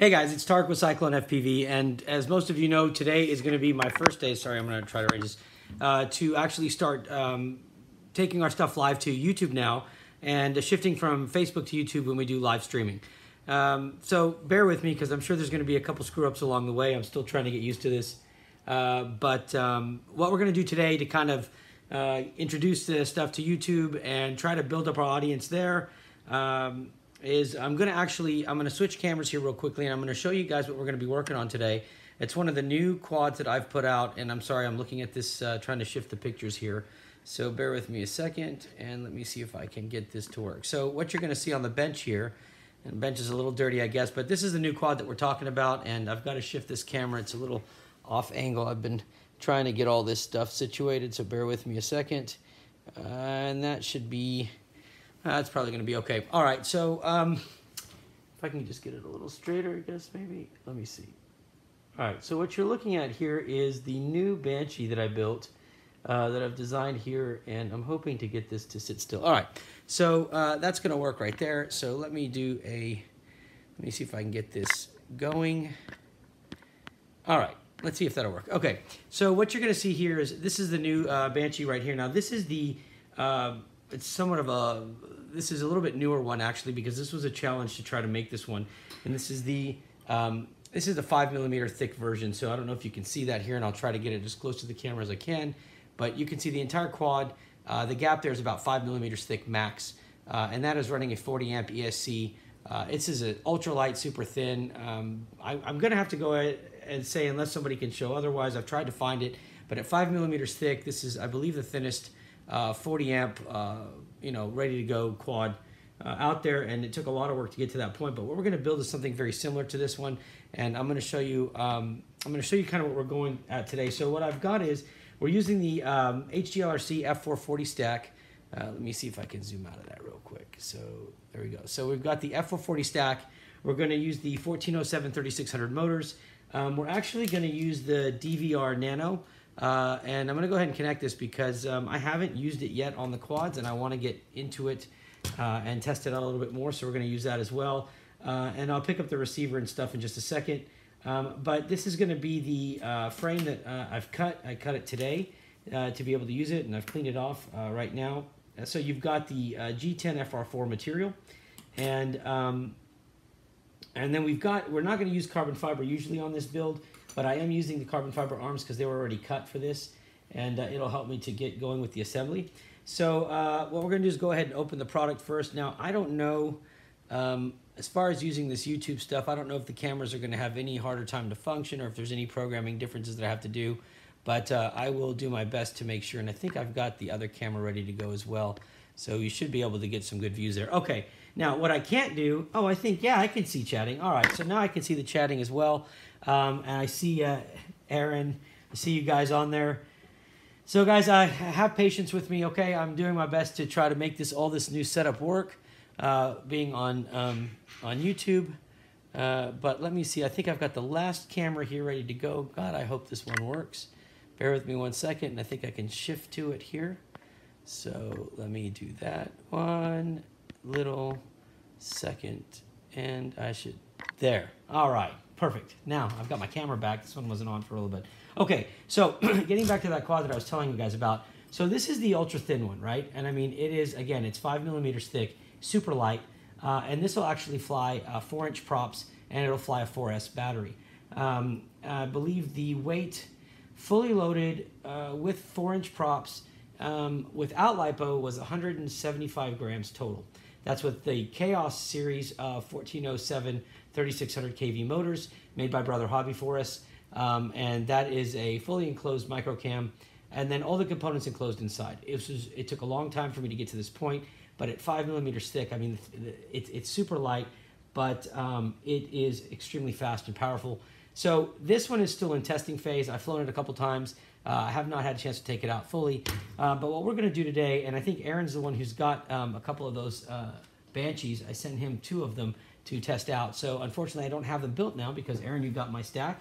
Hey guys, it's Tarek with Cyclone FPV, and as most of you know, today is going to be my first day, sorry, I'm going to try to arrange this, to actually start taking our stuff live to YouTube now, and shifting from Facebook to YouTube when we do live streaming. So bear with me, because I'm sure there's going to be a couple screw-ups along the way. I'm still trying to get used to this. But what we're going to do today to kind of introduce this stuff to YouTube and try to build up our audience there, is I'm going to switch cameras here real quickly, and I'm going to show you guys what we're going to be working on today. It's one of the new quads that I've put out, and I'm sorry, I'm looking at this, trying to shift the pictures here. So bear with me a second, and let me see if I can get this to work. So what you're going to see on the bench here, and the bench is a little dirty, I guess, but this is the new quad that we're talking about, and I've got to shift this camera. It's a little off angle. I've been trying to get all this stuff situated, so bear with me a second. And that should be... that's probably going to be okay. All right, so if I can just get it a little straighter, I guess, maybe. Let me see. All right, so what you're looking at here is the new Banshee that I built, that I've designed here, and I'm hoping to get this to sit still. All right, so that's going to work right there. So let me see if I can get this going. All right, let's see if that'll work. Okay, so what you're going to see here is this is the new Banshee right here. Now, this is the... it's somewhat of a, this is a little bit newer one actually, because this was a challenge to try to make this one. And this is the 5mm thick version. So I don't know if you can see that here, and I'll try to get it as close to the camera as I can. But you can see the entire quad. The gap there is about 5mm thick max. And that is running a 40 amp ESC. This is an ultralight, super thin. I'm gonna have to go ahead and say, unless somebody can show otherwise, I've tried to find it. But at 5mm thick, this is, I believe, the thinnest 40 amp, ready to go quad out there, and it took a lot of work to get to that point. But what we're going to build is something very similar to this one, and I'm going to show you. kind of what we're going at today. So what I've got is we're using the HGLRC F440Stack. Let me see if I can zoom out of that real quick. So there we go. So we've got the F440Stack. We're going to use the 1407 3600 motors. We're actually going to use the DVR Nano. And I'm going to go ahead and connect this because I haven't used it yet on the quads, and I want to get into it and test it out a little bit more, so we're going to use that as well. And I'll pick up the receiver and stuff in just a second. But this is going to be the frame that I've cut. I cut it today to be able to use it, and I've cleaned it off right now. So you've got the G10 FR4 material, and then we're not going to use carbon fiber usually on this build, but I am using the carbon fiber arms because they were already cut for this, and it'll help me to get going with the assembly. So what we're going to do is go ahead and open the product first. Now, I don't know, as far as using this YouTube stuff, I don't know if the cameras are going to have any harder time to function or if there's any programming differences that I have to do, but I will do my best to make sure, and I think I've got the other camera ready to go as well, so you should be able to get some good views there. Okay, now what I can't do, I think, yeah, I can see chatting. All right, so now I can see the chatting as well. And I see Aaron, I see you guys on there. So guys, have patience with me, okay? I'm doing my best to try to make all this new setup work, being on YouTube. But let me see, I think I've got the last camera here ready to go. God, I hope this one works. Bear with me one second, and I think I can shift to it here. So let me do that one little second, and I should, there, all right. Perfect. Now, I've got my camera back. This one wasn't on for a little bit. Okay, so getting back to that quad that I was telling you guys about. So this is the ultra thin one, right? And I mean, it is, again, it's 5mm thick, super light. And this will actually fly 4-inch props, and it'll fly a 4S battery. I believe the weight, fully loaded with 4-inch props, without LiPo, was 175 grams total. That's with the Chaos series 1407 3600 kV motors made by Brother Hobby for us. And that is a fully enclosed micro cam, and then all the components enclosed inside. It took a long time for me to get to this point, but at 5mm thick, I mean, it's super light, but it is extremely fast and powerful. So this one is still in testing phase. I've flown it a couple times. I have not had a chance to take it out fully. But what we're going to do today, and I think Aaron's the one who's got a couple of those Banshees. I sent him 2 of them to test out. So unfortunately, I don't have them built now because Aaron, you got my stack.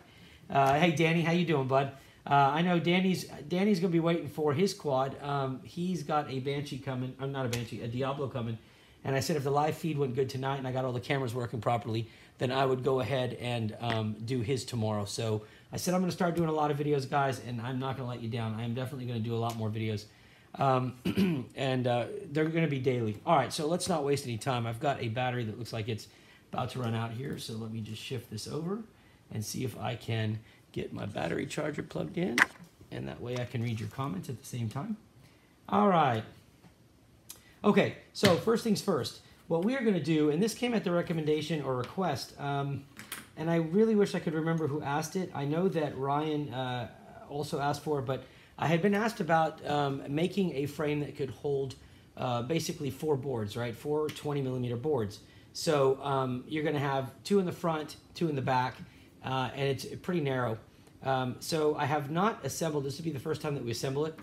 Hey, Danny, how you doing, bud? I know Danny's going to be waiting for his quad. He's got a Banshee coming. Not a Banshee, a Diablo coming. And I said if the live feed went good tonight and I got all the cameras working properly, then I would go ahead and do his tomorrow. So I said I'm going to start doing a lot of videos, guys, and I'm not going to let you down. I am definitely going to do a lot more videos. And they're going to be daily. All right, so let's not waste any time. I've got a battery that looks like it's about to run out here, so let me just shift this over and see if I can get my battery charger plugged in, and that way I can read your comments at the same time. All right. Okay, so first things first. What we are going to do, and this came at the recommendation or request, and I really wish I could remember who asked it. I know that Ryan also asked for it, but I had been asked about making a frame that could hold basically 4 boards, right? 4 20mm boards. So you're going to have 2 in the front, 2 in the back, and it's pretty narrow. So I have not assembled, this will be the first time that we assemble it.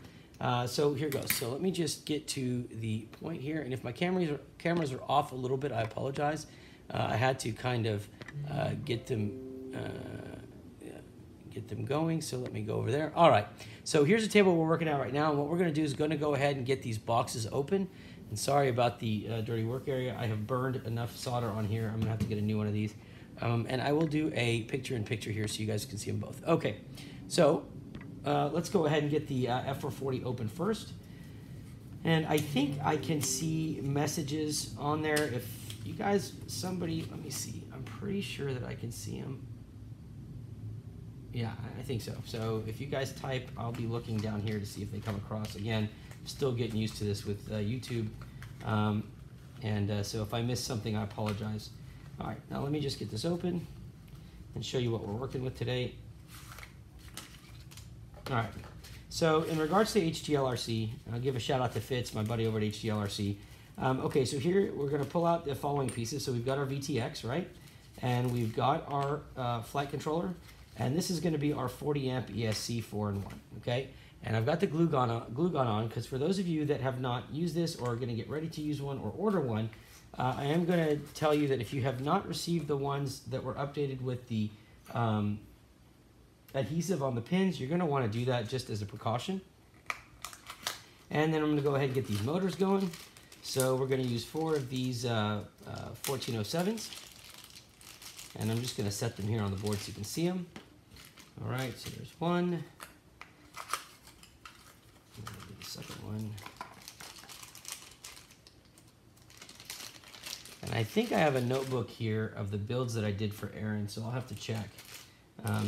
So here goes. So let me just get to the point here, and if my cameras are off a little bit, I apologize. I had to kind of get them going, so let me go over there. All right, so here's the table we're working at right now, and what we're going to do is going to go ahead and get these boxes open. And sorry about the dirty work area. I have burned enough solder on here. I'm going to have to get a new one of these. And I will do a picture-in-picture here so you guys can see them both. Okay, so let's go ahead and get the F440 open first. And I think I can see messages on there. If you guys, somebody, let me see. I'm pretty sure that I can see them. Yeah, I think so. So if you guys type, I'll be looking down here to see if they come across. Again, I'm still getting used to this with YouTube. So if I miss something, I apologize. All right, now let me just get this open and show you what we're working with today. All right, so in regards to HGLRC, I'll give a shout out to Fitz, my buddy over at HGLRC. Okay, so here we're gonna pull out the following pieces. So we've got our VTX, right? And we've got our flight controller, and this is gonna be our 40 amp ESC 4-in-1, okay? And I've got the glue gun on, because for those of you that have not used this or are gonna get ready to use one or order one, I am gonna tell you that if you have not received the ones that were updated with the adhesive on the pins, you're going to want to do that just as a precaution. And then I'm going to go ahead and get these motors going. So we're going to use 4 of these 1407s, and I'm just going to set them here on the board so you can see them. All right, so there's one. The second one. And I think I have a notebook here of the builds that I did for Aaron, so I'll have to check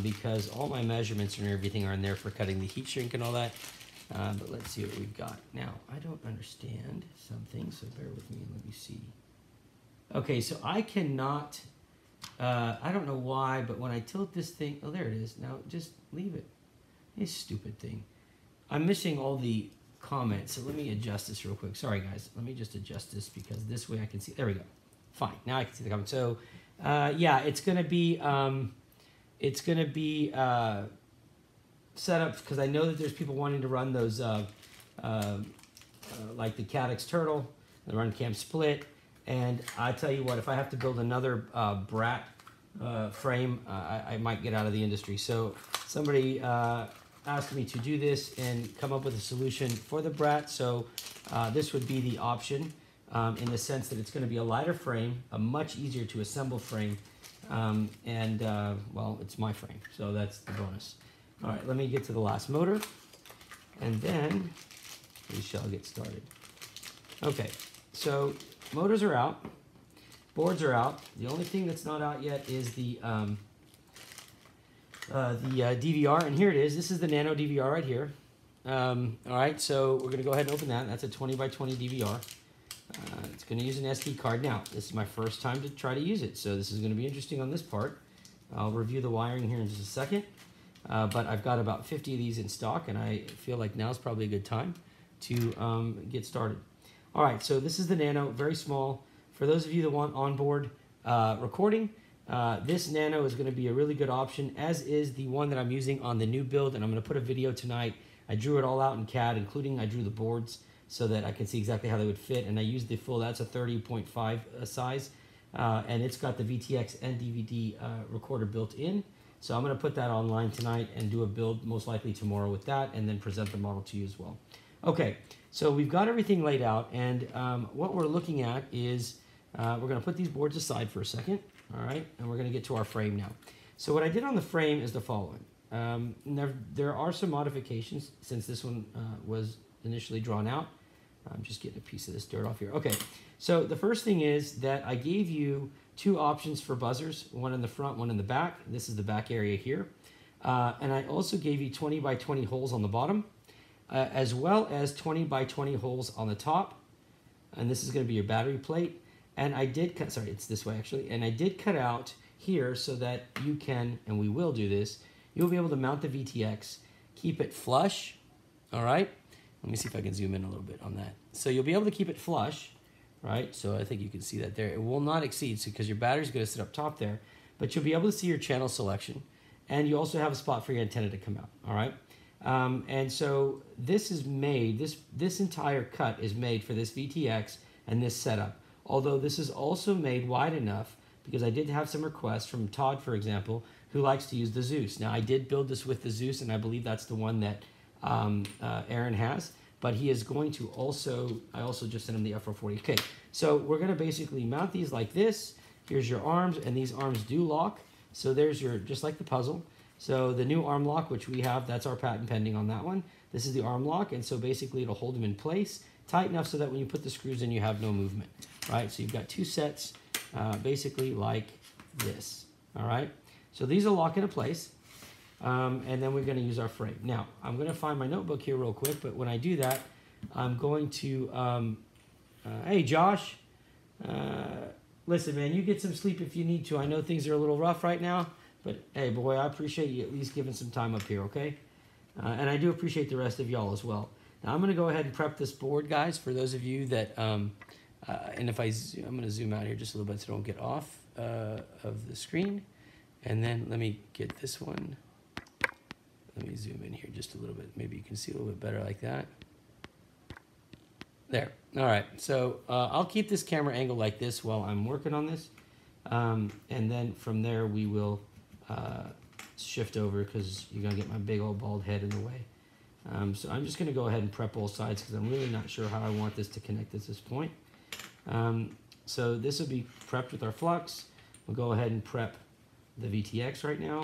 because all my measurements and everything are in there for cutting the heat shrink and all that. But let's see what we've got. Now, I don't understand something, so bear with me and let me see. Okay, so I cannot, I don't know why, but when I tilt this thing, oh, there it is. Now, just leave it. This stupid thing. I'm missing all the comments, so let me adjust this real quick. Sorry, guys. Let me just adjust this because this way I can see. There we go. Fine. Now I can see the comments. So, yeah, it's going to be set up because I know that there's people wanting to run those, like the Caddx Turtle, the Run Cam Split, and I tell you what, if I have to build another Brat frame, I might get out of the industry. So somebody asked me to do this and come up with a solution for the Brat. So this would be the option in the sense that it's going to be a lighter frame, a much easier to assemble frame, well, it's my frame, so that's the bonus. All right, let me get to the last motor, and then we shall get started. Okay, so motors are out, boards are out. The only thing that's not out yet is the DVR, and here it is. This is the Nano DVR right here. All right, so we're gonna go ahead and open that. That's a 20 by 20 DVR. It's gonna use an SD card. Now, this is my first time to try to use it, so this is gonna be interesting on this part. I'll review the wiring here in just a second, but I've got about 50 of these in stock, and I feel like now's probably a good time to get started. All right, so this is the Nano, very small. For those of you that want onboard recording, this Nano is gonna be a really good option, as is the one that I'm using on the new build, and I'm gonna put a video tonight. I drew it all out in CAD, including I drew the boards so that I can see exactly how they would fit, and I used the full, that's a 30.5 size, and it's got the VTX and DVD recorder built in. So I'm gonna put that online tonight and do a build most likely tomorrow with that, and then present the model to you as well. Okay, so we've got everything laid out, and what we're looking at is we're going to put these boards aside for a second, all right, and we're going to get to our frame now. So what I did on the frame is the following. There are some modifications since this one was initially drawn out. I'm just getting a piece of this dirt off here. Okay, so the first thing is that I gave you two options for buzzers, one in the front, one in the back. This is the back area here. And I also gave you 20 by 20 holes on the bottom, as well as 20 by 20 holes on the top. And this is going to be your battery plate. And I did cut, sorry, it's this way actually. And I did cut out here so that you can, and we will do this, you'll be able to mount the VTX, keep it flush, all right? Let me see if I can zoom in a little bit on that. So you'll be able to keep it flush, right? So I think you can see that there. It will not exceed, because your battery's going to sit up top there, but you'll be able to see your channel selection, and you also have a spot for your antenna to come out, all right? And so this is made, this entire cut is made for this VTX and this setup, although this is also made wide enough, because I did have some requests from Todd, for example, who likes to use the Zeus. Now, I did build this with the Zeus, and I believe that's the one that Aaron has, but he is going to also, I also just sent him the F440. Okay, so we're going to basically mount these like this. Here's your arms, and these arms do lock. So there's your, just like the puzzle. So the new arm lock, which we have, that's our patent pending on that one. This is the arm lock, and so basically it'll hold them in place tight enough so that when you put the screws in, you have no movement, right? So you've got two sets, basically like this, all right? So these will lock into place, and then we're going to use our frame. Now, I'm going to find my notebook here real quick, but when I do that, I'm going to, hey, Josh, listen, man, you get some sleep if you need to. I know things are a little rough right now, but hey, boy, I appreciate you at least giving some time up here, okay? And I do appreciate the rest of y'all as well. Now, I'm going to go ahead and prep this board, guys, for those of you that, and if I'm going to zoom out here just a little bit so I don't get off of the screen. And then let me get this one. Let me zoom in here just a little bit. Maybe you can see a little bit better like that. There. All right. So I'll keep this camera angle like this while I'm working on this. And then from there, we will shift over because you're going to get my big old bald head in the way. So I'm just going to go ahead and prep both sides because I'm really not sure how I want this to connect at this point. So this will be prepped with our flux. We'll go ahead and prep the VTX right now.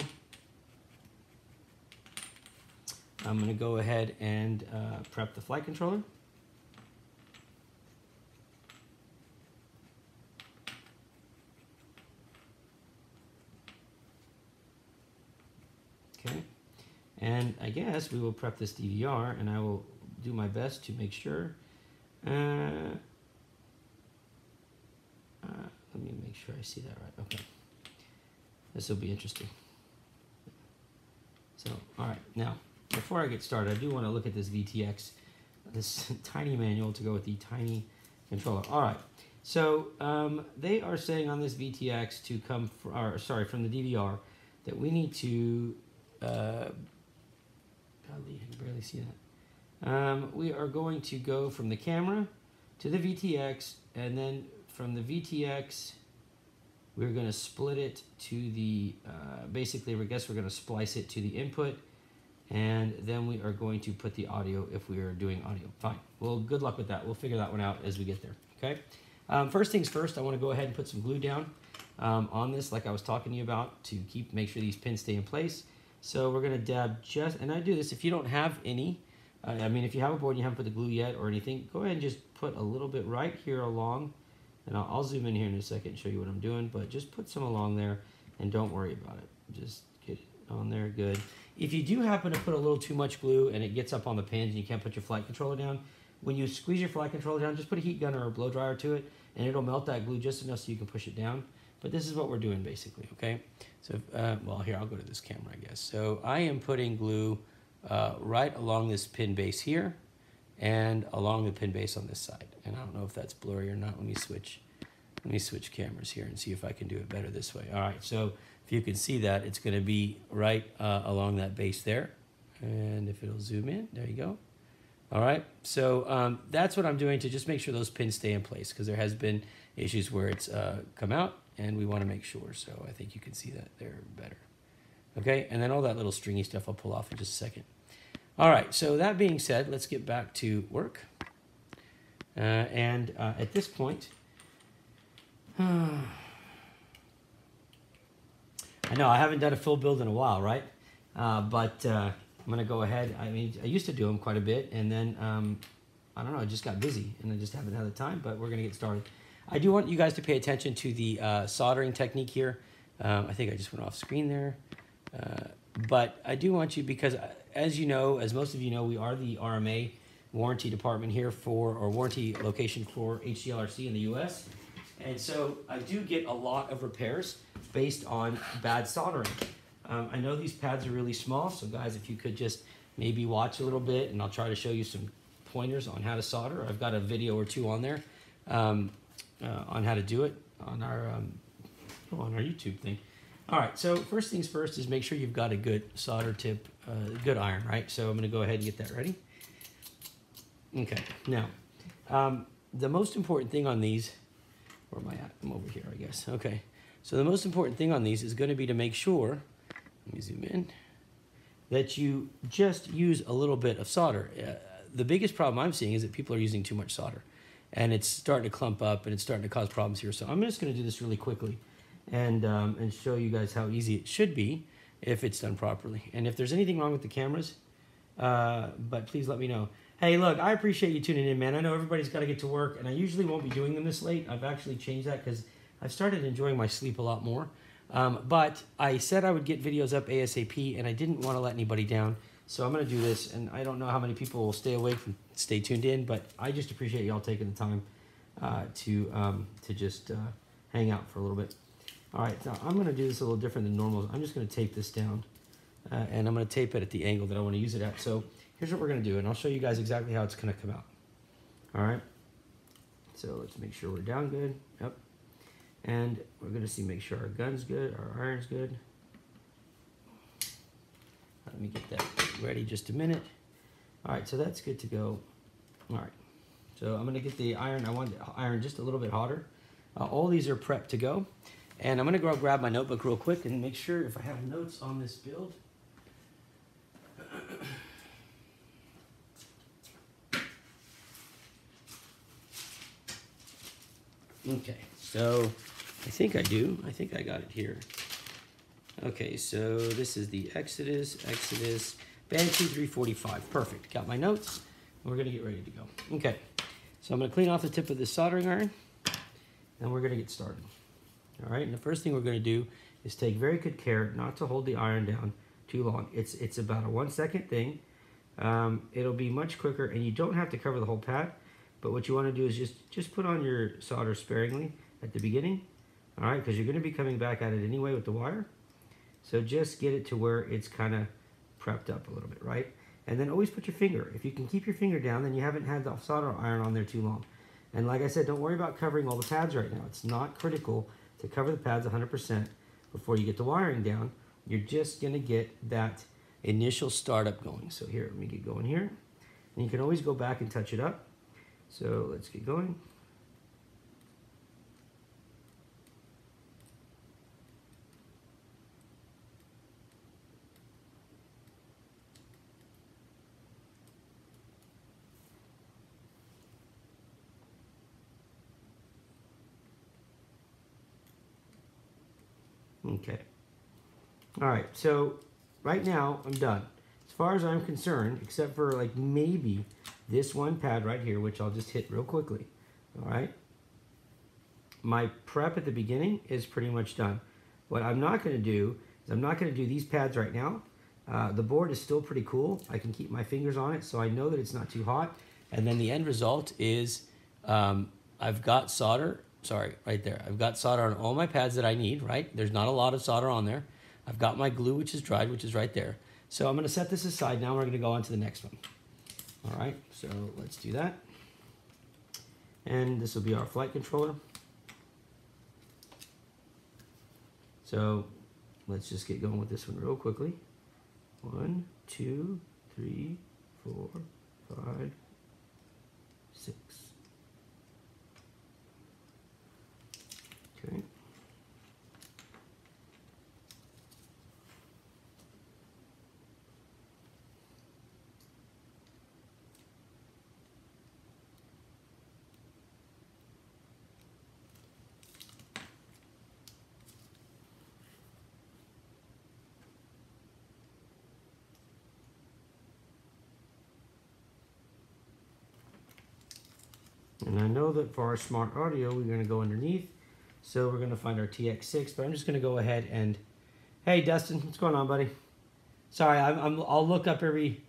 I'm going to go ahead and prep the flight controller. Okay, and I guess we will prep this DVR, and I will do my best to make sure. Let me make sure I see that right. Okay. This will be interesting. So, all right, now, before I get started, I do want to look at this VTX, this tiny manual to go with the tiny controller. All right, so they are saying on this VTX to come, from the DVR, that we need to, golly, I can barely see that. We are going to go from the camera to the VTX, and then from the VTX, we're going to split it to the, basically, I guess we're going to splice it to the input, and then we are going to put the audio if we are doing audio. Fine. Well, good luck with that. We'll figure that one out as we get there, okay? First things first, I want to go ahead and put some glue down on this, like I was talking to you about, to make sure these pins stay in place. So we're going to dab just, and I do this if you don't have any, I mean, if you have a board and you haven't put the glue yet or anything, go ahead and just put a little bit right here along. And I'll zoom in here in a second and show you what I'm doing, but just put some along there and don't worry about it. Just get it on there, good. If you do happen to put a little too much glue and it gets up on the pins and you can't put your flight controller down, when you squeeze your flight controller down, just put a heat gun or a blow dryer to it and it'll melt that glue just enough so you can push it down. But this is what we're doing basically, okay? So, well, here, I'll go to this camera, I guess. So I am putting glue right along this pin base here and along the pin base on this side. And I don't know if that's blurry or not. Let me switch cameras here and see if I can do it better this way. All right, so if you can see that, it's going to be right along that base there. And if it'll zoom in, there you go. All right, so that's what I'm doing to just make sure those pins stay in place, because there has been issues where it's come out, and we want to make sure. So I think you can see that there better. Okay, and then all that little stringy stuff I'll pull off in just a second. All right, so that being said, let's get back to work. At this point, I know I haven't done a full build in a while, right? But I'm going to go ahead. I mean, I used to do them quite a bit, and then, I don't know, I just got busy, and I just haven't had the time, but we're going to get started. I do want you guys to pay attention to the soldering technique here. I think I just went off screen there. But I do want you, because as you know, as most of you know, we are the RMA warranty department here or warranty location for HGLRC in the US. And so I do get a lot of repairs based on bad soldering. I know these pads are really small, so guys, if you could just maybe watch a little bit, and I'll try to show you some pointers on how to solder. I've got a video or two on there on how to do it on our YouTube thing. All right, so first things first is make sure you've got a good solder tip, good iron, right? So I'm gonna go ahead and get that ready. Okay, now, the most important thing on these, where am I at? I'm over here, I guess. Okay, so the most important thing on these is gonna be to make sure, let me zoom in, that you just use a little bit of solder. The biggest problem I'm seeing is that people are using too much solder, and it's starting to clump up and it's starting to cause problems here. So I'm just gonna do this really quickly and show you guys how easy it should be if it's done properly. And if there's anything wrong with the cameras, but please let me know. Hey, look, I appreciate you tuning in, man. I know everybody's got to get to work, and I usually won't be doing them this late. I've actually changed that because I've started enjoying my sleep a lot more. But I said I would get videos up ASAP, and I didn't want to let anybody down. So I'm going to do this, and I don't know how many people will stay awake and stay tuned in, but I just appreciate y'all taking the time to just hang out for a little bit. All right, now I'm going to do this a little different than normal. I'm just going to tape this down, and I'm going to tape it at the angle that I want to use it at. So here's what we're going to do, and I'll show you guys exactly how it's going to come out. All right, so let's make sure we're down good. Yep. And we're going to make sure our gun's good, our iron's good. Let me get that ready just a minute. All right, so that's good to go. All right, so I'm going to get the iron. I want the iron just a little bit hotter. All these are prepped to go. And I'm going to go grab my notebook real quick and make sure if I have notes on this build. Okay, so I think I do. I think I got it here. Okay, so this is the Exodus Banshee-M345. Perfect. Got my notes. We're going to get ready to go. Okay, so I'm going to clean off the tip of this soldering iron, and we're going to get started. All right, and the first thing we're going to do is take very good care not to hold the iron down too long. It's about a 1 second thing. It'll be much quicker, and you don't have to cover the whole pad. But what you want to do is just put on your solder sparingly at the beginning. All right, because you're going to be coming back at it anyway with the wire. So just get it to where it's kind of prepped up a little bit, right? And then always put your finger. If you can keep your finger down, then you haven't had the solder iron on there too long. And like I said, don't worry about covering all the pads right now. It's not critical to cover the pads 100% before you get the wiring down. You're just going to get that initial startup going. So here, let me get going here. And you can always go back and touch it up. So let's get going. Okay. All right, so right now I'm done. As far as I'm concerned, except for like maybe this one pad right here, which I'll just hit real quickly. All right. My prep at the beginning is pretty much done. What I'm not going to do is I'm not going to do these pads right now. The board is still pretty cool. I can keep my fingers on it, so I know that it's not too hot. And then the end result is I've got solder. Sorry, right there. I've got solder on all my pads that I need, right? There's not a lot of solder on there. I've got my glue, which is dried, which is right there. So I'm going to set this aside now. We're going to go on to the next one. All right, so let's do that. And this will be our flight controller. So let's just get going with this one real quickly. 1, 2, 3, 4, 5, 6. Okay. And I know that for our smart audio, we're going to go underneath. So we're going to find our TX6, but I'm just going to go ahead and, hey, Dustin, what's going on, buddy? Sorry, I'll look up every,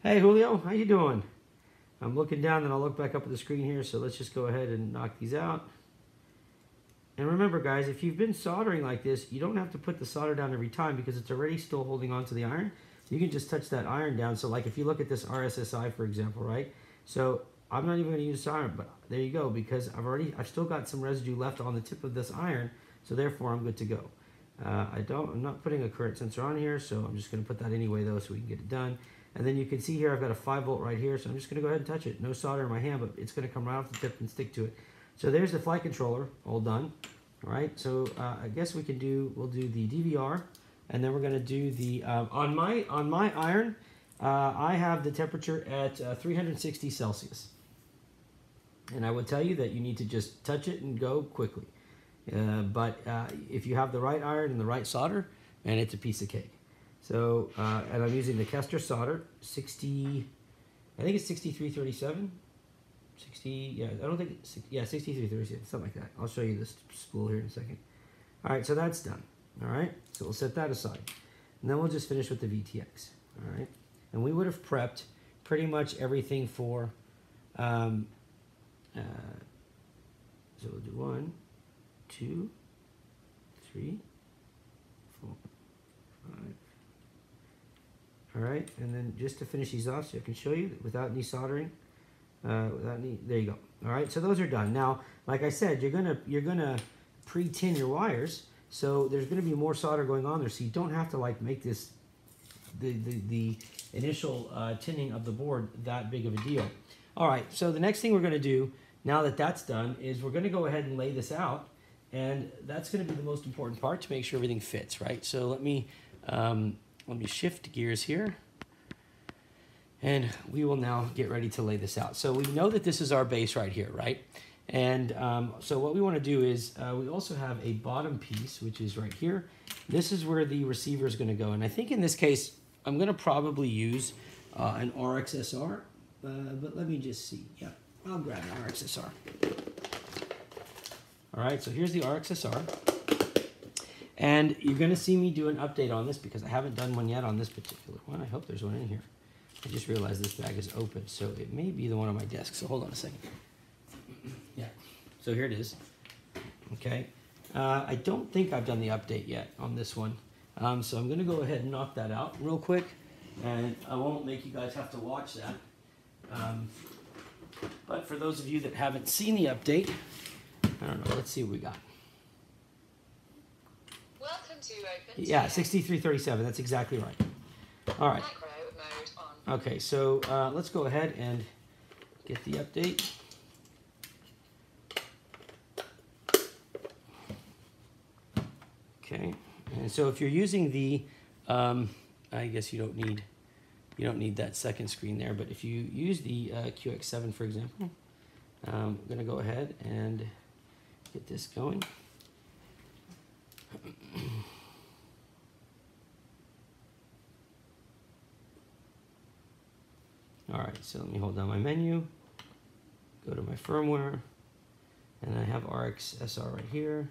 hey, Julio, how you doing? I'm looking down, then I'll look back up at the screen here. So let's just go ahead and knock these out. And remember, guys, if you've been soldering like this, you don't have to put the solder down every time because it's already still holding on to the iron. You can just touch that iron down. So like if you look at this RSSI, for example, right? So I'm not even going to use iron, but there you go, because I've still got some residue left on the tip of this iron, so therefore I'm good to go. I'm not putting a current sensor on here, so I'm just going to put that anyway though, so we can get it done. And then you can see here I've got a 5-volt right here, so I'm just going to go ahead and touch it. No solder in my hand, but it's going to come right off the tip and stick to it. So there's the flight controller, all done. All right, so I guess we'll do the DVR, and then we're going to do the on my iron. I have the temperature at 360 Celsius. And I would tell you that you need to just touch it and go quickly. But if you have the right iron and the right solder, and it's a piece of cake. So, and I'm using the Kester solder, 60, I think it's 6337. 60, yeah, I don't think, yeah, 6337, something like that. I'll show you this spool here in a second. All right, so that's done. All right, so we'll set that aside. And then we'll just finish with the VTX. All right, and we would have prepped pretty much everything for, so we'll do 1, 2, 3, 4, 5. All right, and then just to finish these off, so I can show you without any soldering, there you go. All right, so those are done. Now, like I said, you're gonna pre-tin your wires, so there's gonna be more solder going on there, so you don't have to like make this the initial tinning of the board that big of a deal. All right, so the next thing we're gonna do, now that that's done, is we're going to go ahead and lay this out, and that's going to be the most important part to make sure everything fits, right? So let me shift gears here, and we will now get ready to lay this out. So we know that this is our base right here, right? And so what we want to do is we also have a bottom piece, which is right here. This is where the receiver is going to go, and I think in this case I'm going to probably use an RXSR, but let me just see. Yeah. I'll grab an RXSR. All right, so here's the RXSR. And you're going to see me do an update on this because I haven't done one yet on this particular one. I hope there's one in here. I just realized this bag is open, so it may be the one on my desk. So hold on a second. Yeah, so here it is. Okay. I don't think I've done the update yet on this one. So I'm going to go ahead and knock that out real quick. And I won't make you guys have to watch that. But for those of you that haven't seen the update, I don't know, let's see what we got. Welcome to Open. Yeah, 6337, that's exactly right. All right. Micro mode on. Okay, so let's go ahead and get the update. Okay, and so if you're using the, I guess you don't need that second screen there, but if you use the QX7, for example, I'm going to go ahead and get this going. All right, so let me hold down my menu, go to my firmware, and I have RXSR right here,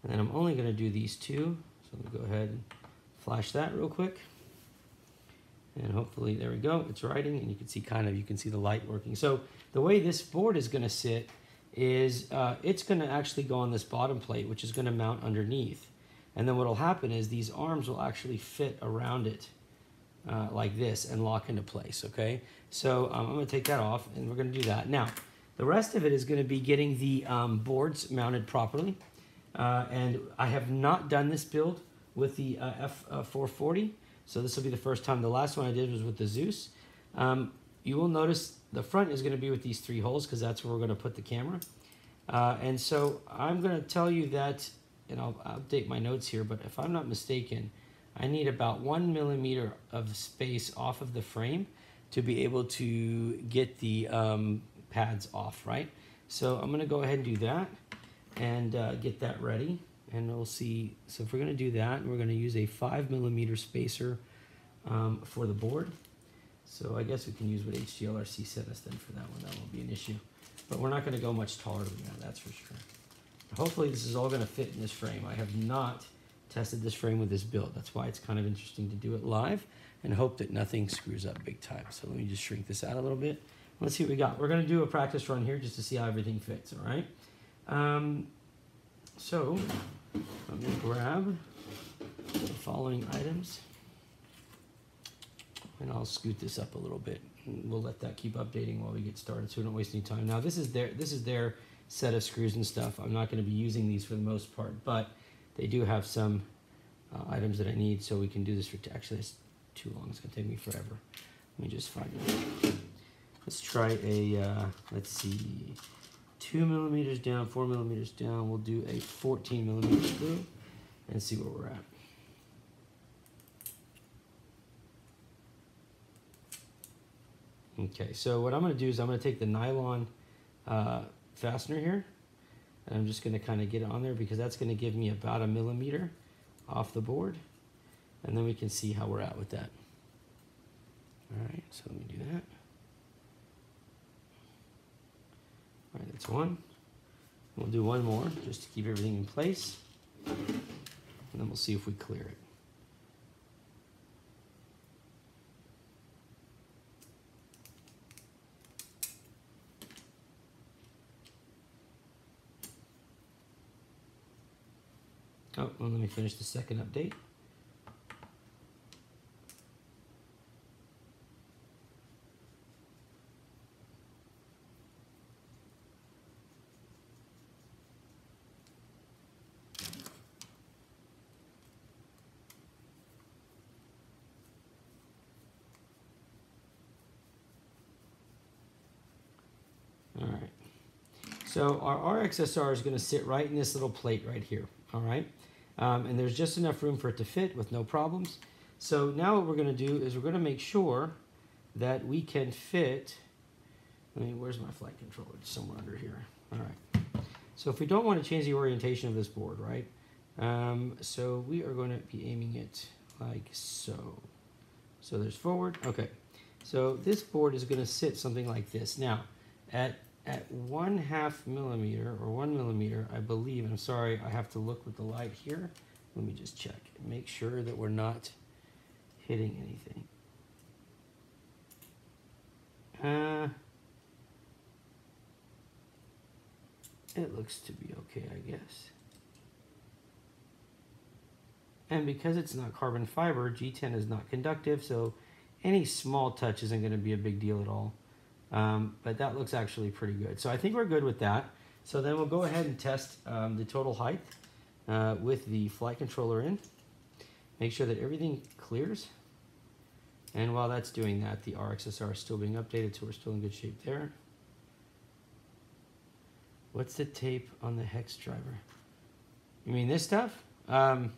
and then I'm only going to do these two, so let me go ahead and flash that real quick. And hopefully, there we go, it's writing, and you can see the light working. So the way this board is going to sit is it's going to actually go on this bottom plate, which is going to mount underneath. And then what will happen is these arms will actually fit around it like this and lock into place, okay? So I'm going to take that off, and we're going to do that. Now, the rest of it is going to be getting the boards mounted properly. And I have not done this build with the F440. So this will be the first time. The last one I did was with the Zeus. You will notice the front is going to be with these 3 holes because that's where we're going to put the camera. And so I'm going to tell you that, and I'll update my notes here, but if I'm not mistaken, I need about 1 millimeter of space off of the frame to be able to get the pads off, right? So I'm going to go ahead and do that and get that ready. And we'll see, so if we're gonna do that, we're gonna use a 5 millimeter spacer for the board. So I guess we can use what HGLRC sent us then for that one, that won't be an issue. but we're not going to go much taller than that, that's for sure. Hopefully this is all going to fit in this frame. I have not tested this frame with this build. That's why it's kind of interesting to do it live and hope that nothing screws up big time. So let me just shrink this out a little bit. Let's see what we got. We're going to do a practice run here just to see how everything fits, all right? So I'm going to grab the following items, and I'll scoot this up a little bit. And we'll let that keep updating while we get started so we don't waste any time. Now this is their set of screws and stuff. I'm not going to be using these for the most part, but they do have some items that I need, so we can do this for, actually it's too long, it's going to take me forever. Let me just find it. Let's try a, let's see, 2 millimeters down, 4 millimeters down. We'll do a 14 millimeter screw and see where we're at. Okay, so what I'm going to do is I'm going to take the nylon fastener here, and I'm just going to kind of get it on there because that's going to give me about a millimeter off the board, and then we can see how we're at with that. All right, so let me do that. All right, that's one. We'll do one more just to keep everything in place, and then we'll see if we clear it. Oh, well, let me finish the second update. All right. So our RXSR is going to sit right in this little plate right here. All right. And there's just enough room for it to fit with no problems. So now what we're going to do is we're going to make sure that we can fit, where's my flight controller? It's somewhere under here. All right. So if we don't want to change the orientation of this board, right? So we are going to be aiming it like so. So there's forward. Okay. So this board is going to sit something like this. Now, at 1/2 millimeter or 1 millimeter, I believe, I'm sorry, I have to look with the light here. Let me just check and make sure that we're not hitting anything. It looks to be okay, I guess. And because it's not carbon fiber, G10 is not conductive, so any small touch isn't going to be a big deal at all. But that looks actually pretty good. So I think we're good with that. So then we'll go ahead and test the total height with the flight controller in. Make sure that everything clears. And while that's doing that, the RXSR is still being updated, so we're still in good shape there. What's the tape on the hex driver? You mean this stuff? That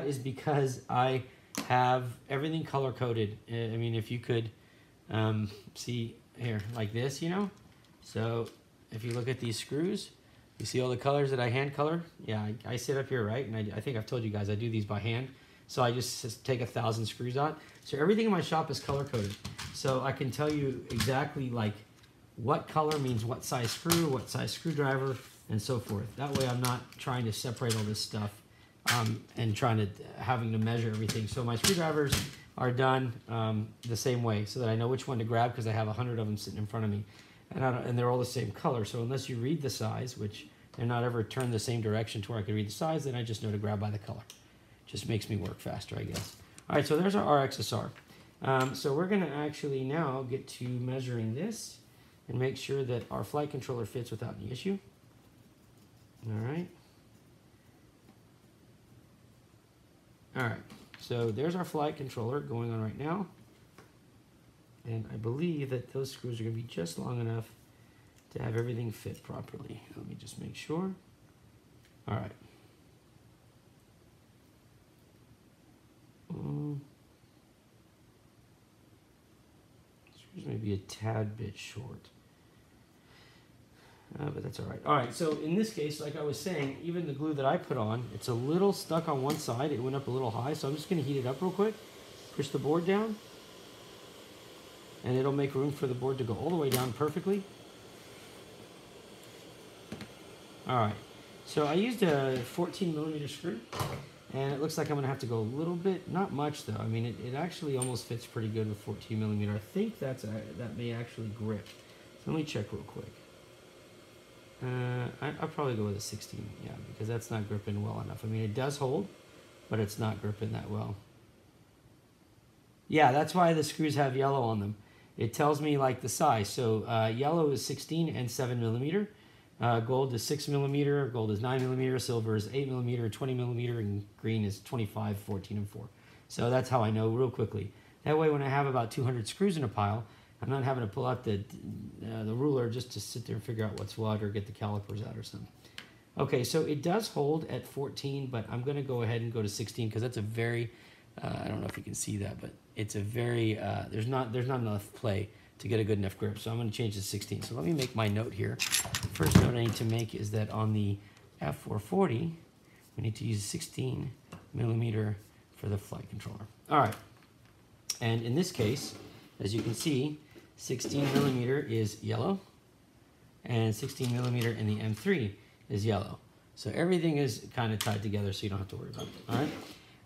is because I have everything color-coded. I mean, if you could see here, like this, you know? So if you look at these screws, you see all the colors that I hand color? Yeah, I sit up here, right? And I think I've told you guys I do these by hand. So I just take 1,000 screws out. So everything in my shop is color-coded. So I can tell you exactly like what color means what size screw, what size screwdriver, and so forth. That way I'm not trying to separate all this stuff and having to measure everything. So my screwdrivers are done the same way so that I know which one to grab because I have 100 of them sitting in front of me. And they're all the same color. So unless you read the size, which they're not ever turned the same direction to where I can read the size, then I just know to grab by the color. Just makes me work faster, I guess. All right, so there's our RXSR. So we're gonna actually now get to measuring this and make sure that our flight controller fits without any issue. All right. All right, so there's our flight controller going on right now. And I believe that those screws are gonna be just long enough to have everything fit properly. Let me just make sure. All right. Screws may be a tad bit short. But that's all right. All right, so in this case, like I was saying, even the glue that I put on, it's a little stuck on one side. It went up a little high, so I'm just gonna heat it up real quick. Push the board down, and it'll make room for the board to go all the way down perfectly. All right, so I used a 14 millimeter screw, and it looks like I'm gonna have to go a little bit, not much though. I mean, it actually almost fits pretty good with 14 millimeter. I think that may actually grip. So let me check real quick. I'll probably go with a 16, yeah, because that's not gripping well enough. I mean, it does hold, but it's not gripping that well. Yeah, that's why the screws have yellow on them. It tells me like the size. So yellow is 16 and 7 millimeter. Gold is 6 millimeter. Gold is 9 millimeter. Silver is 8 millimeter, 20 millimeter, and green is 25, 14, and 4. So that's how I know real quickly. That way, when I have about 200 screws in a pile, I'm not having to pull out the ruler just to sit there and figure out what's what or get the calipers out or something. Okay, so it does hold at 14, but I'm going to go ahead and go to 16 because that's a very, I don't know if you can see that, but it's a very, there's not enough play to get a good enough grip. So I'm going to change to 16. So let me make my note here. The first note I need to make is that on the F440, we need to use 16 millimeter for the flight controller. All right. And in this case, as you can see, 16 millimeter is yellow, and 16 millimeter in the M3 is yellow. So everything is kind of tied together, so you don't have to worry about it. All right.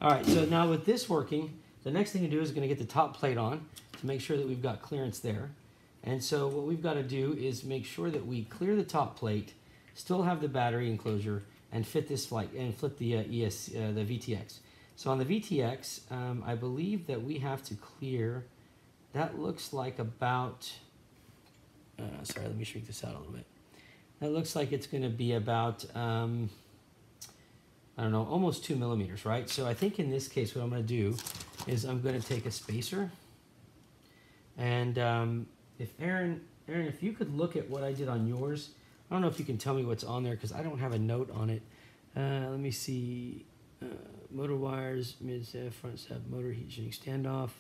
All right. So now with this working, the next thing to do is going to get the top plate on to make sure that we've got clearance there. And so what we've got to do is make sure that we clear the top plate, still have the battery enclosure, and fit this flight and flip the the VTX. So on the VTX, I believe that we have to clear. That looks like about. Sorry, let me shrink this out a little bit. That looks like it's going to be about. I don't know, almost 2 millimeters, right? So I think in this case, what I'm going to do is I'm going to take a spacer. And if Aaron, if you could look at what I did on yours, I don't know if you can tell me what's on there because I don't have a note on it. Let me see. Motor wires, mid stab, front stab, motor heat shrink standoff.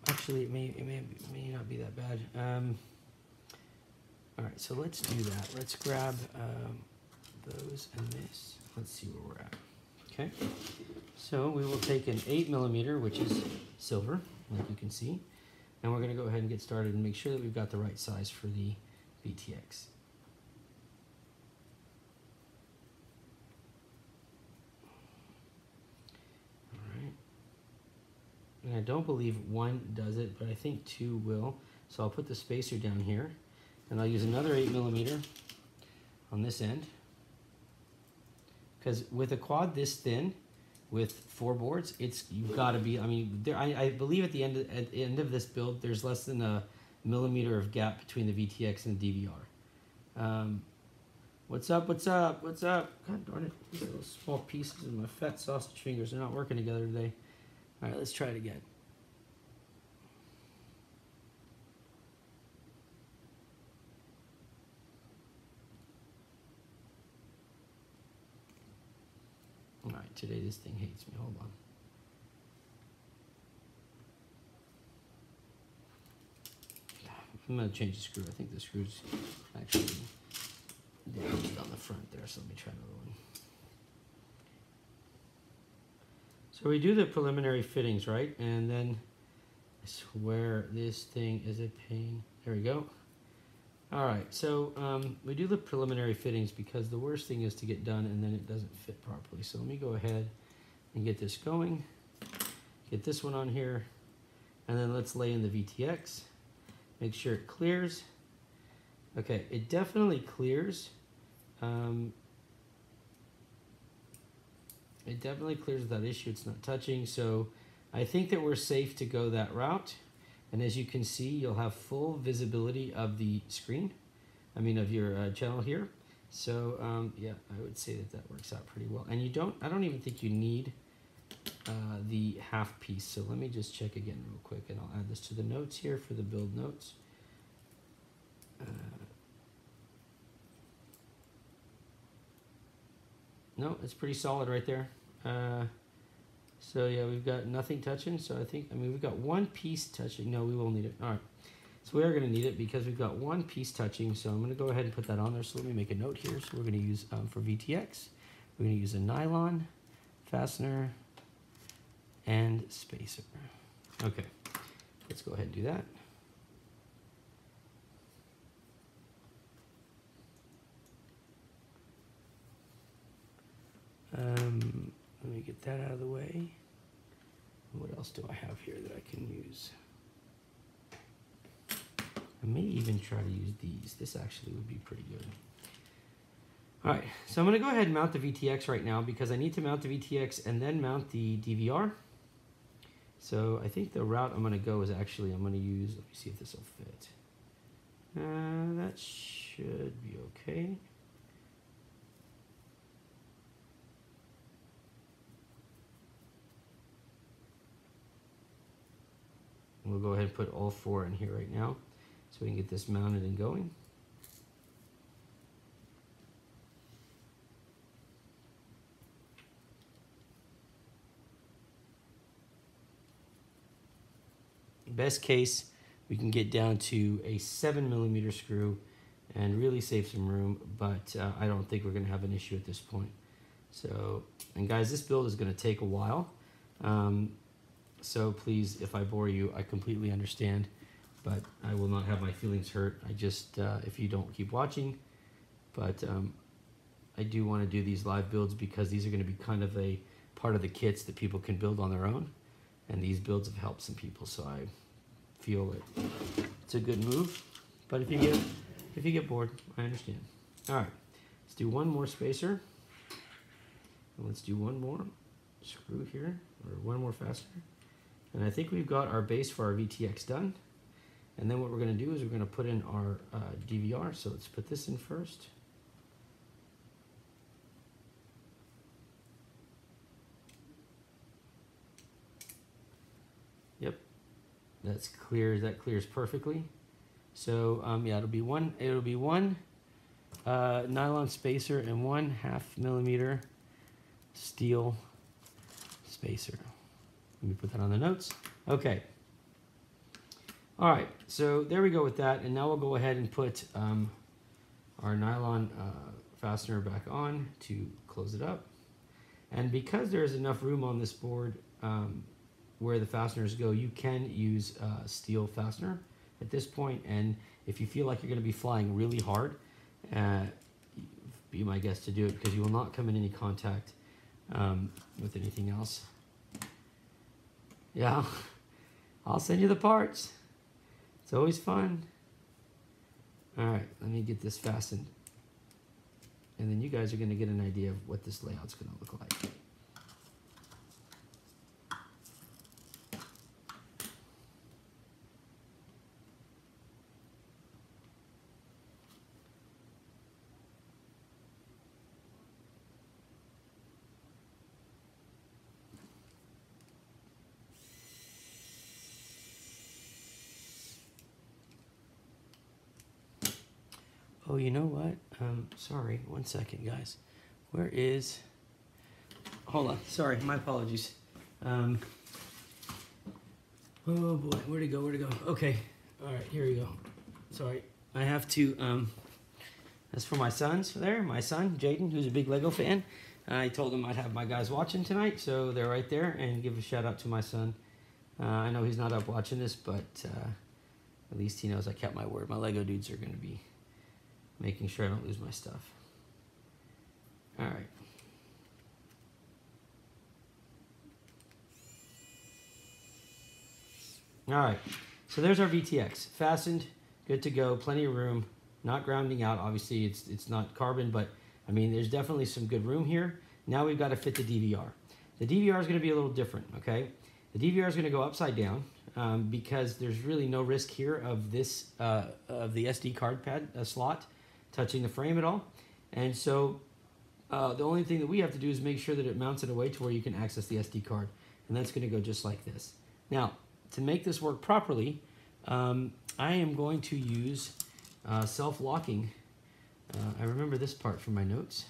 Actually, it may not be that bad. All right, so let's do that. Let's grab those and this. Let's see where we're at. Okay, so we will take an 8 millimeter, which is silver, like you can see, and we're going to go ahead and get started and make sure that we've got the right size for the VTX. All right, and I don't believe 1 does it, but I think 2 will. So I'll put the spacer down here. And I'll use another 8 millimeter on this end. Because with a quad this thin, with 4 boards, you've got to be, I mean, I believe at the end of this build, there's less than a millimeter of gap between the VTX and the DVR. What's up, what's up, what's up? God darn it, these little small pieces of my fat sausage fingers are not working together today. All right, let's try it again. All right, today this thing hates me. Hold on. I'm going to change the screw. I think the screw's actually damaged on the front there, so let me try another one. So we do the preliminary fittings, right? And then I swear this thing is a pain. There we go. All right, so we do the preliminary fittings because the worst thing is to get done and then it doesn't fit properly. So let me go ahead and get this going, get this one on here, and then let's lay in the VTX, make sure it clears. Okay, it definitely clears. It definitely clears without issue. It's not touching, so I think that we're safe to go that route. And as you can see, you'll have full visibility of the screen, I mean of your channel here. So yeah, I would say that that works out pretty well. And I don't even think you need the half piece. So let me just check again real quick, and I'll add this to the notes here for the build notes. No, it's pretty solid right there. So yeah, we've got nothing touching. So I mean, we've got one piece touching. No, we will need it. All right. So we are going to need it because we've got one piece touching. So I'm going to go ahead and put that on there. So let me make a note here. So we're going to use, for VTX, we're going to use a nylon fastener and spacer. Okay, let's go ahead and do that. let me get that out of the way. What else do I have here that I can use? I may even try to use these. This actually would be pretty good. All right, so I'm gonna go ahead and mount the VTX right now because I need to mount the VTX and then mount the DVR. So I think the route I'm gonna go is actually, I'm gonna use, let me see if this will fit. That should be okay. We'll go ahead and put all 4 in here right now so we can get this mounted and going. Best case, we can get down to a 7mm screw and really save some room, but I don't think we're gonna have an issue at this point. So, and guys, this build is gonna take a while. So please, if I bore you, I completely understand, but I will not have my feelings hurt. I just, if you don't keep watching, but I do want to do these live builds because these are going to be kind of a part of the kits that people can build on their own, and these builds have helped some people, so I feel that it's a good move. But if you get bored, I understand. All right, let's do one more spacer, and let's do one more screw here, or one more fastener. And I think we've got our base for our VTX done. And then what we're going to do is we're going to put in our DVR. So let's put this in first. Yep, that's clear. That clears perfectly. So yeah, it'll be one nylon spacer and 1/2mm steel spacer. Let me put that on the notes. Okay. All right, so there we go with that. And now we'll go ahead and put our nylon fastener back on to close it up. And because there's enough room on this board where the fasteners go, you can use steel fastener at this point. And if you feel like you're gonna be flying really hard, be my guest to do it because you will not come in any contact with anything else. Yeah, I'll send you the parts. It's always fun. All right, let me get this fastened. And then you guys are gonna get an idea of what this layout's gonna look like. Oh, you know what? Sorry, 1 second, guys. Where is... Hold on, sorry, my apologies. Oh boy, where'd it go, where'd it go? Okay, all right, here we go. Sorry, I have to, that's for my sons there, my son, Jaden, who's a big Lego fan. I told him I'd have my guys watching tonight, so they're right there, and give a shout out to my son. I know he's not up watching this, but at least he knows I kept my word. My Lego dudes are gonna be making sure I don't lose my stuff. All right. All right, so there's our VTX. Fastened, good to go, plenty of room, not grounding out. Obviously, it's not carbon, but I mean, there's definitely some good room here. Now we've got to fit the DVR. The DVR is gonna be a little different, okay? The DVR is gonna go upside down because there's really no risk here of this, of the SD card pad slot touching the frame at all. And so the only thing that we have to do is make sure that it mounts in a way to where you can access the SD card. And that's gonna go just like this. Now, to make this work properly, I am going to use self-locking. I remember this part from my notes.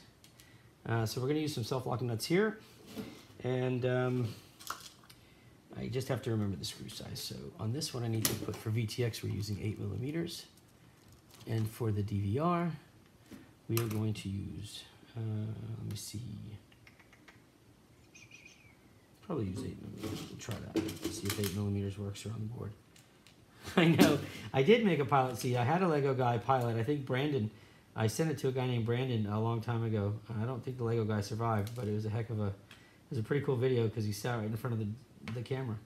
So we're gonna use some self-locking nuts here. And I just have to remember the screw size. So on this one, I need to put, for VTX, we're using 8mm. And for the DVR, we are going to use, let me see, probably use 8mm. We'll try that. See if 8mm works around the board. I know. I did make a pilot seat. I had a Lego guy pilot. I think Brandon, I sent it to a guy named Brandon a long time ago. I don't think the Lego guy survived, but it was a heck of was a pretty cool video because he sat right in front of the camera.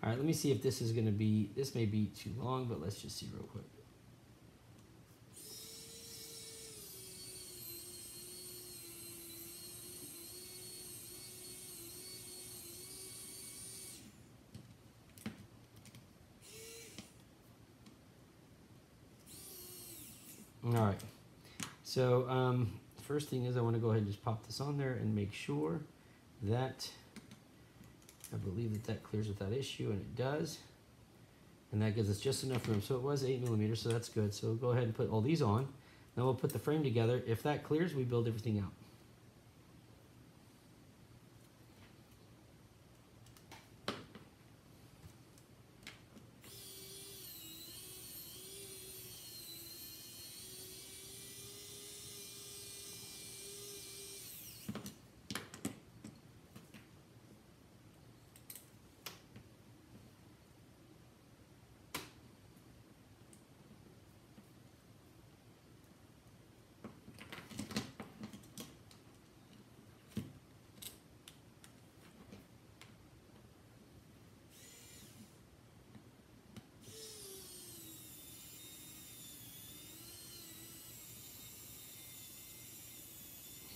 All right, let me see if this is going to be, this may be too long, but let's just see real quick. All right, so first thing is I want to go ahead and just pop this on there and make sure that, I believe that clears with that issue, and it does. And that gives us just enough room. So it was 8mm, so that's good. So we'll go ahead and put all these on. Then we'll put the frame together. If that clears, we build everything out.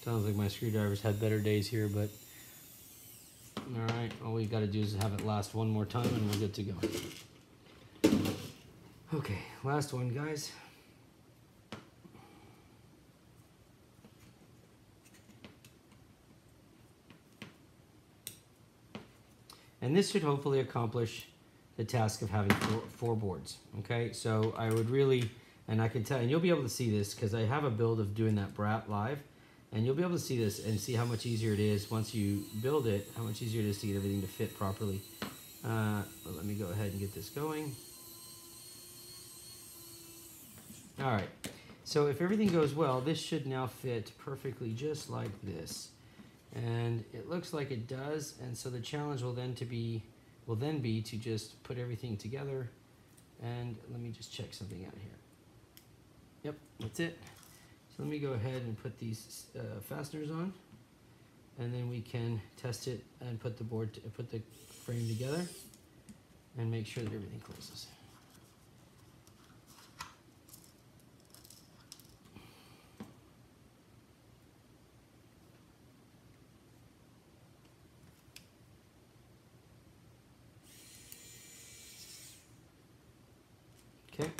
Sounds like my screwdrivers had better days here, but all right, all we got to do is have it last one more time and we're good to go. Okay, last one, guys. And this should hopefully accomplish the task of having four boards, okay? So I would really, and I can tell, and you'll be able to see this because I have a build of doing that brat live. And you'll be able to see this and see how much easier it is once you build it, how much easier it is to get everything to fit properly. But let me go ahead and get this going. All right, so if everything goes well, this should now fit perfectly just like this. And it looks like it does, and so the challenge will then be to just put everything together. And let me just check something out here. Yep, that's it. So let me go ahead and put these fasteners on, and then we can test it and put the frame together and make sure that everything closes. Okay.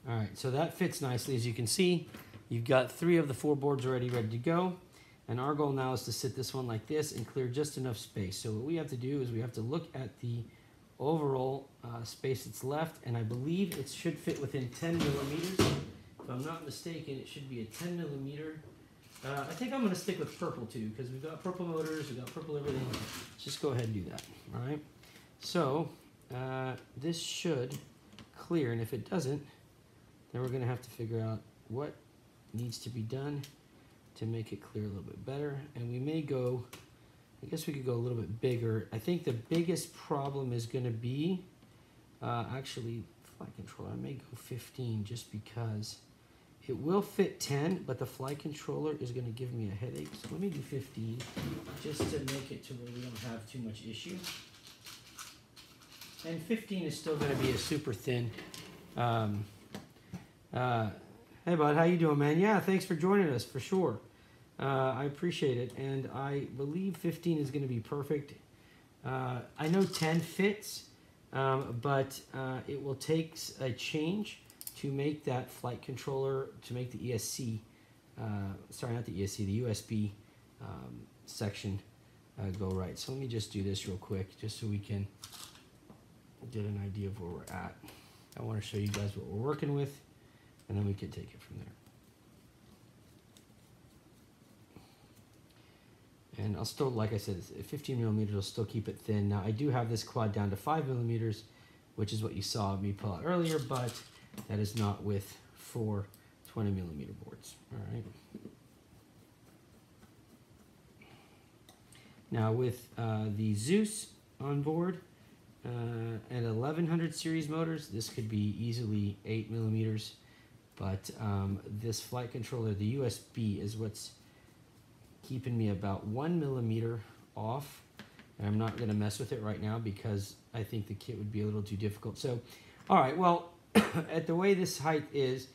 All right, so that fits nicely. As you can see, you've got 3 of the 4 boards already ready to go. And our goal now is to sit this one like this and clear just enough space. So what we have to do is we have to look at the overall space that's left, and I believe it should fit within 10mm. If I'm not mistaken, it should be a 10mm. I think I'm gonna stick with purple too, because we've got purple motors, we've got purple everything. Let's just go ahead and do that, all right? So this should clear, and if it doesn't, then we're going to have to figure out what needs to be done to make it clear a little bit better. And we may go, I guess we could go a little bit bigger. I think the biggest problem is going to be, actually, flight controller. I may go 15 just because it will fit 10, but the flight controller is going to give me a headache. So let me do 15 just to make it to where we don't have too much issue. And 15 is still going to be a super thin. Hey bud, how you doing, man? Yeah, thanks for joining us for sure. I appreciate it, and I believe 15 is going to be perfect. I know 10 fits, but it will take a change to make that flight controller, to make the ESC, sorry, not the ESC, the USB section go right. So let me just do this real quick, just so we can get an idea of where we're at. I want to show you guys what we're working with, and then we can take it from there. And I'll still, like I said, 15mm will still keep it thin. Now I do have this quad down to 5mm, which is what you saw me pull out earlier, but that is not with 4 20mm boards. All right. Now with the Zeus on board and 1100 series motors, this could be easily 8mm. But this flight controller, the USB, is what's keeping me about 1 millimeter off. And I'm not going to mess with it right now because I think the kit would be a little too difficult. So, all right, well, at the way this height is,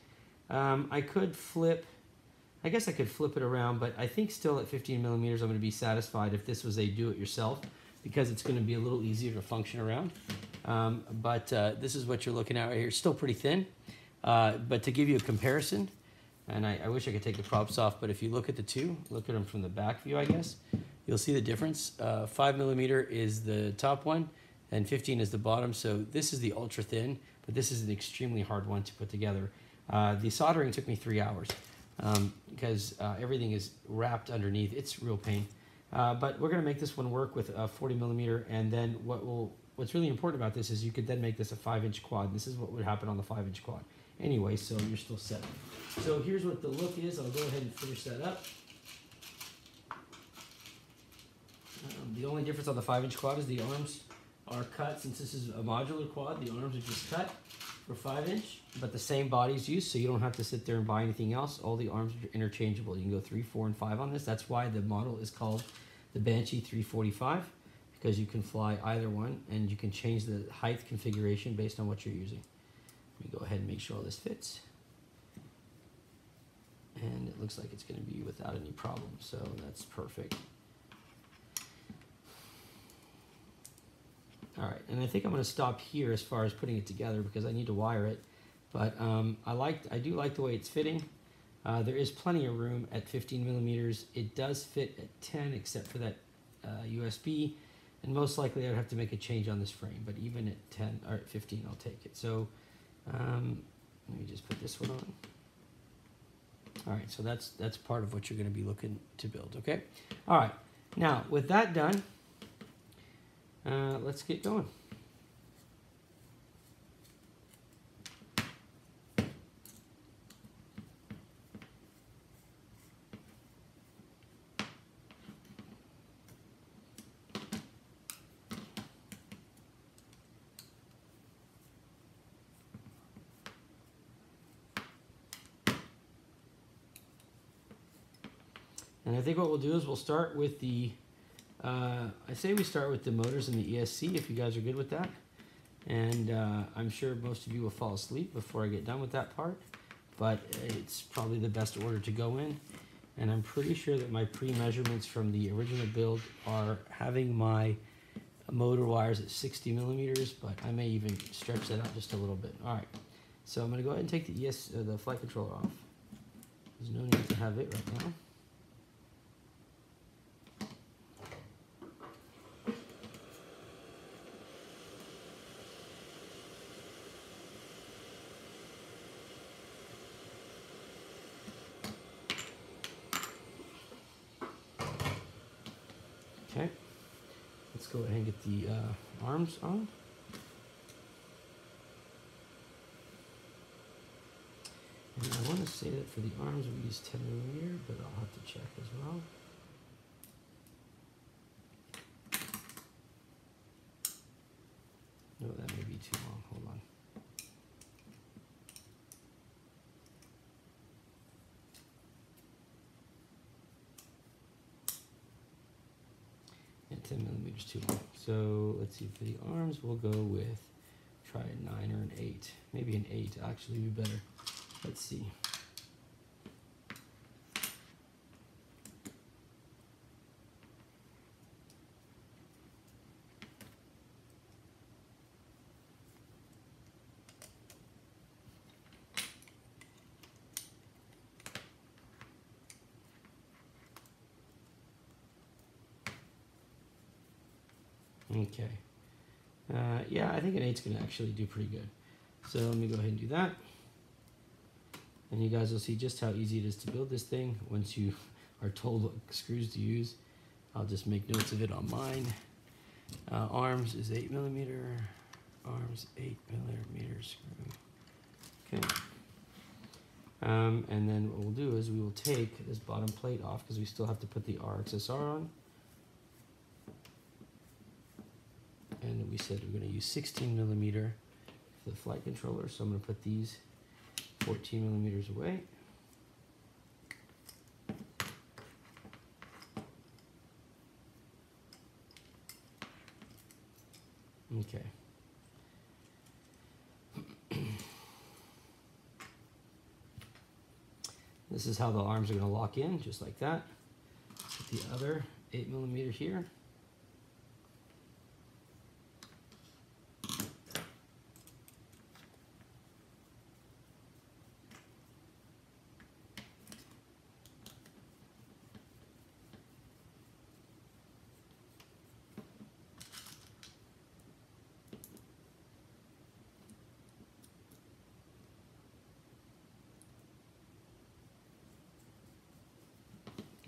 I could flip, I guess I could flip it around, but I think still at 15 millimeters I'm going to be satisfied if this was a do-it-yourself, because it's going to be a little easier to function around. But this is what you're looking at right here. It's still pretty thin, but to give you a comparison, and I wish I could take the props off, but if you look at the two, look at them from the back view, I guess, you'll see the difference. 5 millimeter is the top one, and 15 is the bottom. So this is the ultra thin, but this is an extremely hard one to put together. The soldering took me 3 hours because everything is wrapped underneath. It's real pain. But we're going to make this one work with a 40 millimeter, and then what's really important about this is you could then make this a 5-inch quad. This is what would happen on the 5-inch quad. Anyway, so you're still set. So here's what the look is. I'll go ahead and finish that up. The only difference on the 5-inch quad is the arms are cut. Since this is a modular quad, the arms are just cut for 5-inch, but the same body's used, so you don't have to sit there and buy anything else. All the arms are interchangeable. You can go 3, 4, and 5 on this. That's why the model is called the Banshee-M345, because you can fly either one, and you can change the height configuration based on what you're using. Let me go ahead and make sure all this fits. And it looks like it's going to be without any problem, so that's perfect. All right, and I think I'm going to stop here as far as putting it together because I need to wire it. But I do like the way it's fitting. There is plenty of room at 15 millimeters. It does fit at 10, except for that USB. And most likely I would have to make a change on this frame. But even at 10 or at 15, I'll take it. So let me just put this one on. All right, so that's part of what you're going to be looking to build. Okay. All right. Now with that done. Let's get going. And I think what we'll do is we'll start with the I say we start with the motors and the ESC if you guys are good with that. And I'm sure most of you will fall asleep before I get done with that part, but it's probably the best order to go in. And I'm pretty sure that my pre-measurements from the original build are having my motor wires at 60 millimeters, but I may even stretch that out just a little bit. All right, so I'm going to go ahead and take the flight controller off. There's no need to have it right now. Okay, let's go ahead and get the arms on. And I want to say that for the arms we use 10 millimeter, but I'll have to check as well. No, that may be too long. Hold on. And 10 millimeters too long. So let's see, for the arms, we'll go with, try a 9 or an 8. Maybe an 8 actually be better. Let's see. Okay. Yeah, I think an 8's going to actually do pretty good. So let me go ahead and do that. And you guys will see just how easy it is to build this thing once you are told what screws to use. I'll just make notes of it on mine. Arms is 8 millimeter. Arms 8 millimeter screw. Okay. And then what we'll do is we will take this bottom plate off because we still have to put the RXSR on. And we said we're going to use 16 millimeter for the flight controller, so I'm going to put these 14 millimeters away. Okay. This is how the arms are going to lock in, just like that. Put the other 8mm here.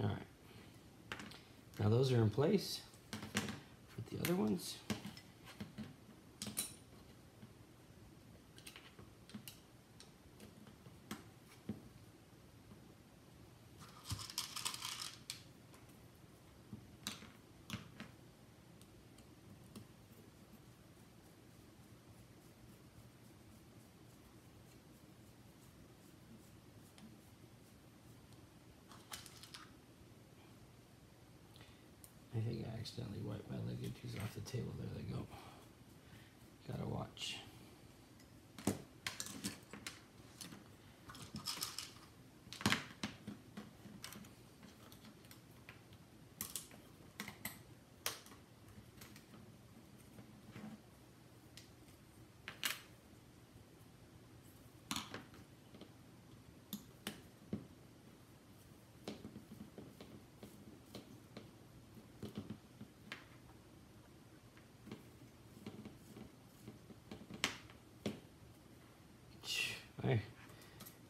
All right. Now those are in place. Put the other ones. I think I accidentally wiped my linkages off the table. There they go. Gotta watch.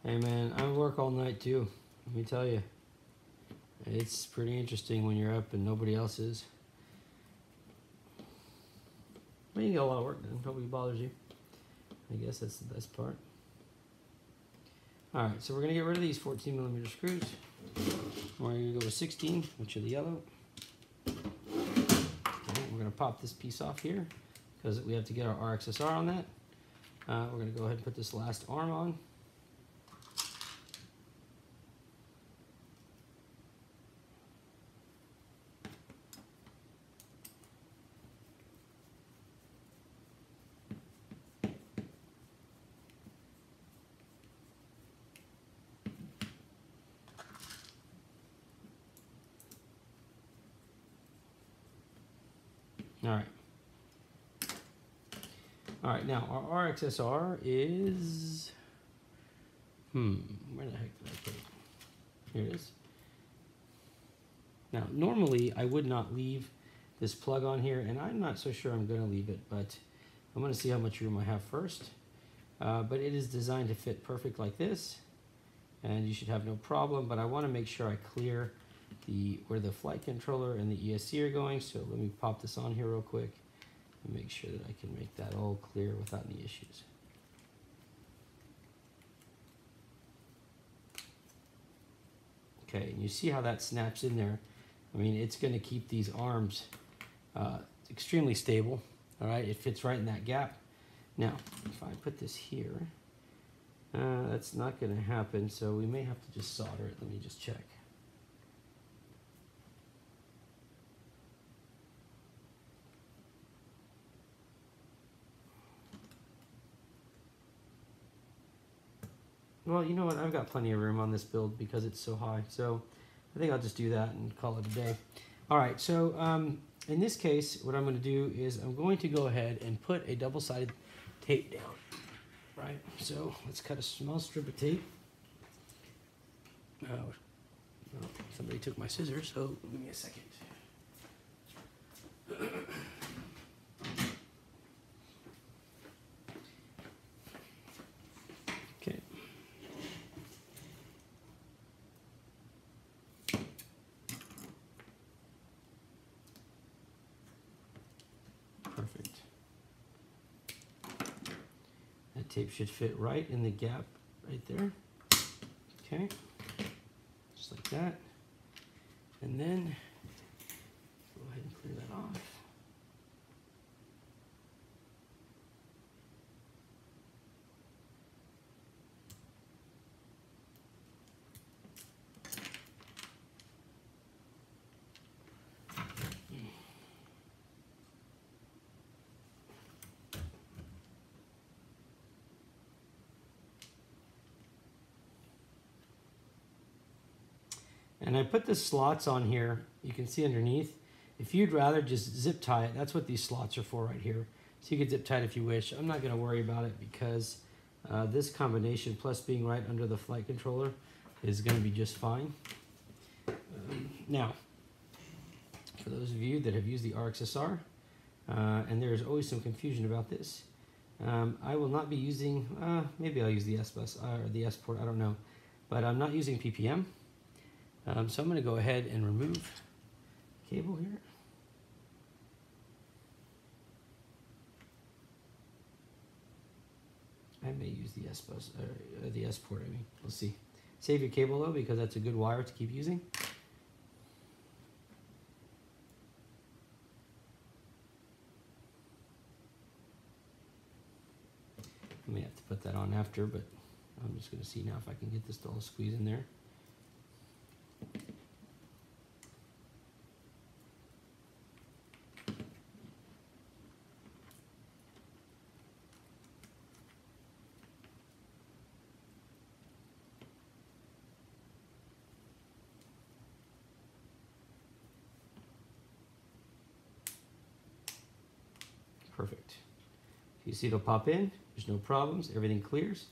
Hey man, I work all night too. Let me tell you, it's pretty interesting when you're up and nobody else is. Well, you get a lot of work done. Nobody bothers you. I guess that's the best part. All right, so we're gonna get rid of these 14mm screws. We're gonna go with 16, which are the yellow. Okay, we're gonna pop this piece off here because we have to get our RXSR on that. We're gonna go ahead and put this last arm on. All right, now our RXSR is, where the heck did I put it? Here it is. Now, normally I would not leave this plug on here, and I'm not so sure I'm gonna leave it, but I'm gonna see how much room I have first. But it is designed to fit perfect like this, and you should have no problem, but I wanna make sure I clear where the flight controller and the ESC are going, so let me pop this on here real quick and make sure that I can make that all clear without any issues. Okay, and you see how that snaps in there. I mean, it's going to keep these arms extremely stable. All right, it fits right in that gap. Now, if I put this here, that's not going to happen, so we may have to just solder it. Let me just check. Well, you know what? I've got plenty of room on this build because it's so high. So I think I'll just do that and call it a day. All right, so in this case, what I'm going to do is I'm going to go ahead and put a double-sided tape down. Right, so let's cut a small strip of tape. Oh, somebody took my scissors, so give me a second. Okay. Perfect. That tape should fit right in the gap right there. Okay. Just like that. And then go ahead and clear that off. And I put the slots on here. You can see underneath. If you'd rather just zip tie it, that's what these slots are for right here. So you could zip tie it if you wish. I'm not going to worry about it because this combination plus being right under the flight controller is going to be just fine. Now, for those of you that have used the RXSR, and there's always some confusion about this, I will not be using, maybe I'll use the S-Bus or the S-Port, I don't know. But I'm not using PPM. So I'm going to go ahead and remove cable here. I may use the S-Bus, or the S-Port, I mean. We'll see. Save your cable though, because that's a good wire to keep using. I may have to put that on after, but I'm just going to see now if I can get this to all squeeze in there. Perfect. You see it'll pop in, there's no problems, everything clears,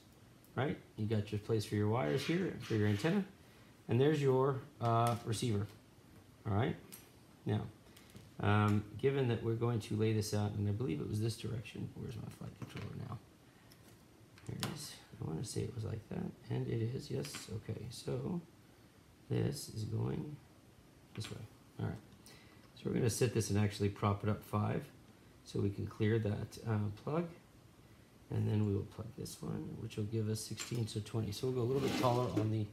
right? You got your place for your wires here, for your antenna, and there's your receiver, all right? Now, given that we're going to lay this out, and I believe it was this direction, where's my flight controller now? Here it is. I want to say it was like that, and it is, yes, okay. So, this is going this way, all right. So we're going to set this and actually prop it up 5. So we can clear that plug, and then we will plug this one, which will give us 16, so 20. So we'll go a little bit taller on the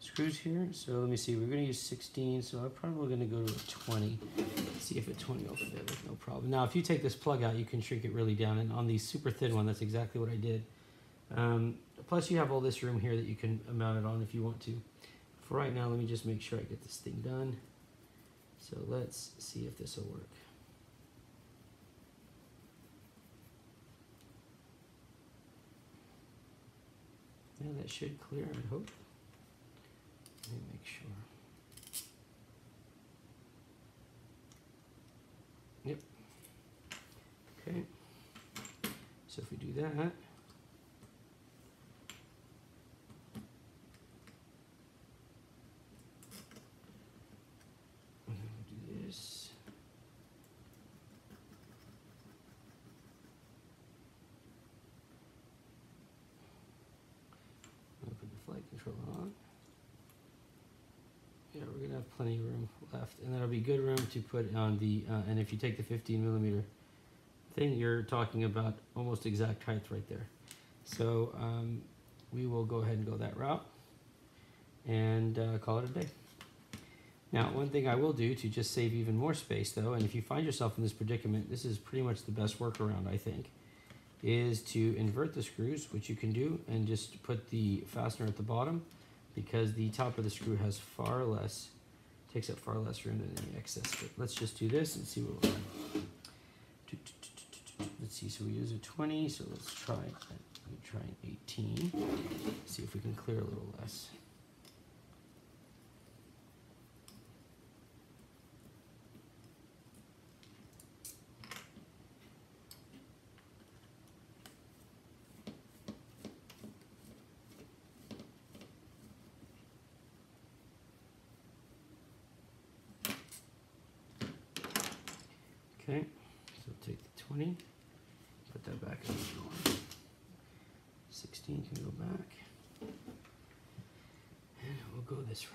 screws here. So let me see, we're going to use 16, so I'm probably going to go to a 20. See if a 20 will fit with no problem. Now, if you take this plug out, you can shrink it really down, and on the super thin one, that's exactly what I did. Plus, you have all this room here that you can mount it on if you want to. For right now, let me just make sure I get this thing done. So let's see if this will work. Yeah, that should clear, I hope. Let me make sure. Yep. Okay. So if we do that, on. Yeah, we're gonna have plenty of room left, and that'll be good room to put on the and if you take the 15mm thing, you're talking about almost exact height right there. So we will go ahead and go that route and call it a day. Now, one thing I will do to just save even more space though, and if you find yourself in this predicament, this is pretty much the best workaround, I think, is to invert the screws, which you can do, and just put the fastener at the bottom, because the top of the screw has takes up far less room than any excess. But let's just do this and see what we're on. Let's see, so we use a 20, so let's try an 18. See if we can clear a little less. Okay, so take the 20, put that back in the drawer. 16 can go back, and we'll go this route.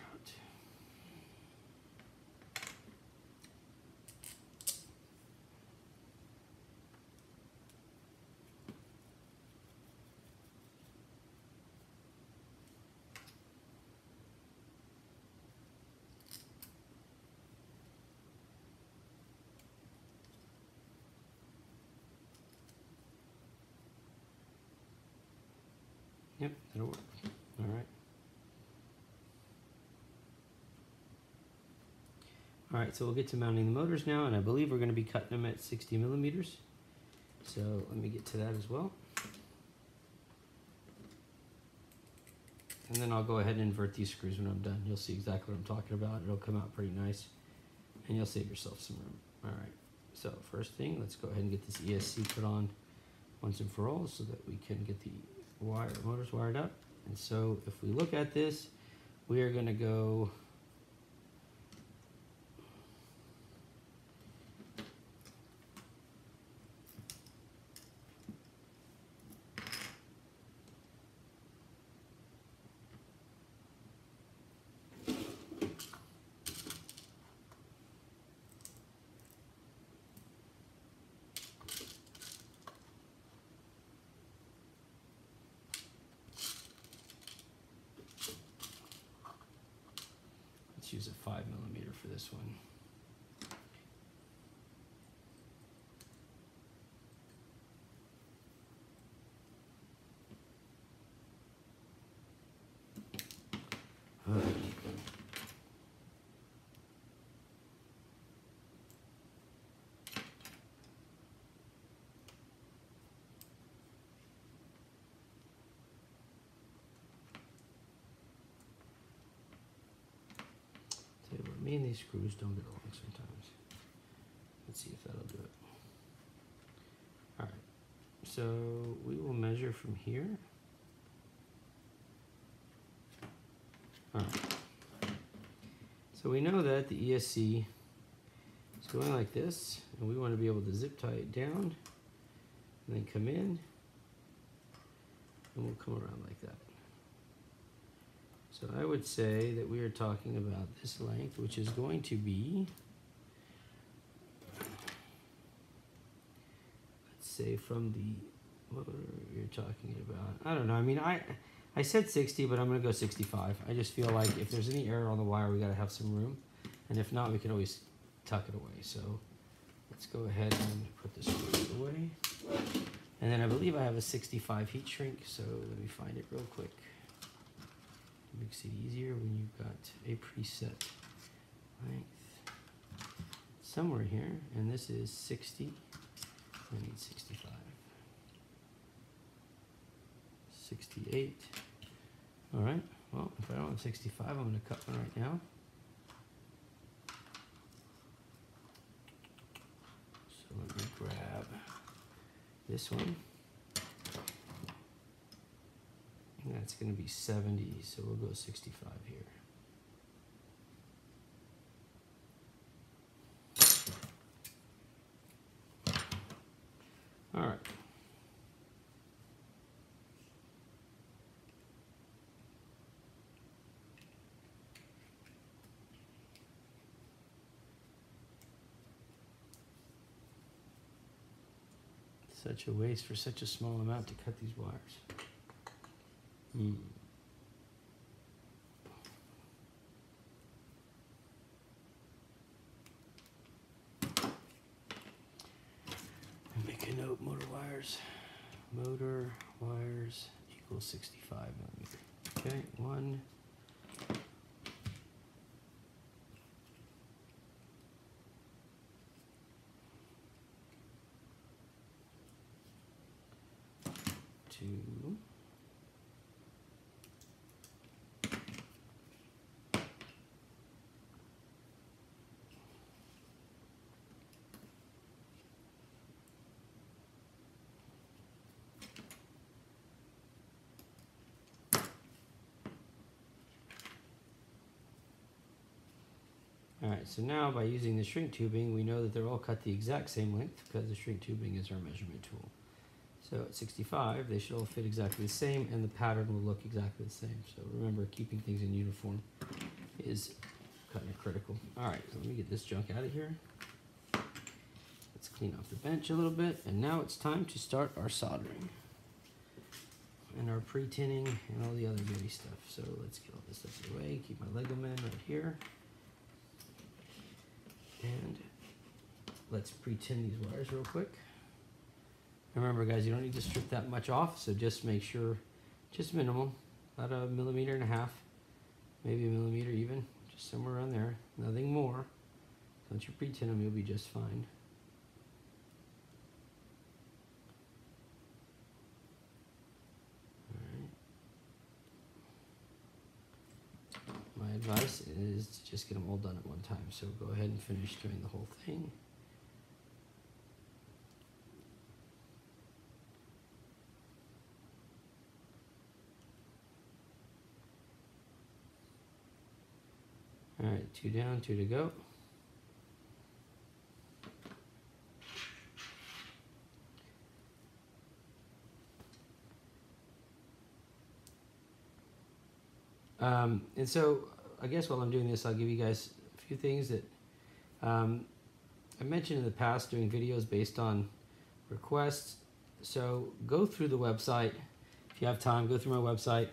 Yep, that'll work. All right. All right, so we'll get to mounting the motors now, and I believe we're going to be cutting them at 60mm. So let me get to that as well. and then I'll go ahead and invert these screws when I'm done. You'll see exactly what I'm talking about. It'll come out pretty nice, and you'll save yourself some room. All right, so first thing, let's go ahead and get this ESC put on once and for all so that we can get the motors wired up. And so if we look at this, we are going to go use a 5mm for this one. Me and these screws don't get along sometimes. Let's see if that'll do it. All right, so we will measure from here. All right, so we know that the ESC is going like this, and we want to be able to zip tie it down, and then come in, and we'll come around like that. So I would say that we are talking about this length, which is going to be, let's say from the motor you're talking about, I don't know, I mean, I said 60, but I'm going to go 65. I just feel like if there's any error on the wire, we got to have some room. And if not, we can always tuck it away. So let's go ahead and put this away. And then I believe I have a 65 heat shrink, so let me find it real quick. Makes it easier when you've got a preset length somewhere here, and this is 60. I need 65, 68. All right. Well, if I don't have 65, I'm going to cut one right now. So let me grab this one. And that's going to be 70, so we'll go 65 here. All right. Such a waste for such a small amount to cut these wires. Make a note, motor wires equals 65mm. Okay, 1, 2, Alright, so now by using the shrink tubing, we know that they're all cut the exact same length because the shrink tubing is our measurement tool. So at 65, they should all fit exactly the same, and the pattern will look exactly the same. So remember, keeping things in uniform is kind of critical. Alright, so let me get this junk out of here. Let's clean off the bench a little bit, and now it's time to start our soldering and our pre-tinning and all the other goody stuff. So let's get all this stuff away, keep my Lego man right here. And let's pre-tin these wires real quick. Remember guys, you don't need to strip that much off, so just make sure, just minimal, about 1.5 millimeters, maybe 1 millimeter even, just somewhere around there, nothing more. Once you pre-tin them, you'll be just fine. advice is to just get them all done at one time. So go ahead and finish doing the whole thing. All right, 2 down, 2 to go. And so I guess while I'm doing this, I'll give you guys a few things that I mentioned in the past, doing videos based on requests. So go through the website. If you have time, go through my website.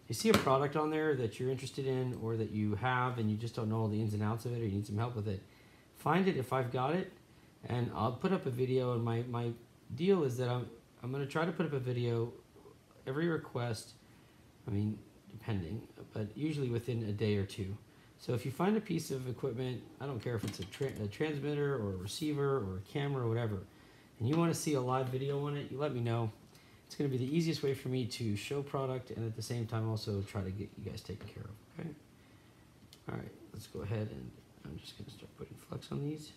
If you see a product on there that you're interested in or that you have and you just don't know all the ins and outs of it or you need some help with it, find it if I've got it and I'll put up a video. And my deal is that I'm going to try to put up a video every request. I mean, depending, but usually within a day or two. So if you find a piece of equipment, I don't care if it's a transmitter or a receiver or a camera or whatever, and you want to see a live video on it, you let me know. It's going to be the easiest way for me to show product and at the same time also try to get you guys taken care of, okay? All right, let's go ahead and I'm just going to start putting flex on these.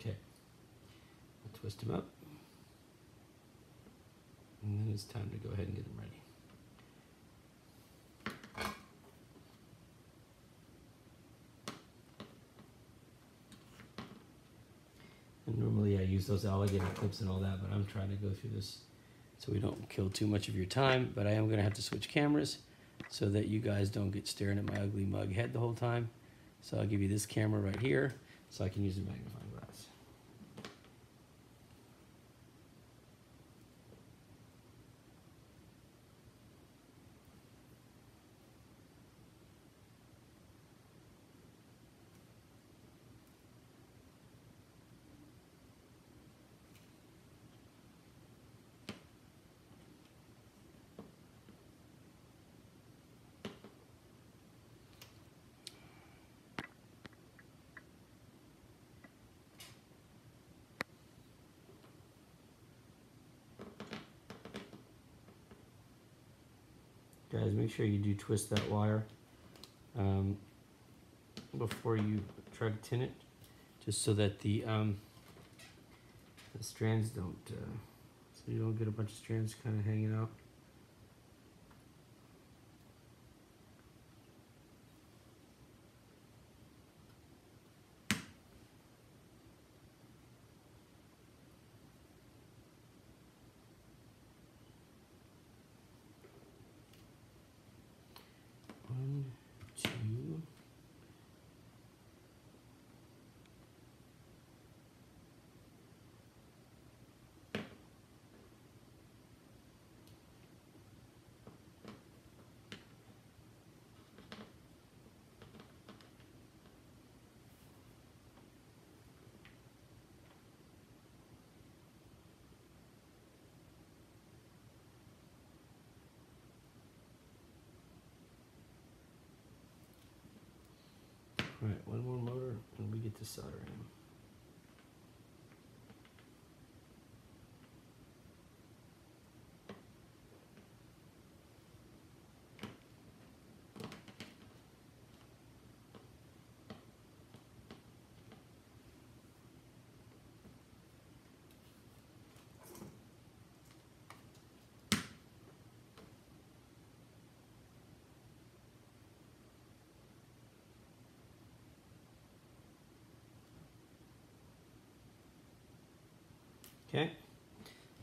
Okay, I'll twist them up, and then it's time to go ahead and get them ready. And normally I use those alligator clips and all that, but I'm trying to go through this so we don't kill too much of your time, but I am going to have to switch cameras so that you guys don't get staring at my ugly mug head the whole time. So I'll give you this camera right here so I can use a magnifying glass. Guys, make sure you do twist that wire before you try to tin it, just so that the strands don't, so you don't get a bunch of strands kind of hanging out. One, two. All right, one more motor and we get to solder him. Okay,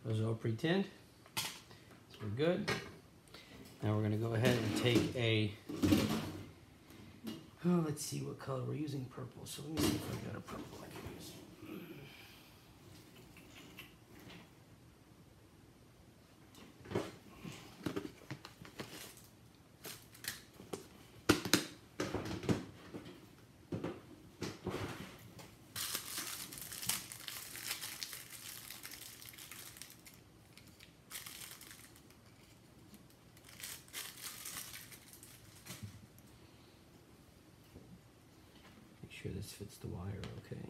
those are all pre-tinned, so we're good. Now we're gonna go ahead and take a, oh, let's see what color we're using, purple. So let me see if I've got a purple I can use. sure this fits the wire okay.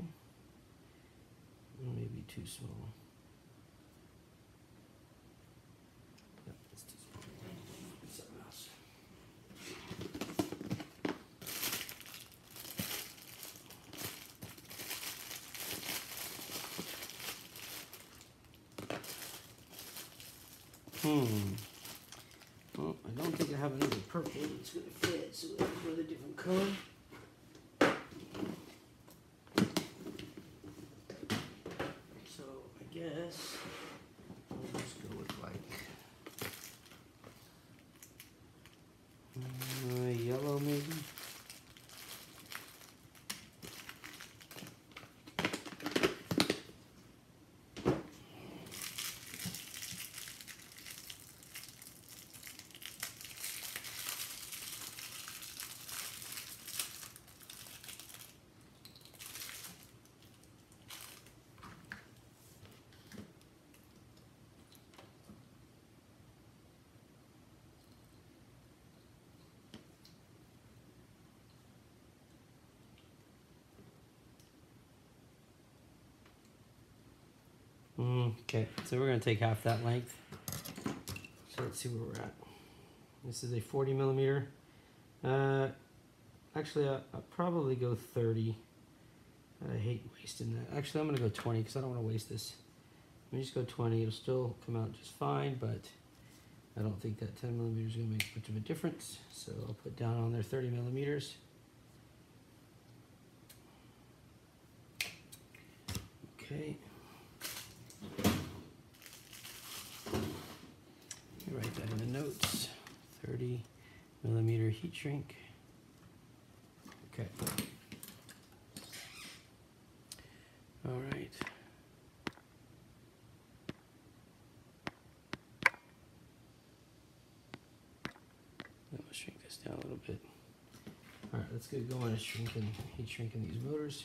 Maybe too small. Yep, it's too small. It's something else. Well, I don't think I have another purple that's going to fit, so we'll have to go with a different color. So I guess we'll just go with like yellow maybe. Okay, so we're going to take half that length. So let's see where we're at. This is a 40 millimeter. Actually, I'll probably go 30. I hate wasting that. Actually, I'm going to go 20 because I don't want to waste this. Let me just go 20. It'll still come out just fine, but I don't think that 10 millimeters is going to make much of a difference. So I'll put down on there 30 millimeters. Okay. Write that in the notes. 30 millimeter heat shrink. Okay. All right. Let's shrink this down a little bit. All right, let's get going and heat shrinking these motors.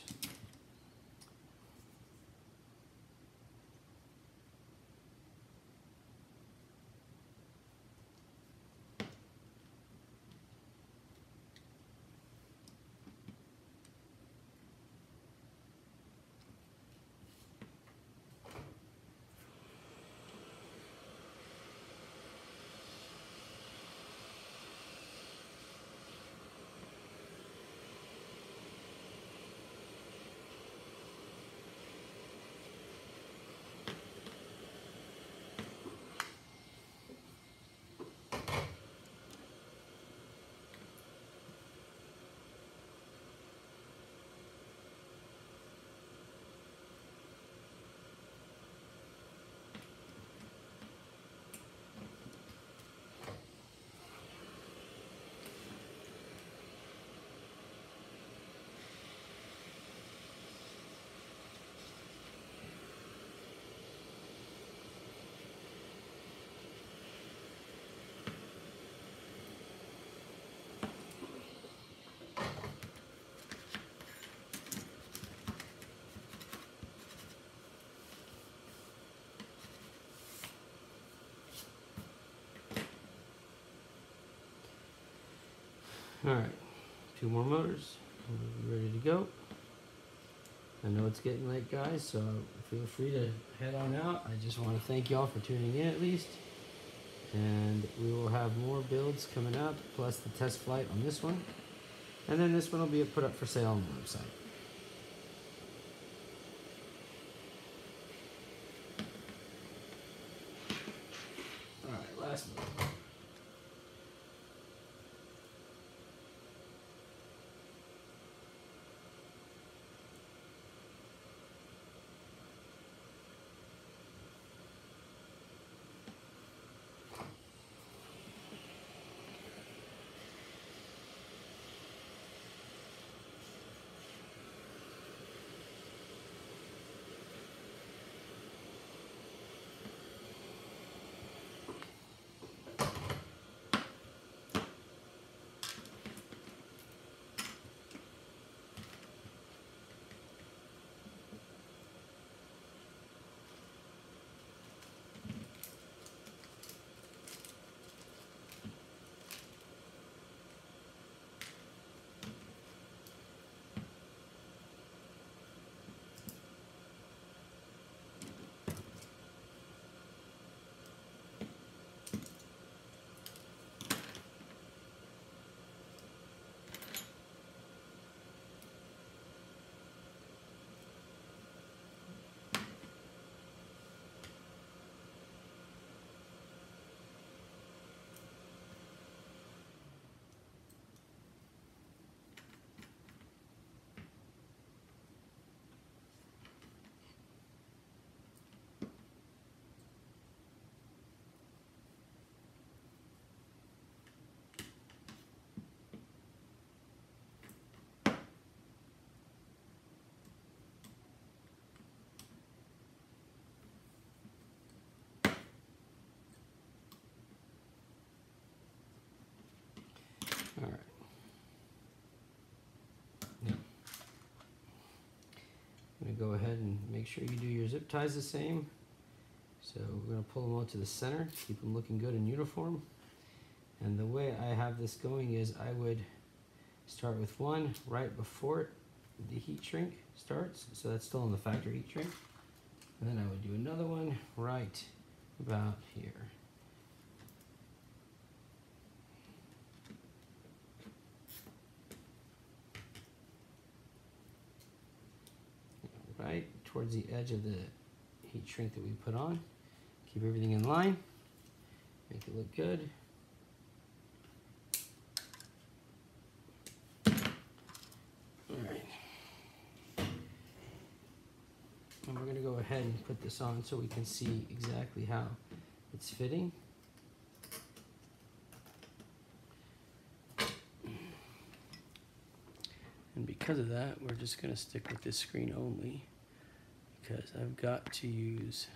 All right, 2 more motors. We're ready to go. I know it's getting late, guys, so feel free to head on out. I just want to thank y'all for tuning in at least. And we will have more builds coming out, plus the test flight on this one. And then this one will be put up for sale on the website. All right, last one. All right. Yep. I'm going to go ahead and make sure you do your zip ties the same. So we're going to pull them all to the center, keep them looking good and uniform. And the way I have this going is I would start with one right before the heat shrink starts. So that's still in the factory heat shrink. And then I would do another one right about here. Right towards the edge of the heat shrink that we put on. Keep everything in line. Make it look good. Alright. And we're going to go ahead and put this on so we can see exactly how it's fitting. And because of that, we're just going to stick with this screen only, because I've got to use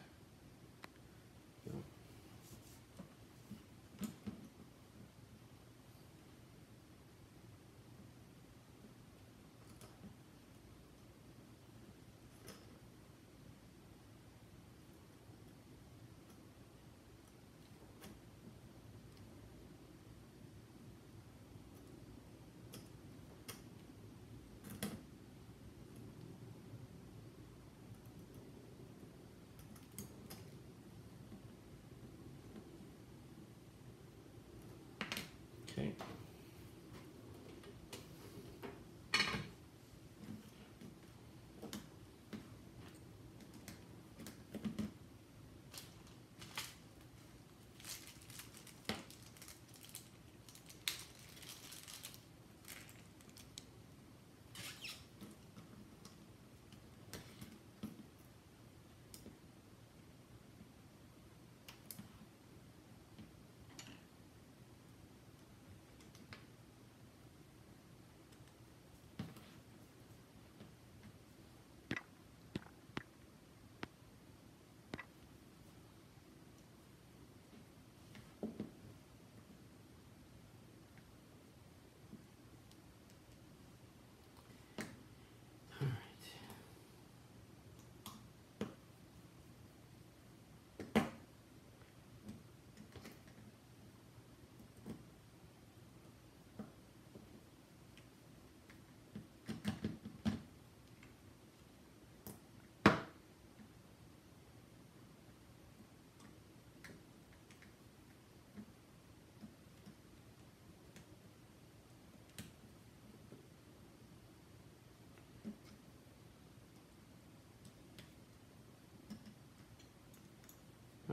okay.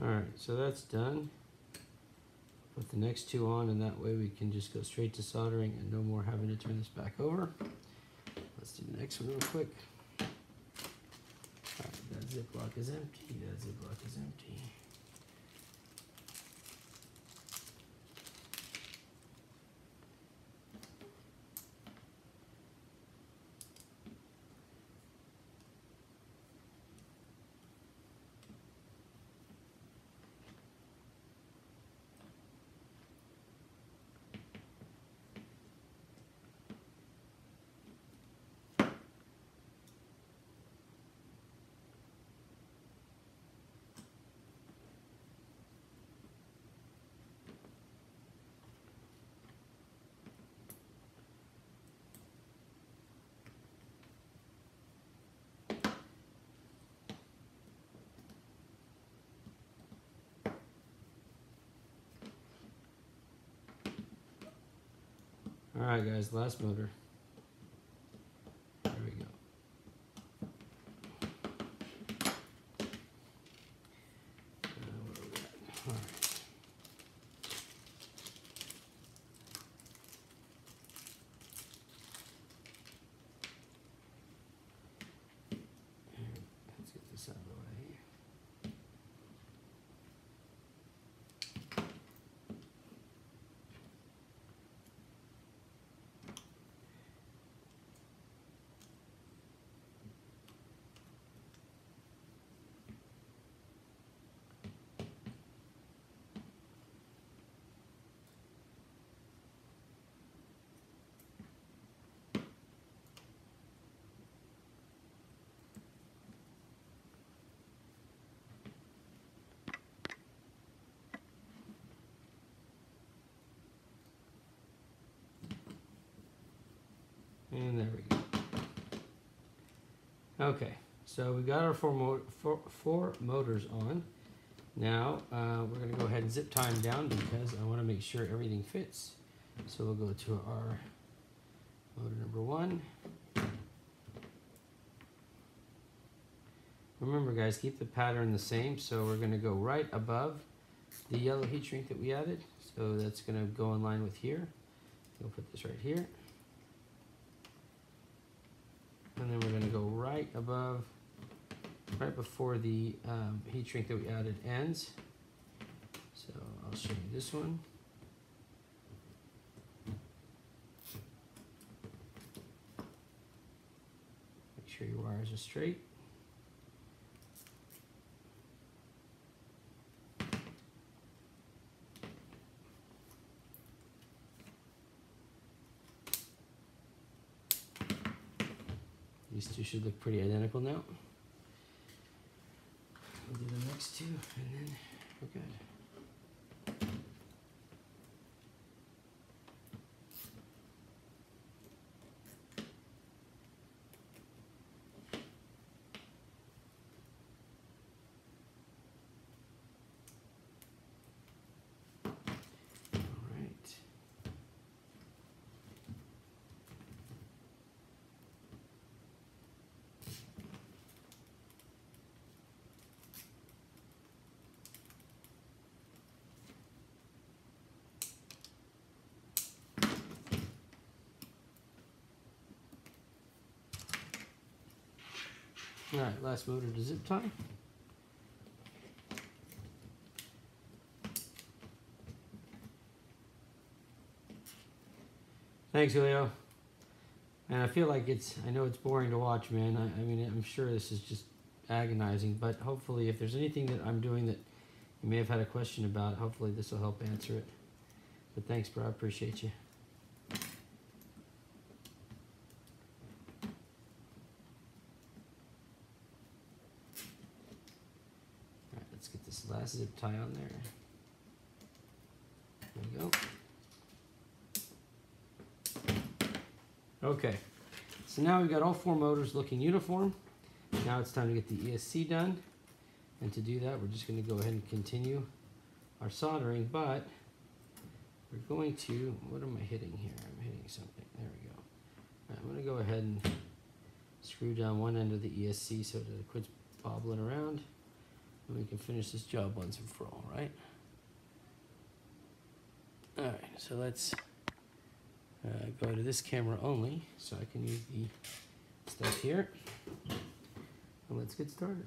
Alright, so that's done. Put the next two on, and that way we can just go straight to soldering and no more having to turn this back over. Let's do the next one real quick. Alright, that ziplock is empty, that ziplock is empty. Alright guys, last motor. There we go. What do we got? Alright. Let's get this out of the way. Okay, so we got our four motors on. Now we're going to go ahead and zip tie them down because I want to make sure everything fits. So we'll go to our motor number 1. Remember guys, keep the pattern the same. So we're going to go right above the yellow heat shrink that we added. So that's going to go in line with here. We'll put this right here. And then we're going to go right above, right before the heat shrink that we added ends. So I'll show you this one. Make sure your wires are straight. These two should look pretty identical now. We'll do the next two, and then we're good. Alright, last motor to zip tie. Thanks, Julio. And I feel like I know it's boring to watch, man. I mean, I'm sure this is just agonizing, but hopefully if there's anything that I'm doing that you may have had a question about, hopefully this will help answer it. But thanks, bro. I appreciate you. Let's get this last zip tie on there. There we go. Okay, so now we've got all 4 motors looking uniform. Now it's time to get the ESC done. And to do that, we're just going to go ahead and continue our soldering, but we're going to, what am I hitting here? I'm hitting something. There we go. Right, I'm going to go ahead and screw down one end of the ESC so that it quits bobbling around. And we can finish this job once and for all, right? Alright, so let's go to this camera only so I can use the stuff here. And let's get started.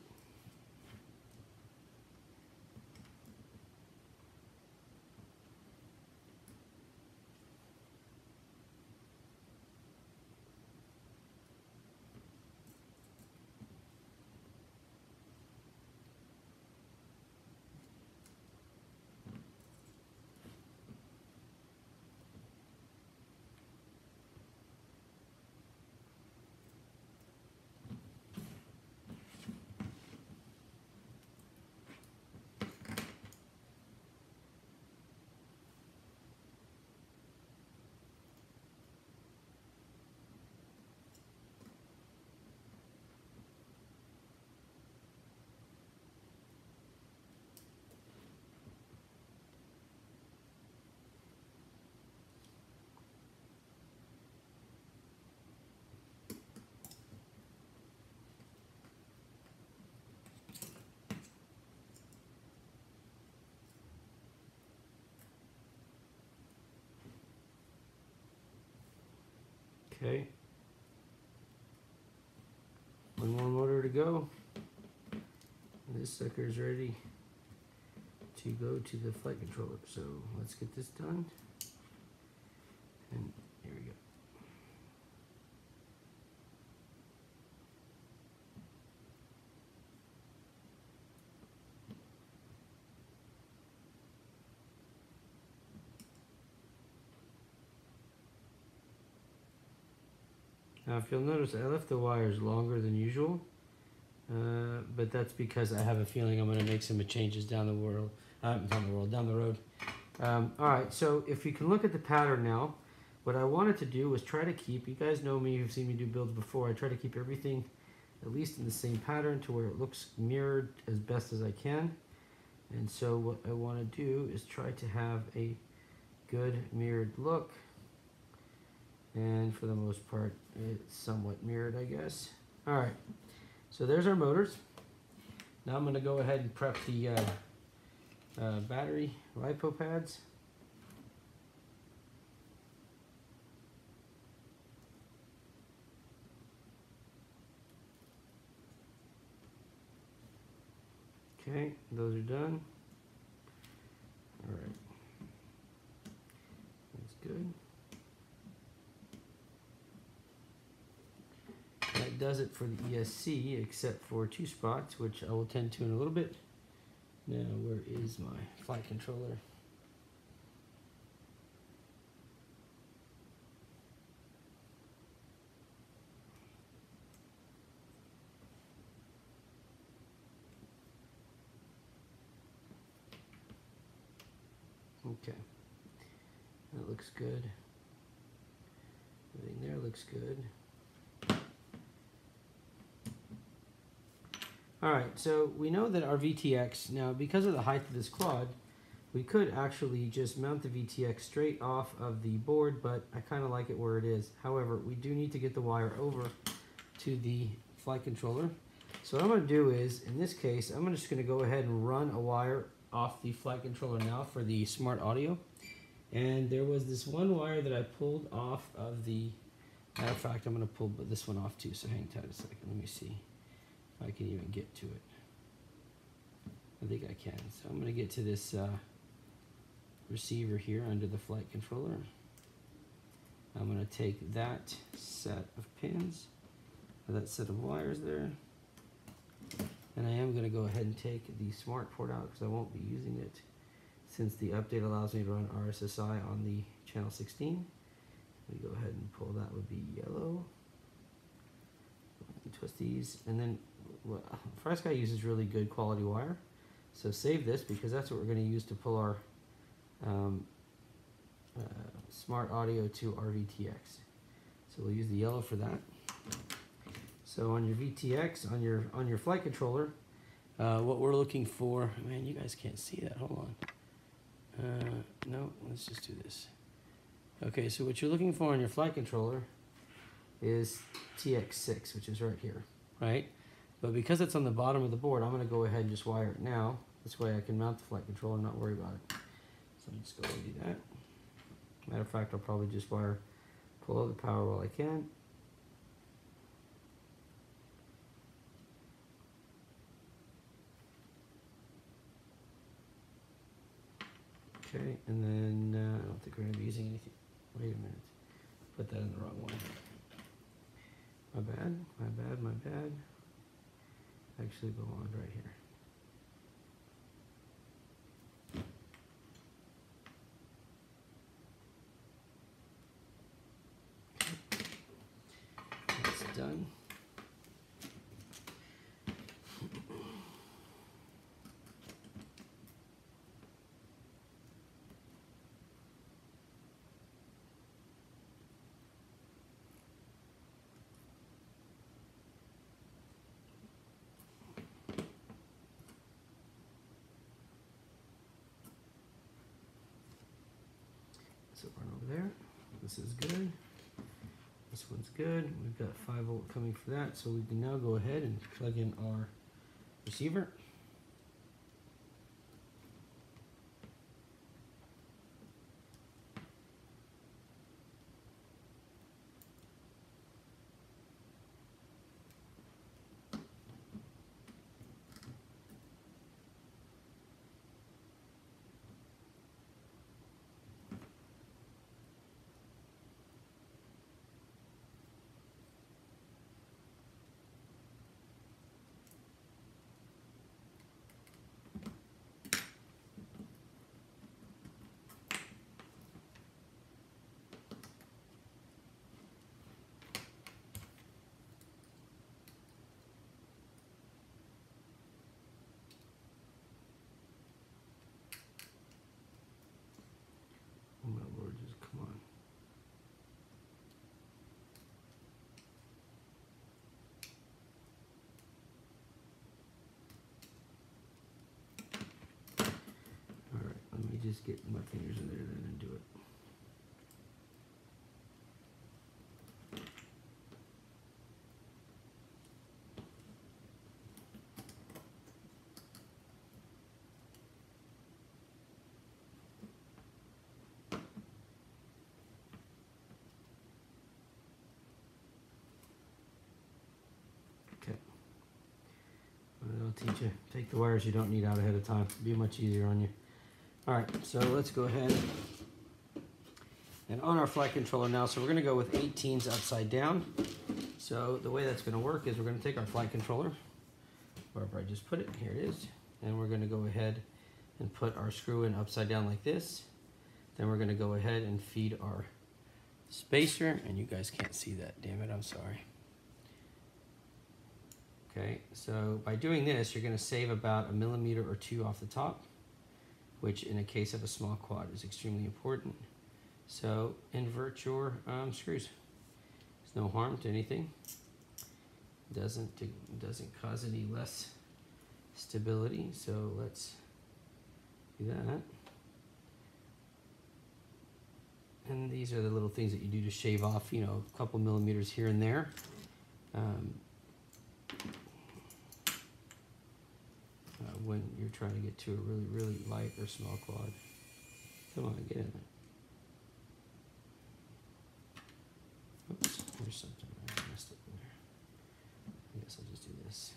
Okay. One more motor to go. And this sucker is ready to go to the flight controller. So let's get this done. And here we go. Now if you'll notice, I left the wires longer than usual, but that's because I have a feeling I'm going to make some changes down the road. Alright, so if you can look at the pattern now, what I wanted to do was try to keep, you guys know me, you've seen me do builds before, I try to keep everything at least in the same pattern to where it looks mirrored as best as I can. And so what I want to do is try to have a good mirrored look. And for the most part, it's somewhat mirrored, I guess. All right, so there's our motors. Now I'm going to go ahead and prep the battery LiPo pads. Okay, those are done. All right, that's good. That does it for the ESC, except for 2 spots, which I will tend to in a little bit. Now, where is my flight controller? Okay, that looks good. Everything there looks good. Alright, so we know that our VTX, now because of the height of this quad, we could actually just mount the VTX straight off of the board, but I kind of like it where it is. However, we do need to get the wire over to the flight controller. So what I'm going to do is, in this case, I'm just going to go ahead and run a wire off the flight controller now for the smart audio. And there was this one wire that I pulled off of the, matter of fact, I'm going to pull this one off too, so hang tight a second, let me see if I can even get to it. I think I can. So I'm going to get to this receiver here under the flight controller. I'm going to take that set of pins, or that set of wires there, and I am going to go ahead and take the smart port out because I won't be using it since the update allows me to run RSSI on the channel 16. We go ahead and pull that would be yellow. Twist these, and then FrSky uses really good quality wire. So save this because that's what we're going to use to pull our smart audio to our VTX. So we'll use the yellow for that. So on your VTX, on your flight controller, what we're looking for, man, you guys can't see that. Hold on. No, let's just do this. Okay, so what you're looking for on your flight controller is TX6, which is right here, right? But because it's on the bottom of the board, I'm going to go ahead and just wire it now. This way I can mount the flight controller and not worry about it. So I'm just going to do that. Matter of fact, I'll probably just pull out the power while I can. Okay, and then I don't think we're going to be using anything. Wait a minute. Put that in the wrong one. My bad, my bad, my bad. Actually belonged right here. Okay. That's done. So run over there. This is good. This one's good. We've got 5 volt coming for that, so we can now go ahead and plug in our receiver. just get my fingers in there and do it. I'll teach you. Take the wires you don't need out ahead of time. It'll be much easier on you. Alright, so let's go ahead and on our flight controller now, so we're going to go with 18s upside down. So the way that's going to work is we're going to take our flight controller, wherever I just put it, here it is, and we're going to go ahead and put our screw in upside down like this. Then we're going to go ahead and feed our spacer, and you guys can't see that, damn it, I'm sorry. Okay, so by doing this, you're going to save about 1 millimeter or 2 off the top, which in a case of a small quad is extremely important. So invert your screws. There's no harm to anything. Doesn't cause any less stability. So let's do that. And these are the little things that you do to shave off, you know, a couple millimeters here and there. When you're trying to get to a really, really light or small quad. Come on, get in there. Oops, there's something I messed up in there. I guess I'll just do this.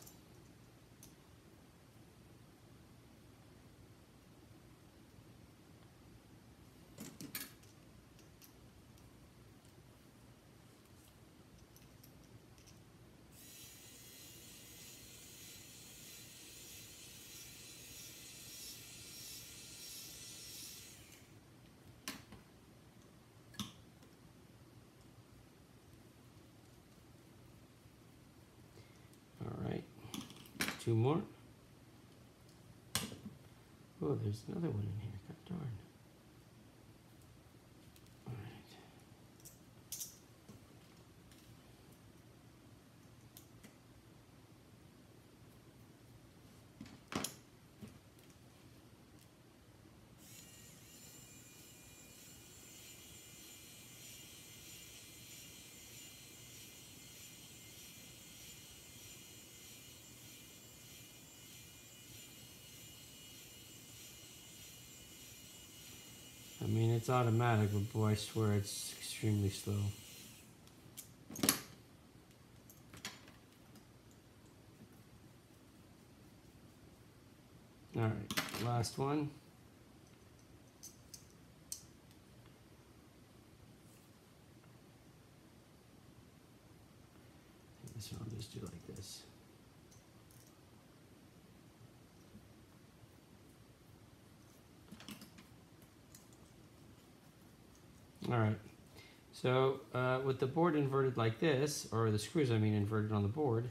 Alright, 2 more. Oh, there's another one in here, god darn. I mean, it's automatic, but boy, I swear it's extremely slow. Alright, last one. This one I'll just do like this. Alright, so with the board inverted like this, or the screws I mean inverted on the board,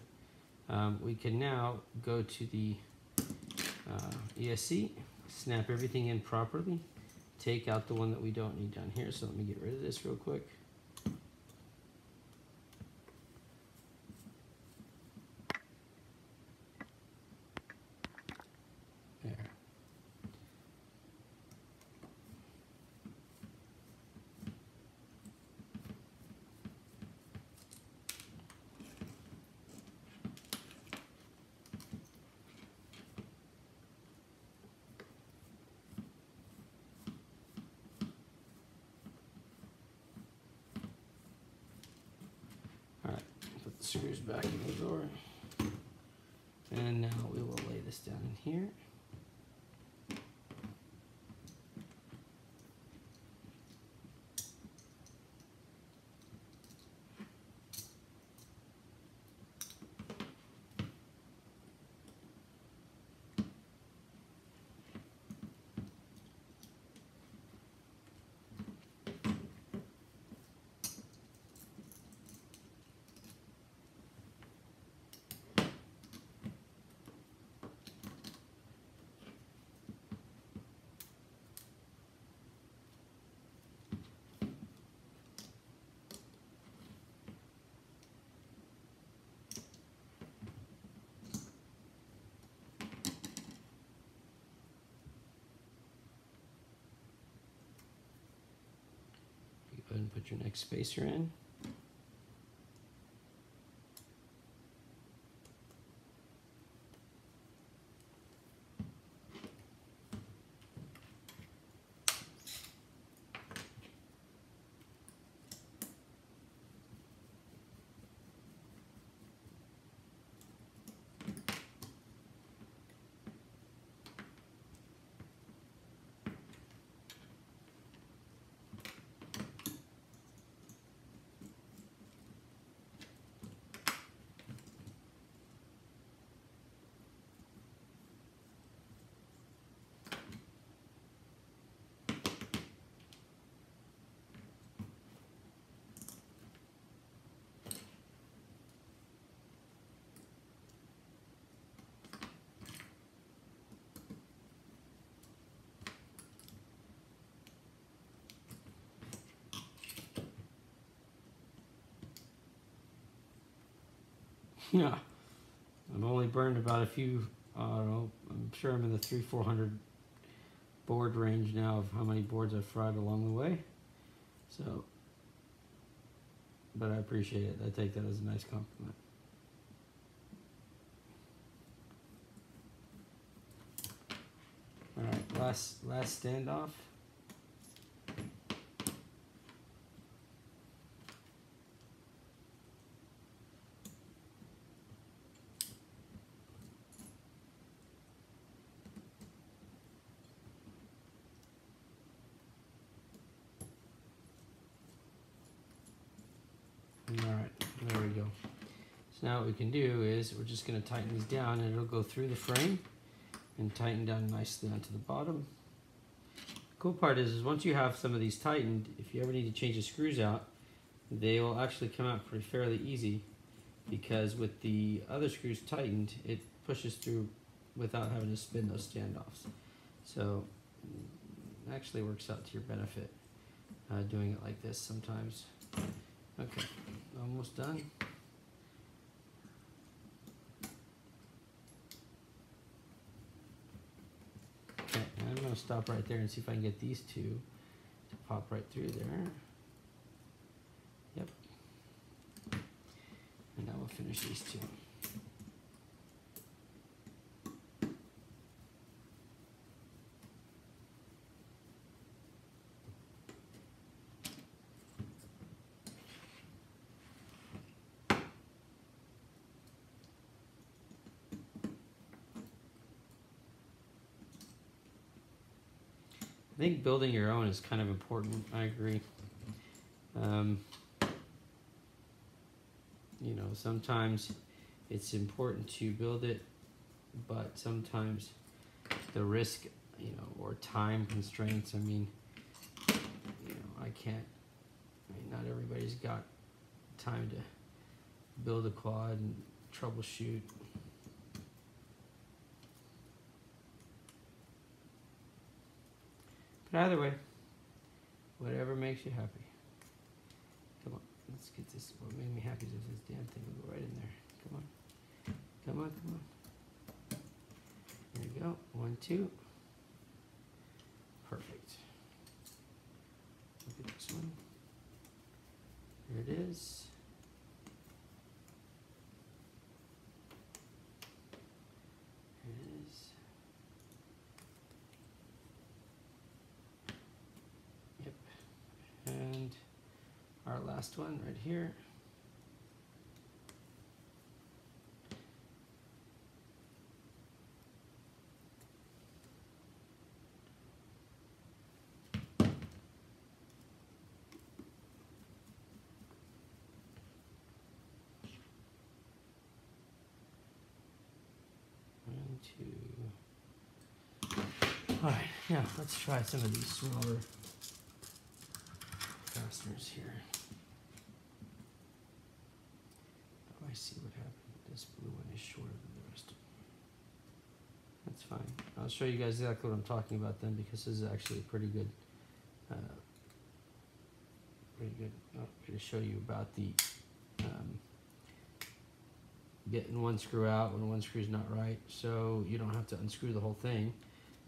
we can now go to the ESC, snap everything in properly, take out the one that we don't need down here. So let me get rid of this real quick. There. Alright, put the screws back in the drawer. And now we will lay this down in here. Go ahead and put your next spacer in. Yeah, I've only burned about a few, I don't know, I'm sure I'm in the 300-400 board range now of how many boards I've fried along the way. So, but I appreciate it. I take that as a nice compliment. All right, last standoff. Alright, there we go. So now what we can do is we're just going to tighten these down and it'll go through the frame and tighten down nicely onto the bottom. The cool part is once you have some of these tightened, if you ever need to change the screws out, they will actually come out pretty fairly easy, because with the other screws tightened, it pushes through without having to spin those standoffs. So it actually works out to your benefit doing it like this sometimes. Okay, almost done. Okay, I'm going to stop right there and see if I can get these two to pop right through there. Yep. And now we'll finish these two. I think building your own is kind of important. I agree. You know, sometimes it's important to build it, but sometimes the risk, you know, or time constraints. I mean, you know, not everybody's got time to build a quad and troubleshoot. But either way, whatever makes you happy. Come on, let's get this. What made me happy is if this damn thing will go right in there. Come on. Come on, come on. There we go. 1, 2. Perfect. Look at this one. There it is. There it is. And our last one right here. One, two. All right, yeah, let's try some of these smaller fasteners here. Oh, I see what happened. This blue one is shorter than the rest of them. That's fine. I'll show you guys exactly what I'm talking about then, because this is actually pretty good. Pretty good. I'm going to show you about the getting one screw out when one screw's not right, so you don't have to unscrew the whole thing.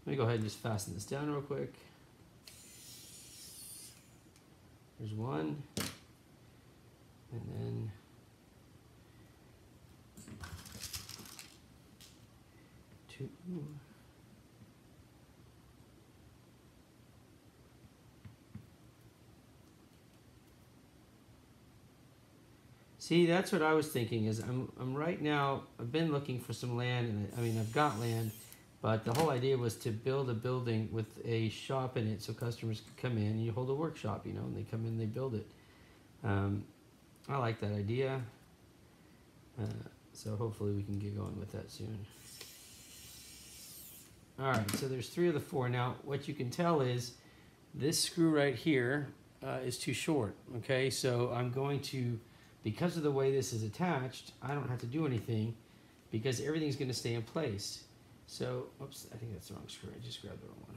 Let me go ahead and just fasten this down real quick. There's one, and then two. See, that's what I was thinking. Is I'm right now. I've been looking for some land, and I mean I've got land, but the whole idea was to build a building with a shop in it, so customers could come in and you hold a workshop, you know, and they come in, they build it. I like that idea. So hopefully we can get going with that soon. All right, so there's 3 of the 4. Now, what you can tell is this screw right here is too short. Okay, so I'm going to, because of the way this is attached, I don't have to do anything because everything's going to stay in place. So, oops, I think that's the wrong screw. I just grabbed the wrong one.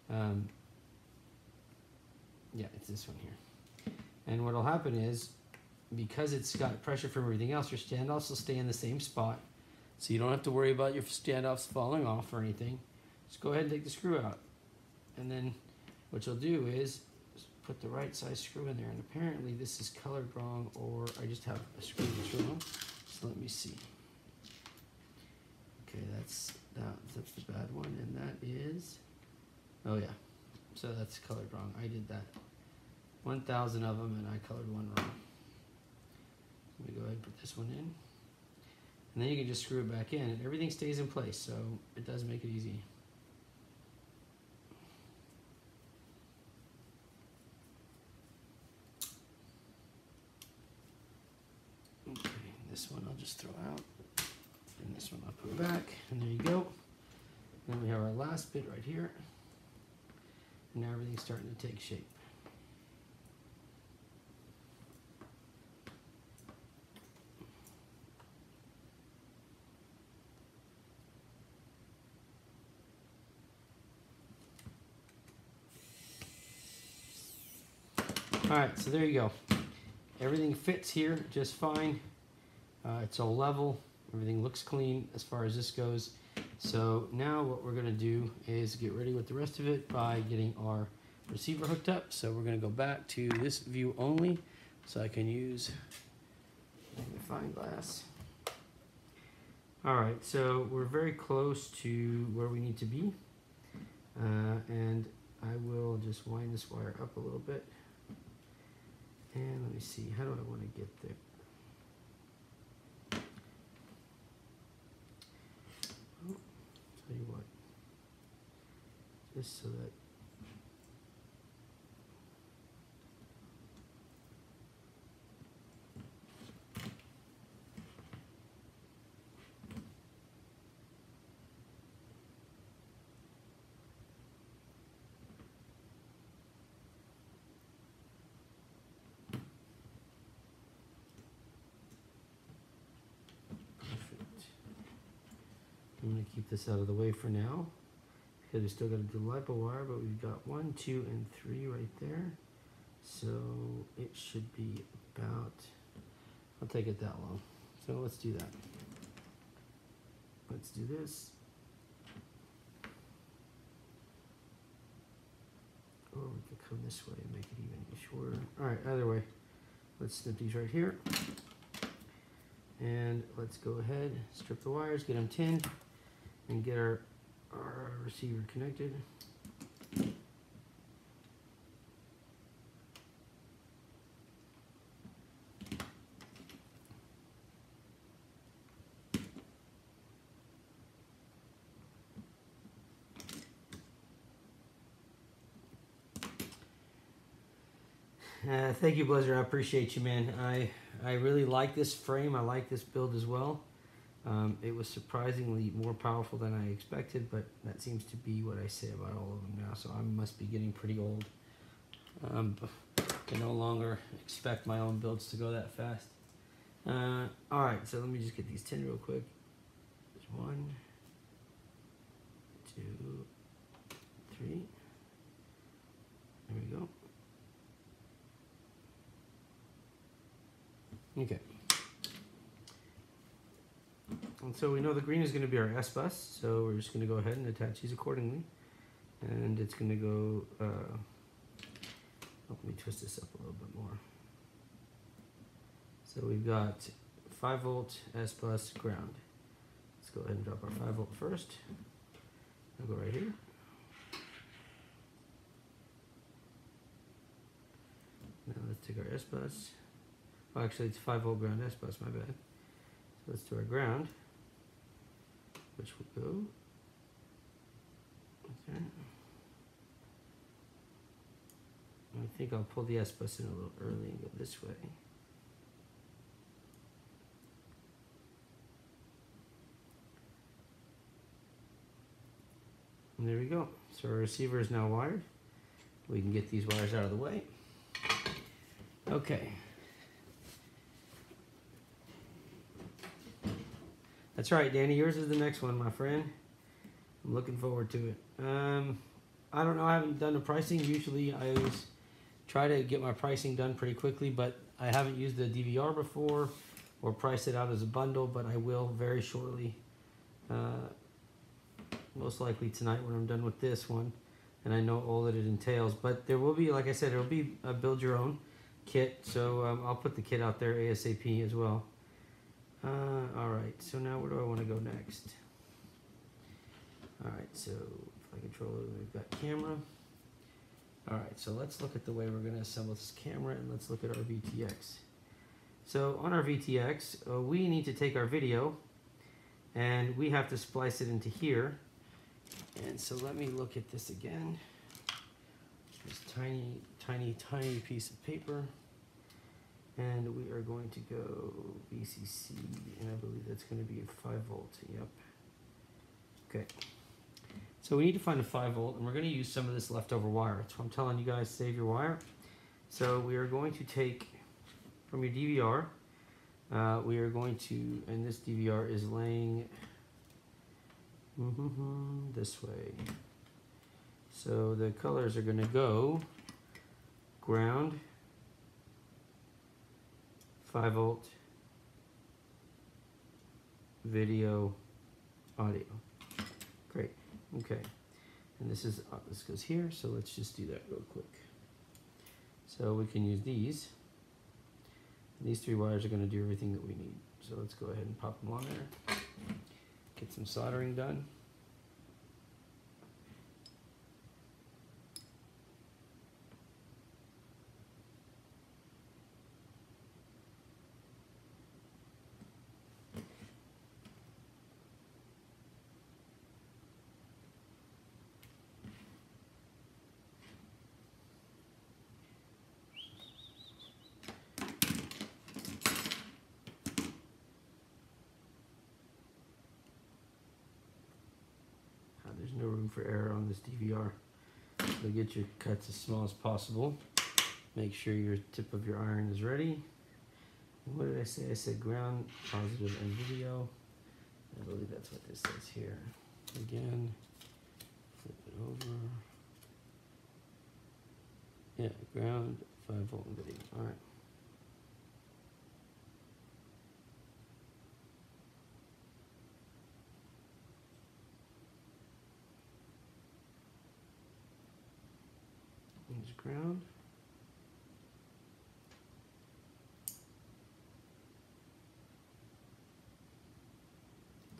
Hold on. Yeah, it's this one here. And what will happen is, because it's got pressure from everything else, your standoffs will stay in the same spot. So you don't have to worry about your standoffs falling off or anything. Just go ahead and take the screw out. And then what you'll do is put the right size screw in there. And apparently this is colored wrong, or I just have a screw that's wrong. So let me see. Okay, that's the bad one, and that is, oh yeah, so that's colored wrong. I did that. 1,000 of them, and I colored one wrong. Let me go ahead and put this one in. And then you can just screw it back in, and everything stays in place, so it does make it easy. Okay, this one I'll just throw out, and this one I'll put back, and there you go. Then we have our last bit right here, and now everything's starting to take shape. Alright, so there you go. Everything fits here just fine. It's all level. Everything looks clean as far as this goes. So now what we're going to do is get ready with the rest of it by getting our receiver hooked up. So we're going to go back to this view only so I can use magnifying glass. Alright, so we're very close to where we need to be. And I will just wind this wire up a little bit. And let me see, how do I want to get there? Oh, tell you what, just so that I'm going to keep this out of the way for now because we still got to do LiPo wire, but we've got 1, 2, and 3 right there. So it should be about, I'll take it that long. So let's do that. Let's do this. Or we could come this way and make it even shorter. All right, either way, let's snip these right here. And let's go ahead, strip the wires, get them tinned, and get our receiver connected. Thank you, Blizzard. I appreciate you, man. I really like this frame. I like this build as well. It was surprisingly more powerful than I expected, but that seems to be what I say about all of them now, so I must be getting pretty old. I no longer expect my own builds to go that fast. Alright, so let me just get these 10 real quick. There's 1, 2, 3. There we go. Okay. And so we know the green is going to be our S bus, so we're just going to go ahead and attach these accordingly. And it's going to go Let me twist this up a little bit more. So we've got 5 volt S bus ground. Let's go ahead and drop our 5 volt first. I'll go right here. Now let's take our S bus. Oh, actually it's 5 volt ground S bus, my bad. So let's do our ground, which will go right there. I think I'll pull the S bus in a little early and go this way. And there we go. So our receiver is now wired. We can get these wires out of the way. Okay. That's right, Danny. Yours is the next one, my friend. I'm looking forward to it. I don't know. I haven't done the pricing. Usually I always try to get my pricing done pretty quickly, but I haven't used the DVR before or priced it out as a bundle, but I will very shortly. Most likely tonight when I'm done with this one, and I know all that it entails. But there will be, like I said, there will be a build your own kit, so I'll put the kit out there ASAP as well. Alright, so now where do I want to go next? Alright, so flight controller, we've got camera. Alright, so let's look at the way we're going to assemble this camera, and let's look at our VTX. So on our VTX, we need to take our video, and we have to splice it into here. And so let me look at this again. This tiny, tiny, tiny piece of paper. And we are going to go VCC, and I believe that's going to be a 5 volt. Yep. Okay. So we need to find a 5 volt, and we're going to use some of this leftover wire. That's what I'm telling you guys, save your wire. So we are going to take from your DVR, we are going to, and this DVR is laying this way. So the colors are going to go ground, 5 volt, video, audio. Great. Okay. And this goes here, so let's just do that real quick. So we can use these. And these 3 wires are going to do everything that we need. So let's go ahead and pop them on there. Get some soldering done. There's no room for error on this DVR. So get your cuts as small as possible. Make sure your tip of your iron is ready. And what did I say? I said ground, positive, and video. I believe that's what this says here. Again, flip it over. Yeah, ground, 5 volt, and video. All right. There's ground.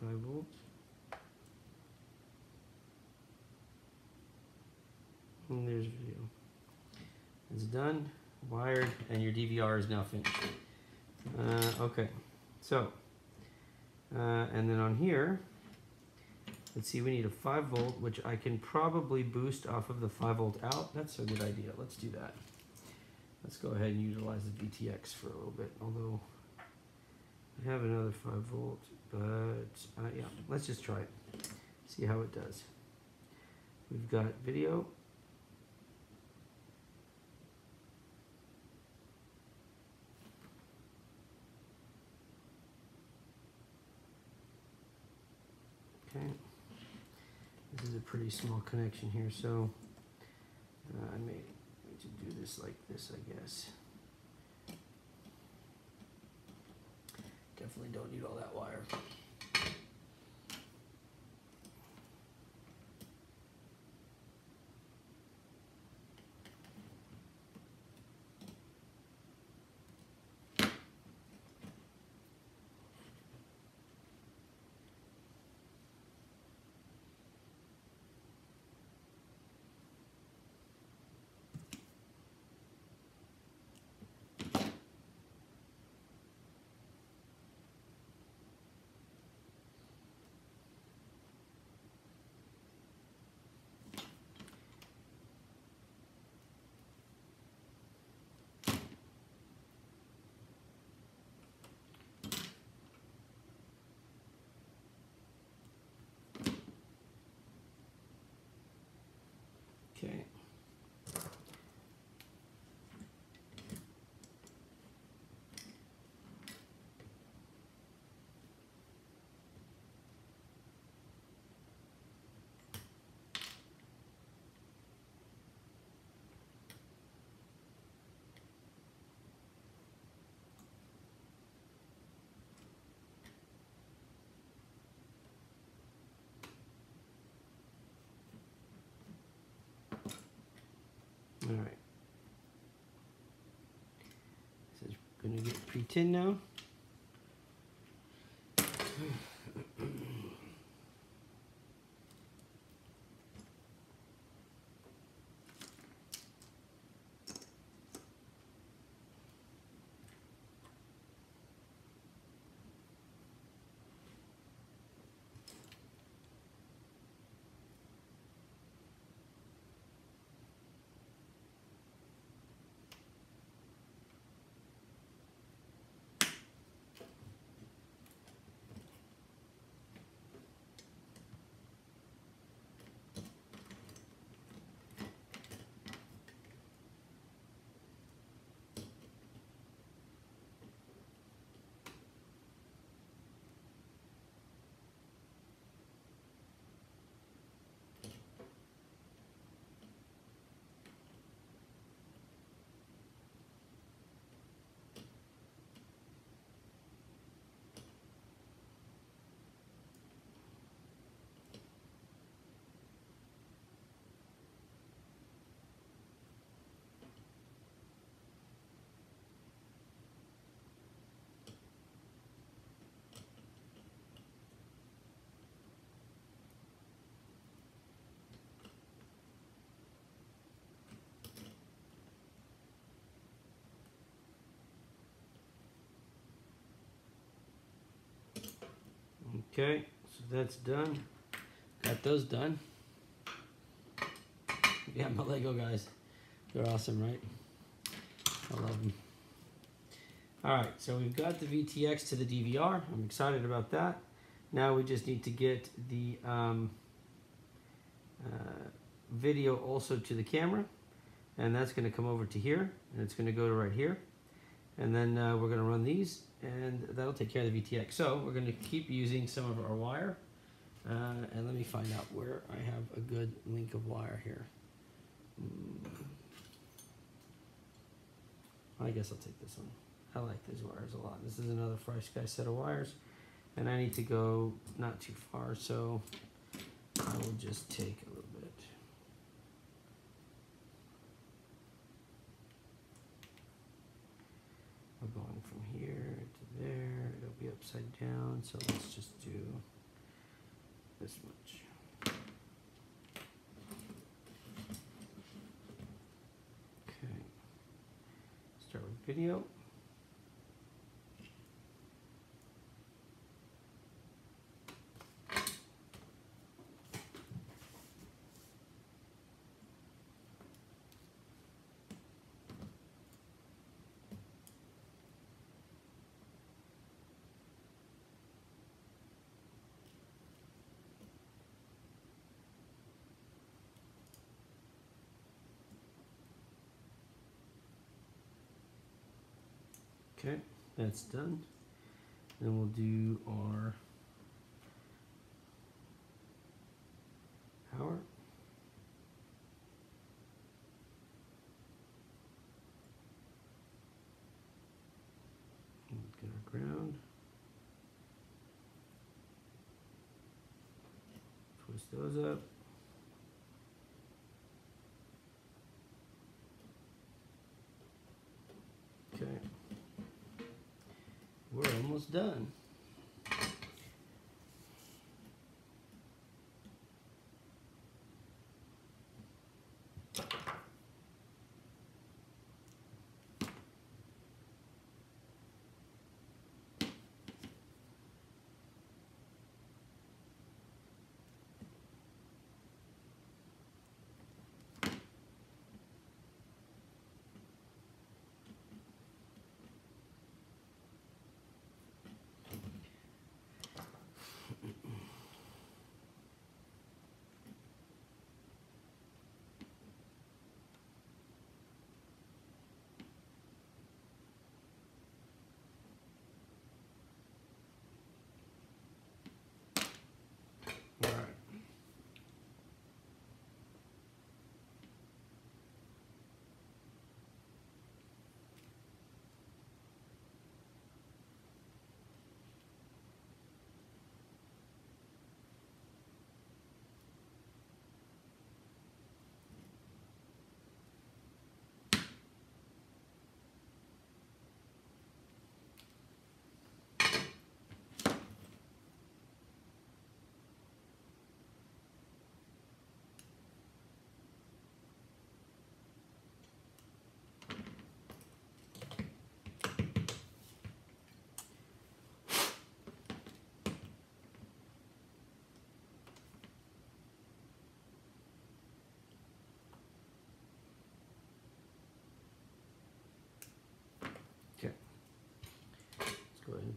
Volt. And there's video. It's done, wired, and your DVR is now finished. Okay, so, and then on here, let's see, we need a 5 volt, which I can probably boost off of the 5 volt out. That's a good idea. Let's do that. Let's go ahead and utilize the VTX for a little bit, although I have another 5 volt, but yeah, let's just try it. See how it does. We've got video. Okay. This is a pretty small connection here, so I may need to do this like this, I guess. Definitely don't need all that wire. All right. This is going to get pre-tinned now. Okay, so that's done. Got those done. Yeah, my Lego guys. They're awesome, right? I love them. Alright, so we've got the VTX to the DVR. I'm excited about that. Now we just need to get the video also to the camera. And that's going to come over to here. And it's going to go to right here. And then we're going to run these. And that'll take care of the VTX. So we're going to keep using some of our wire. And let me find out where I have a good link of wire here. I guess I'll take this one. I like these wires a lot. This is another FrySky set of wires. And I need to go not too far, so I will just take a little bit. We're going from here to there. It'll be upside down, so let's just do this much. Okay. Start with video. Okay, that's done. Then we'll do our power. Get our ground. Twist those up. Okay. We're almost done.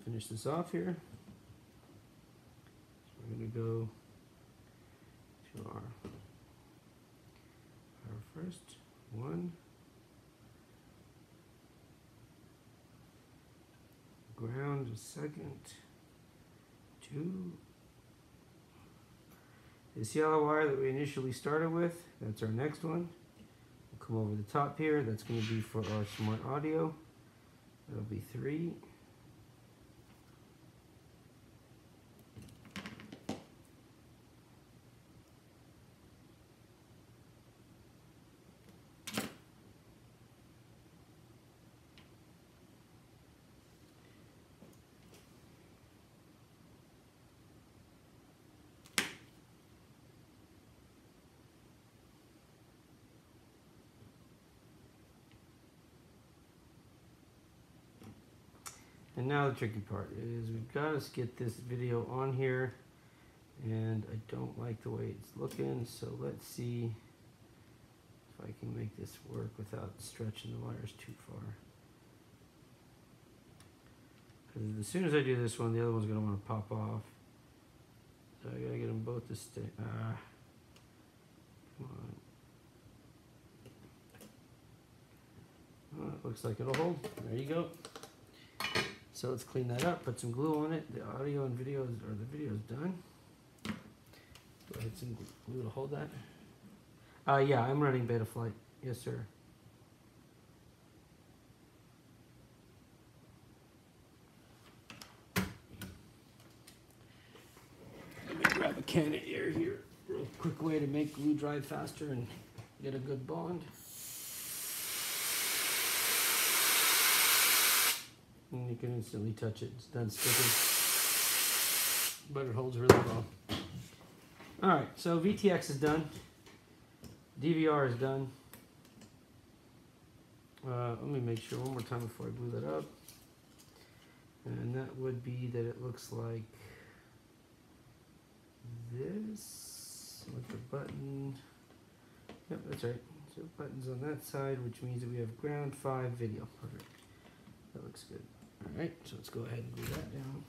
finish this off here. So we're going to go to our first one. Ground a second. 2. This yellow wire that we initially started with, that's our next one. We'll come over the top here. That's going to be for our smart audio. That'll be 3. And now the tricky part is we've got to get this video on here, and I don't like the way it's looking, so let's see if I can make this work without stretching the wires too far. Because as soon as I do this one, the other one's going to want to pop off. So I got to get them both to stay. Come on. Well, it looks like it'll hold. There you go. So let's clean that up, put some glue on it. The audio and videos, or the video's done. Go ahead, some glue to hold that. Yeah, I'm running Betaflight. Yes, sir. Let me grab a can of air here. Real quick way to make glue dry faster and get a good bond. And you can instantly touch it. It's done sticking, but it holds really well. All right, so VTX is done. DVR is done. Let me make sure one more time before I glue that up. And that would be that it looks like this with the button. Yep, that's right. So buttons on that side, which means that we have ground 5 video. Perfect. That looks good. All right, so let's go ahead and glue that down.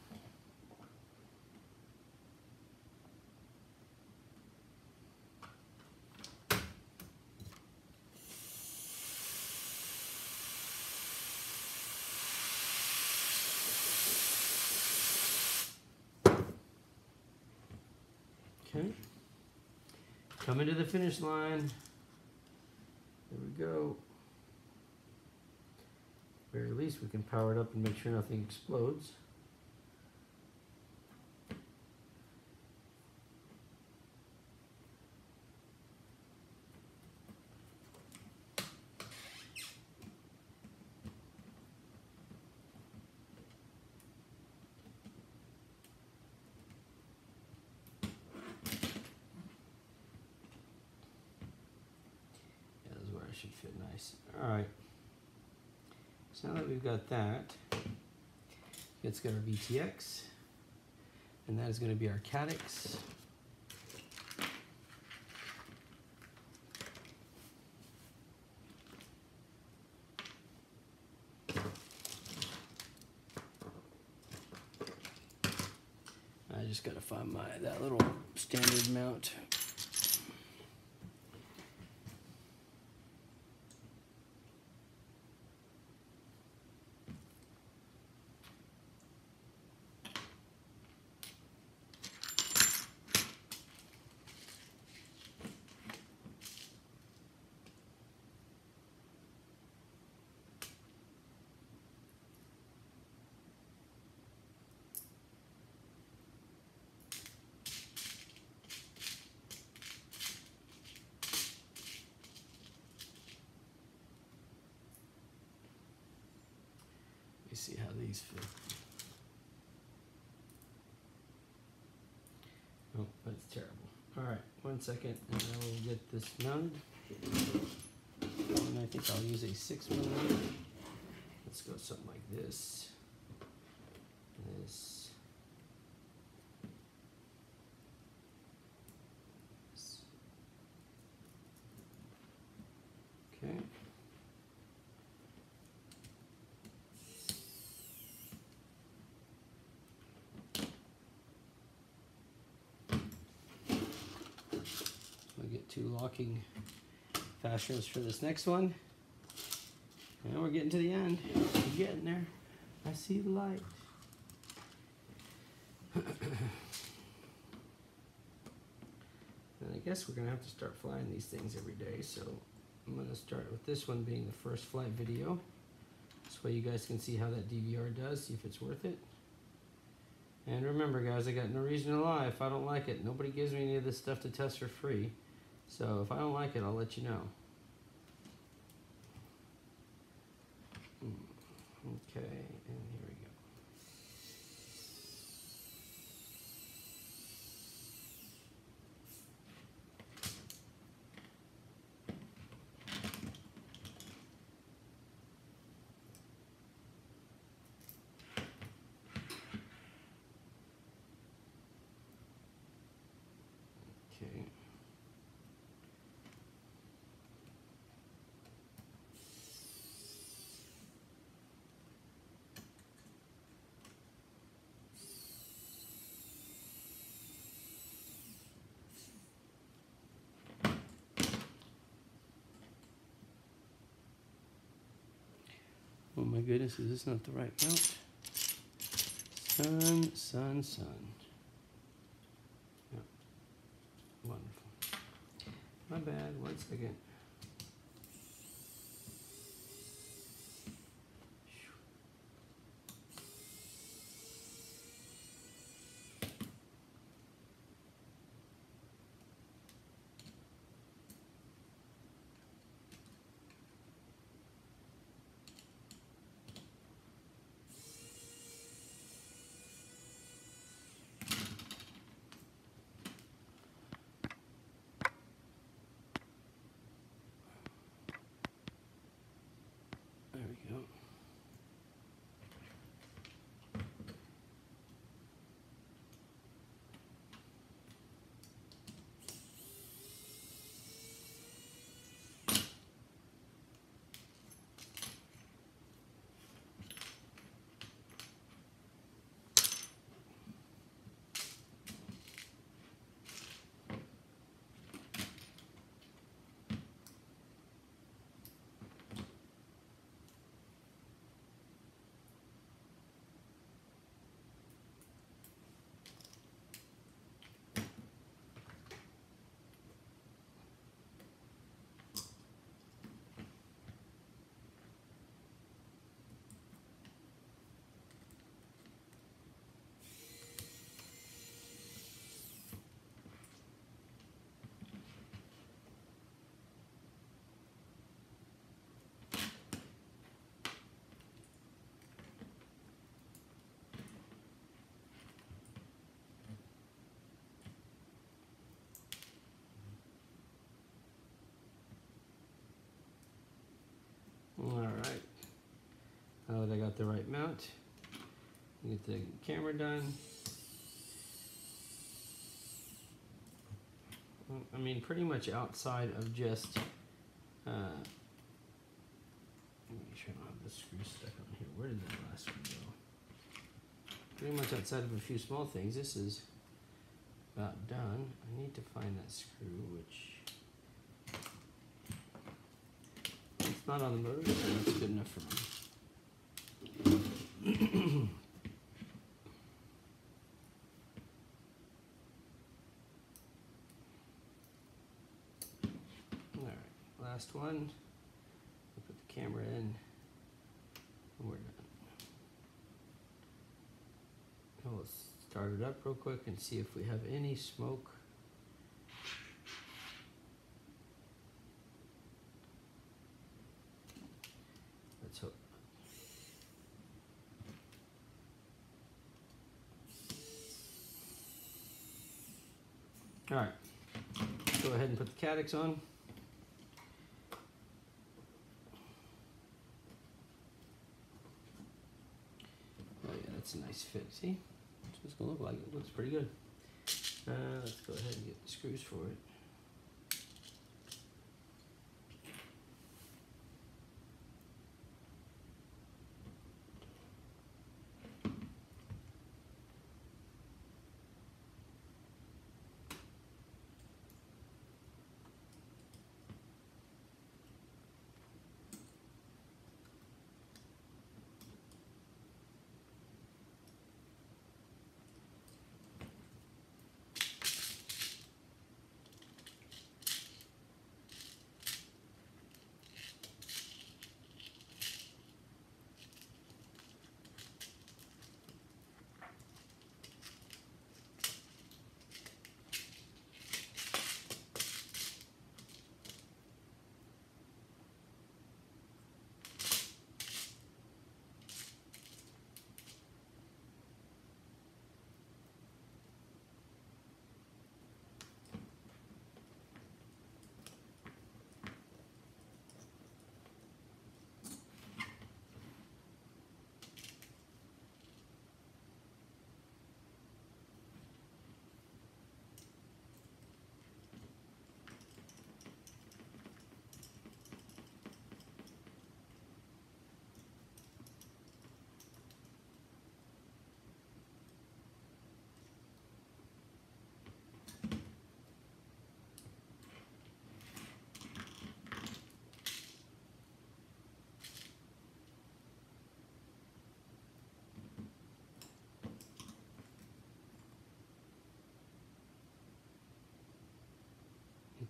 Okay. Coming to the finish line. There we go. At the very least, we can power it up and make sure nothing explodes. Yeah, this is where it should fit nice. All right. So now that we've got that, let's get our VTX, and that is going to be our caddx. I just got to find that little standard mount. See how these fit. Oh, that's terrible. All right, 1 second, and I will get this mounted. And I think I'll use a 6mm. Let's go something like this. This. Okay. 2 locking fasteners for this next one. And we're getting to the end. We're getting there. I see the light. And I guess we're going to have to start flying these things every day, so I'm going to start with this one being the first flight video. This way you guys can see how that DVR does, see if it's worth it. And remember guys, I got no reason to lie. If I don't like it, nobody gives me any of this stuff to test for free. So if I don't like it, I'll let you know. Okay, and here we go. Okay. Oh my goodness, is this not the right mount? Sun. Yep. Wonderful. My bad, 1 second. There we go. Alright, now that I got the right mount, get the camera done. I mean, pretty much outside of just, let me make sure I don't have the screw stuck on here. Where did that last one go? Pretty much outside of a few small things, this is about done. I need to find that screw, which it's not on the motor, so that's good enough for me. Alright, last one. I'll put the camera in, and we're done. And we'll start it up real quick and see if we have any smoke. Let's hope. All right, go ahead and put the caddx on. Oh yeah, that's a nice fit. See, that's what it's gonna look like. It looks pretty good. Let's go ahead and get the screws for it.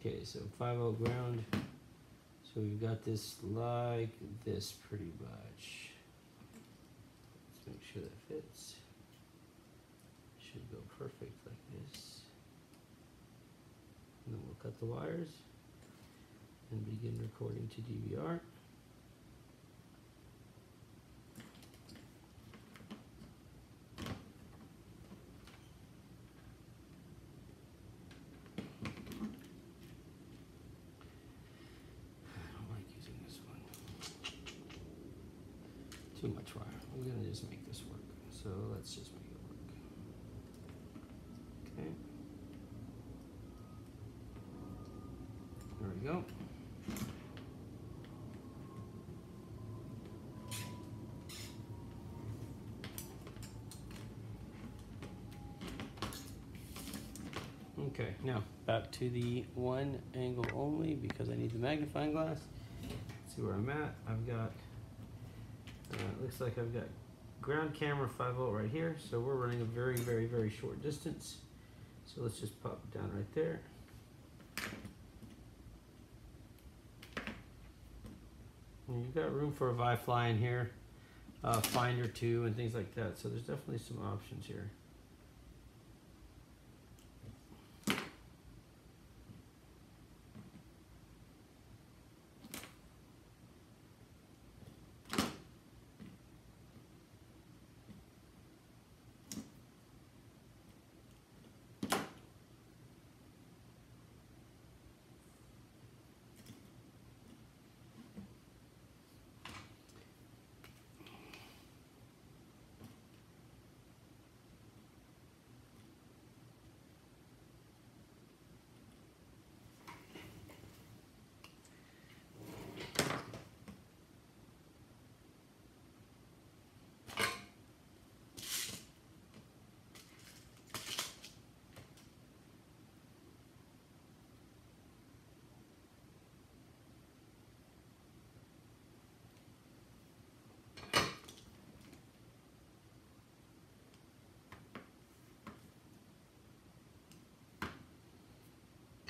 Okay, so 5-volt ground. So we've got this like this pretty much. Let's make sure that fits. Should go perfect like this. And then we'll cut the wires and begin recording to DVR. Too much wire. We're gonna just make this work. So let's just make it work. Okay. There we go. Okay, now back to the one angle only because I need the magnifying glass. Let's see where I'm at. I've got looks like I've got ground camera 5-volt right here, so we're running a very, very, very short distance. So let's just pop it down right there. And you've got room for a Vi-Fly in here, Finder 2 and things like that, so there's definitely some options here.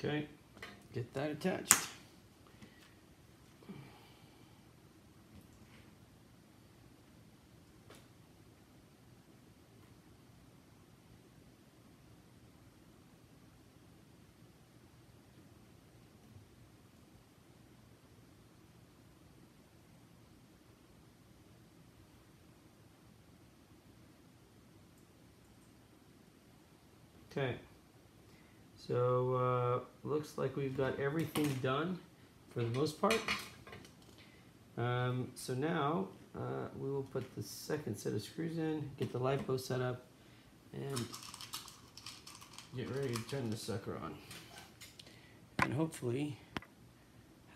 Okay, get that attached. Okay. So looks like we've got everything done for the most part. So now we will put the second set of screws in, get the LiPo set up, and get ready to turn the sucker on. And hopefully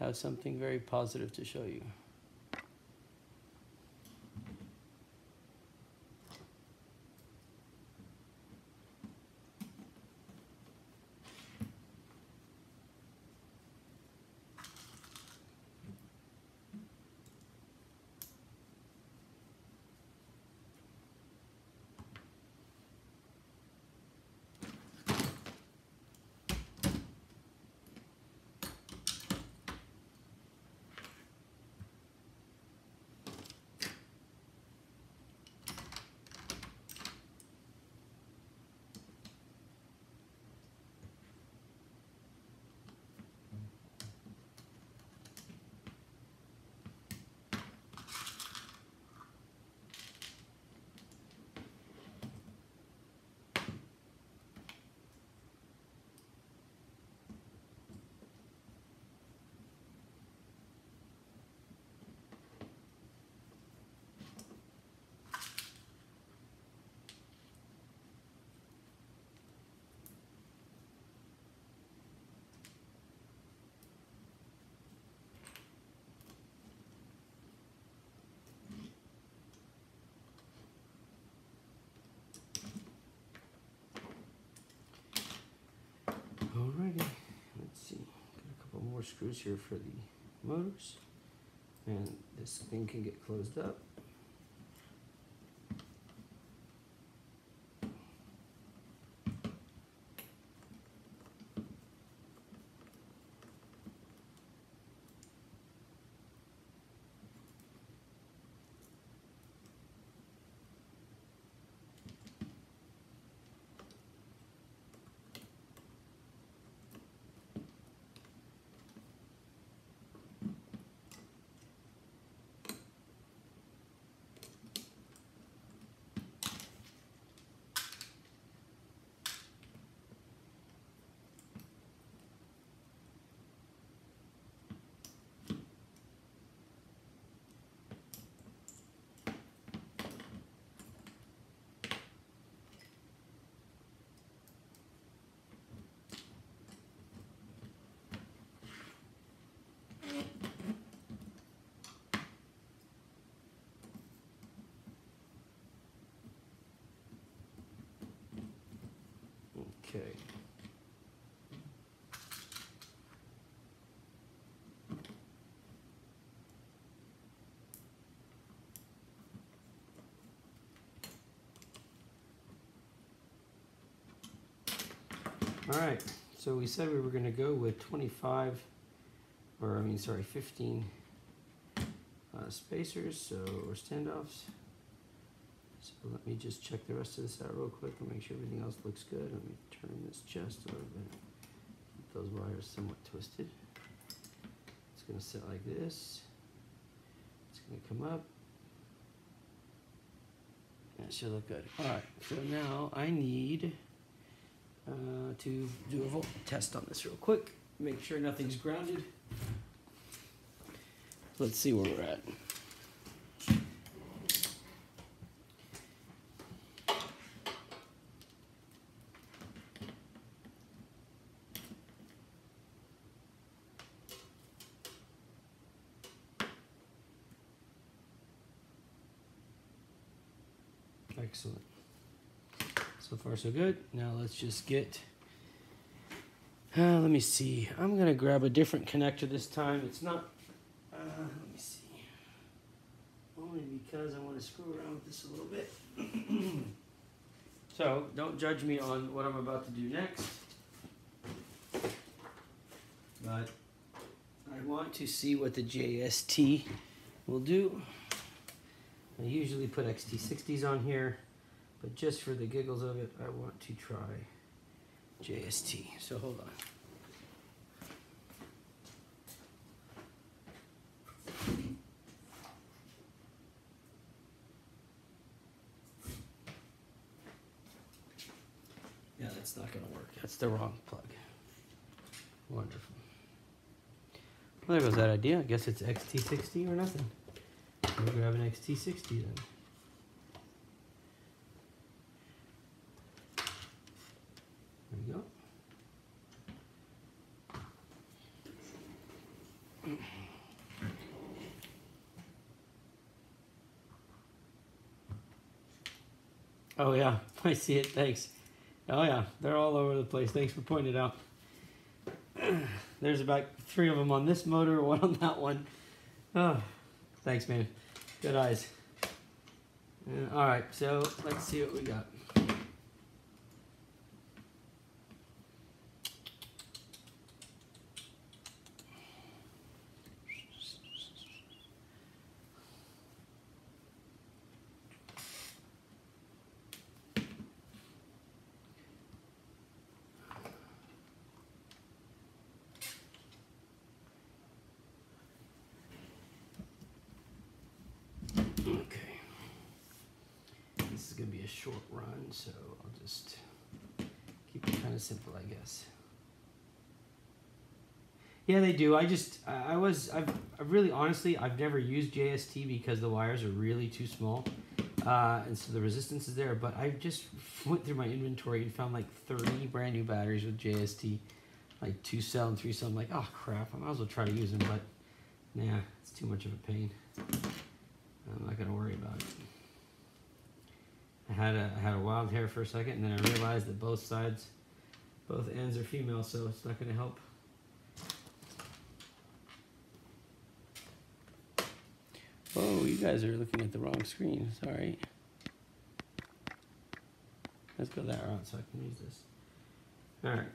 have something very positive to show you. Alrighty, let's see. Got a couple more screws here for the motors, and this thing can get closed up. Okay. All right, so we said we were going to go with 25, or 15 spacers, so, or standoffs. So let me just check the rest of this out real quick and make sure everything else looks good. Let me turn this just a little bit. Keep those wires somewhat twisted. It's going to sit like this. It's going to come up. That should look good. All right, so now I need to do a volt test on this real quick. Make sure nothing's grounded. Let's see where we're at. Excellent. So far so good. Now let's just get, let me see. I'm gonna grab a different connector this time. It's not, let me see. Only because I want to screw around with this a little bit. So don't judge me on what I'm about to do next. But I want to see what the JST will do. I usually put XT60s on here, but just for the giggles of it, I want to try JST. So hold on. Yeah, that's not going to work. That's the wrong plug. Wonderful. Well, there goes that idea. I guess it's XT60 or nothing. We'll grab an XT60 then. There we go. Oh yeah, I see it, thanks. Oh yeah, they're all over the place. Thanks for pointing it out. There's about 3 of them on this motor, 1 on that one. Oh, thanks man. Good eyes. All right, so let's see what we got. Okay, this is going to be a short run, so I'll just keep it kind of simple, I guess. Yeah, they do. I've really, honestly, I've never used JST because the wires are really too small, and so the resistance is there, but I just went through my inventory and found like 30 brand new batteries with JST, like 2-cell and 3-cell. I'm like, oh crap, I might as well try to use them, but nah, it's too much of a pain. I'm not gonna worry about it. I had a wild hair for a second, and then I realized that both ends are female, so it's not gonna help. Oh, you guys are looking at the wrong screen. Sorry. Let's go that route so I can use this. All right.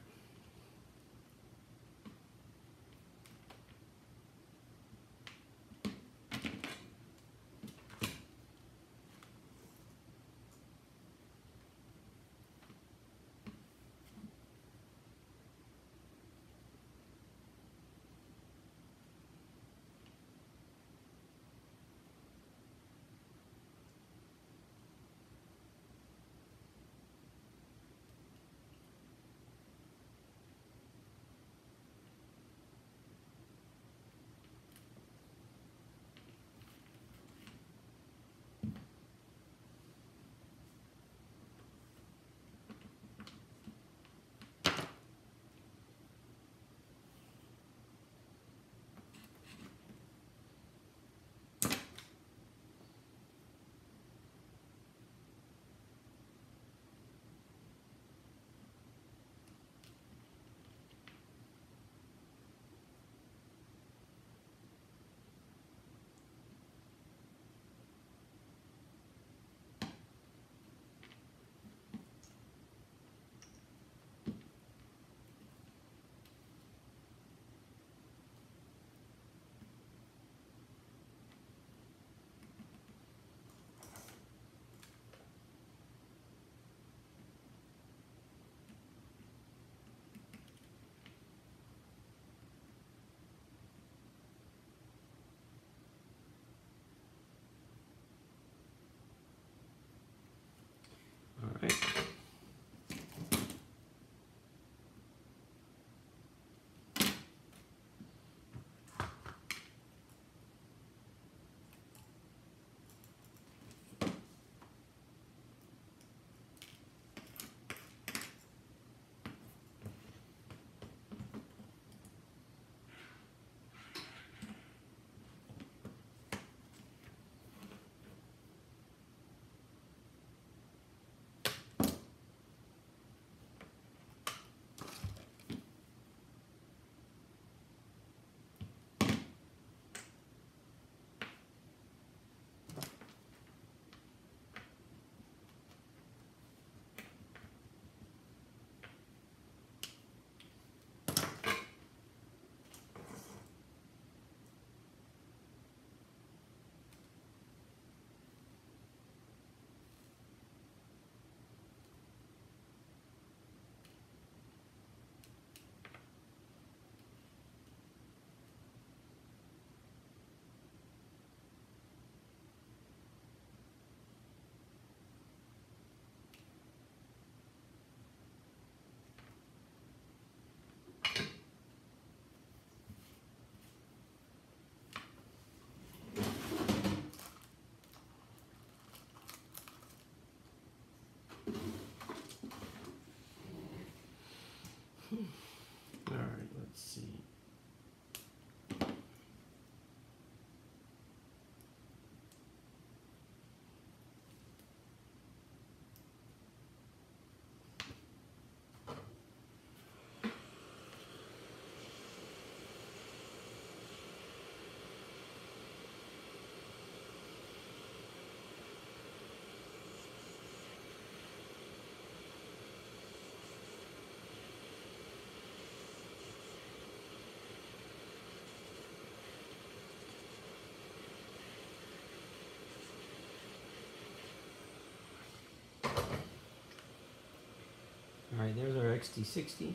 Alright, there's our XT60.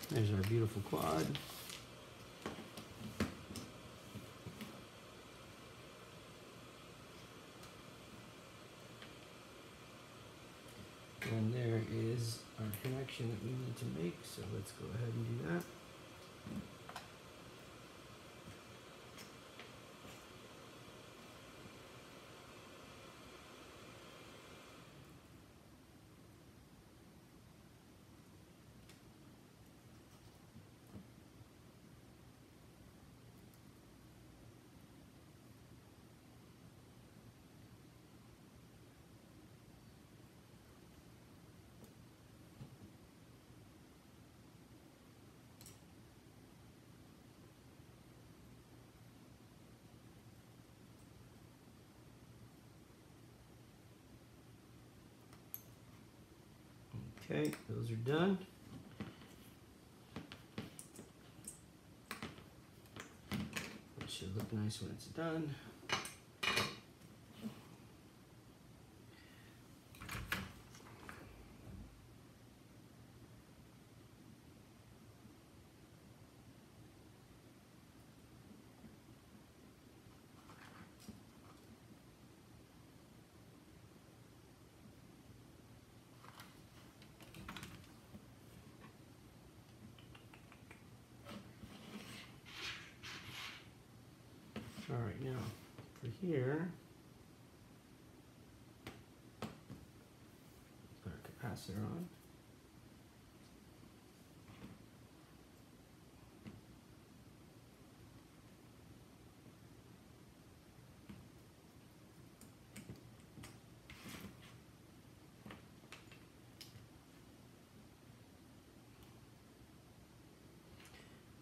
There's our beautiful quad. And there is our connection that we need to make, so let's go ahead and do that. Okay, those are done. It should look nice when it's done. All right, now for here, put our capacitor on.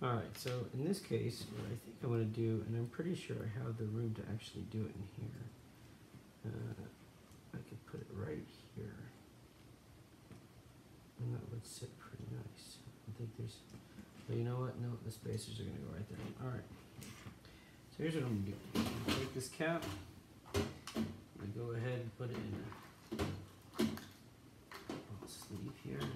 All right, so in this case, what I think I'm going to do, and I'm pretty sure I have the room to actually do it in here. I could put it right here, and that would sit pretty nice. I think there's, but you know what? No, the spacers are going to go right there. All right. So here's what I'm going to do. I'm going to take this cap, and go ahead and put it in a little sleeve here.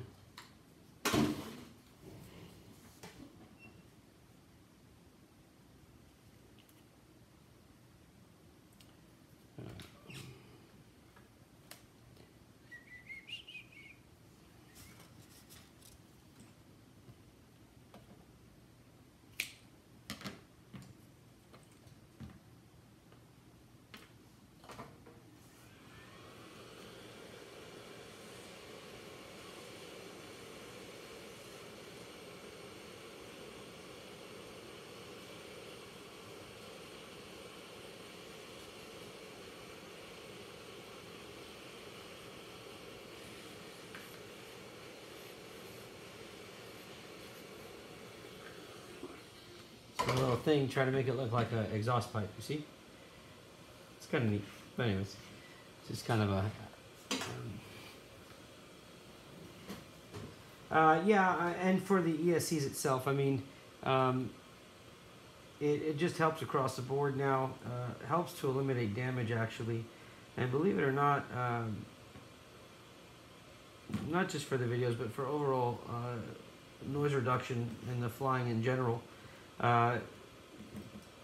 A little thing, try to make it look like an exhaust pipe, you see? It's kind of neat. But anyways, it's just kind of a... yeah, and for the ESCs itself, I mean, it just helps across the board now. Helps to eliminate damage, actually. And believe it or not, not just for the videos, but for overall noise reduction in the flying in general.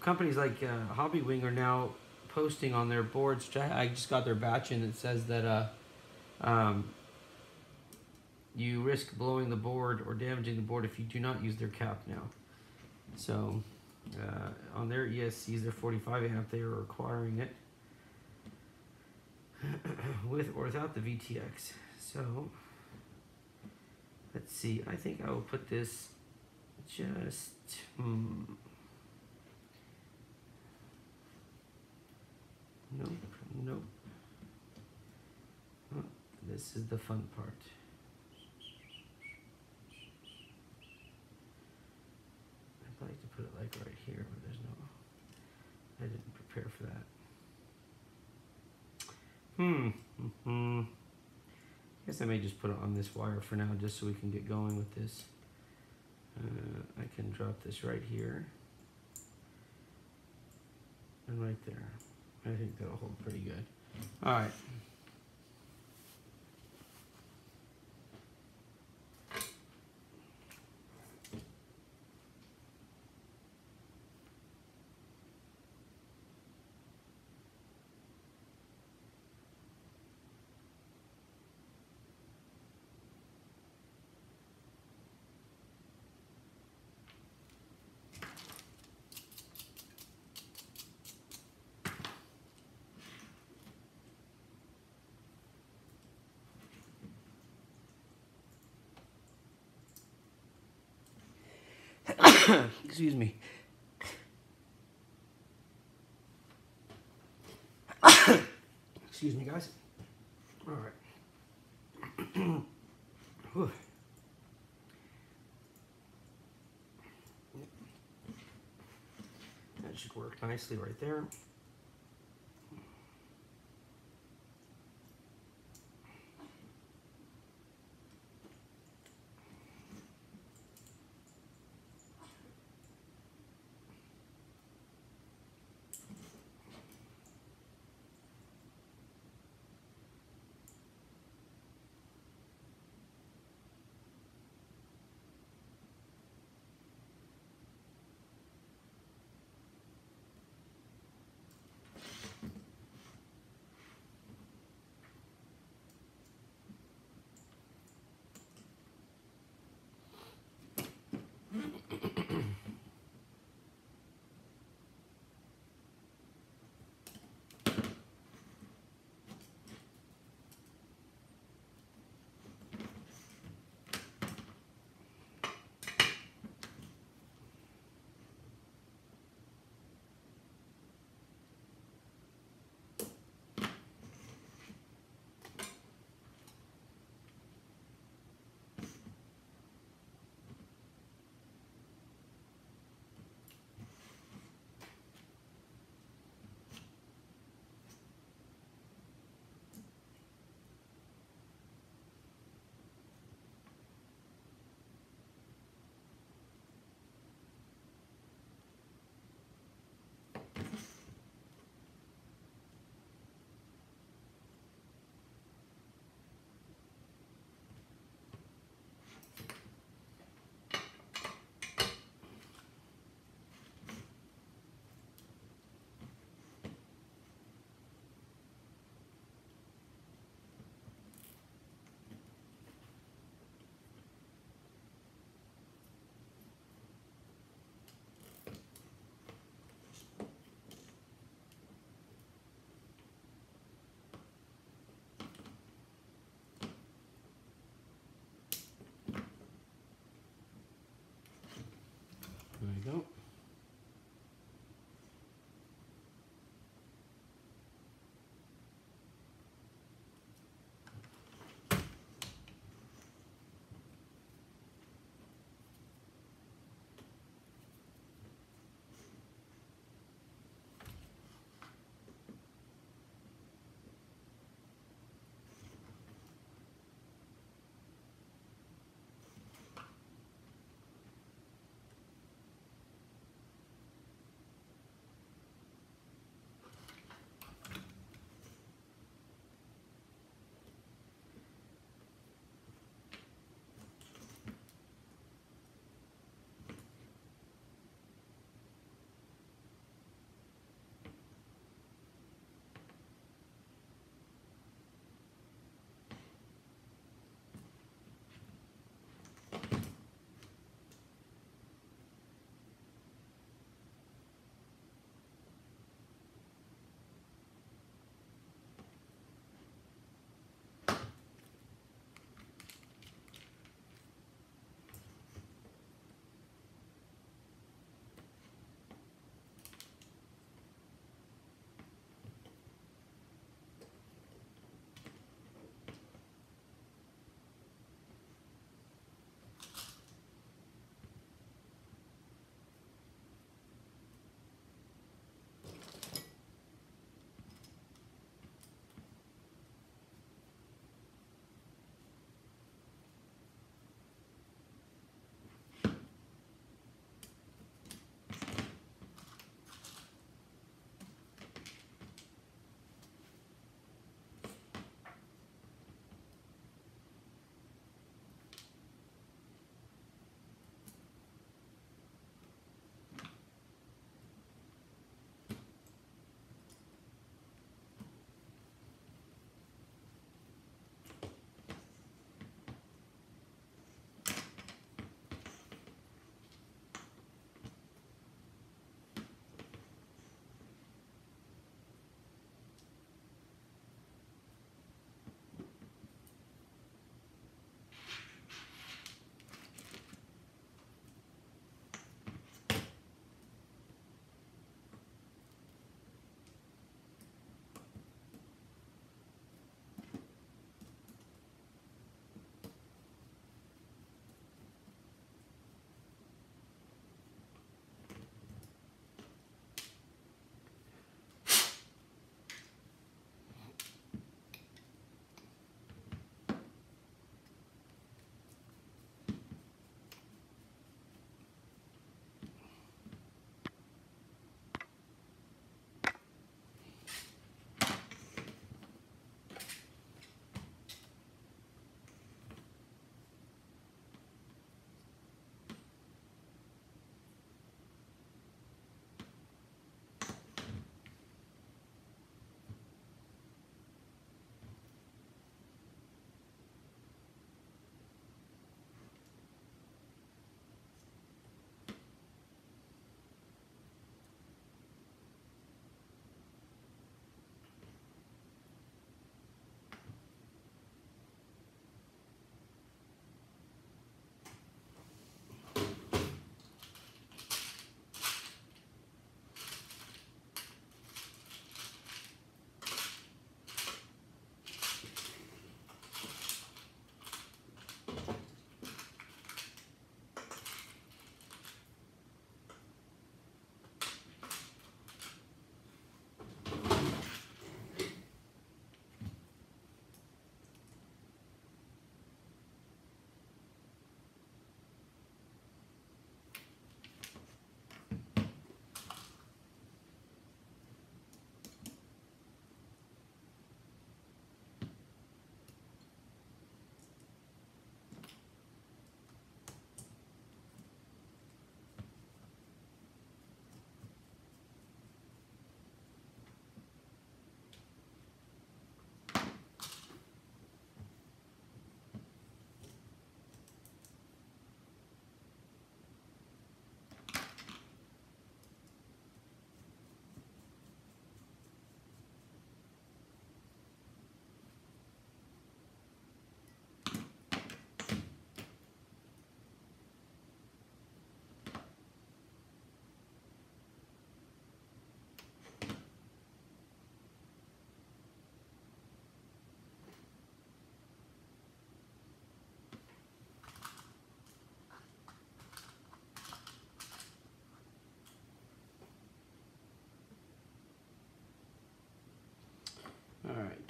Companies like Hobbywing are now posting on their boards, which I just got their batch in, that says that you risk blowing the board or damaging the board if you do not use their cap now. So on their ESCs, their 45 amp, they are requiring it with or without the VTX. So let's see, I think I will put this just nope. Oh, this is the fun part. I'd like to put it like right here, but there's no, I didn't prepare for that. I guess I may just put it on this wire for now, just so we can get going with this. I can drop this right here and right there. I think that'll hold pretty good. All right. Excuse me. Excuse me, guys. All right. Whew. That should work nicely right there. There you go.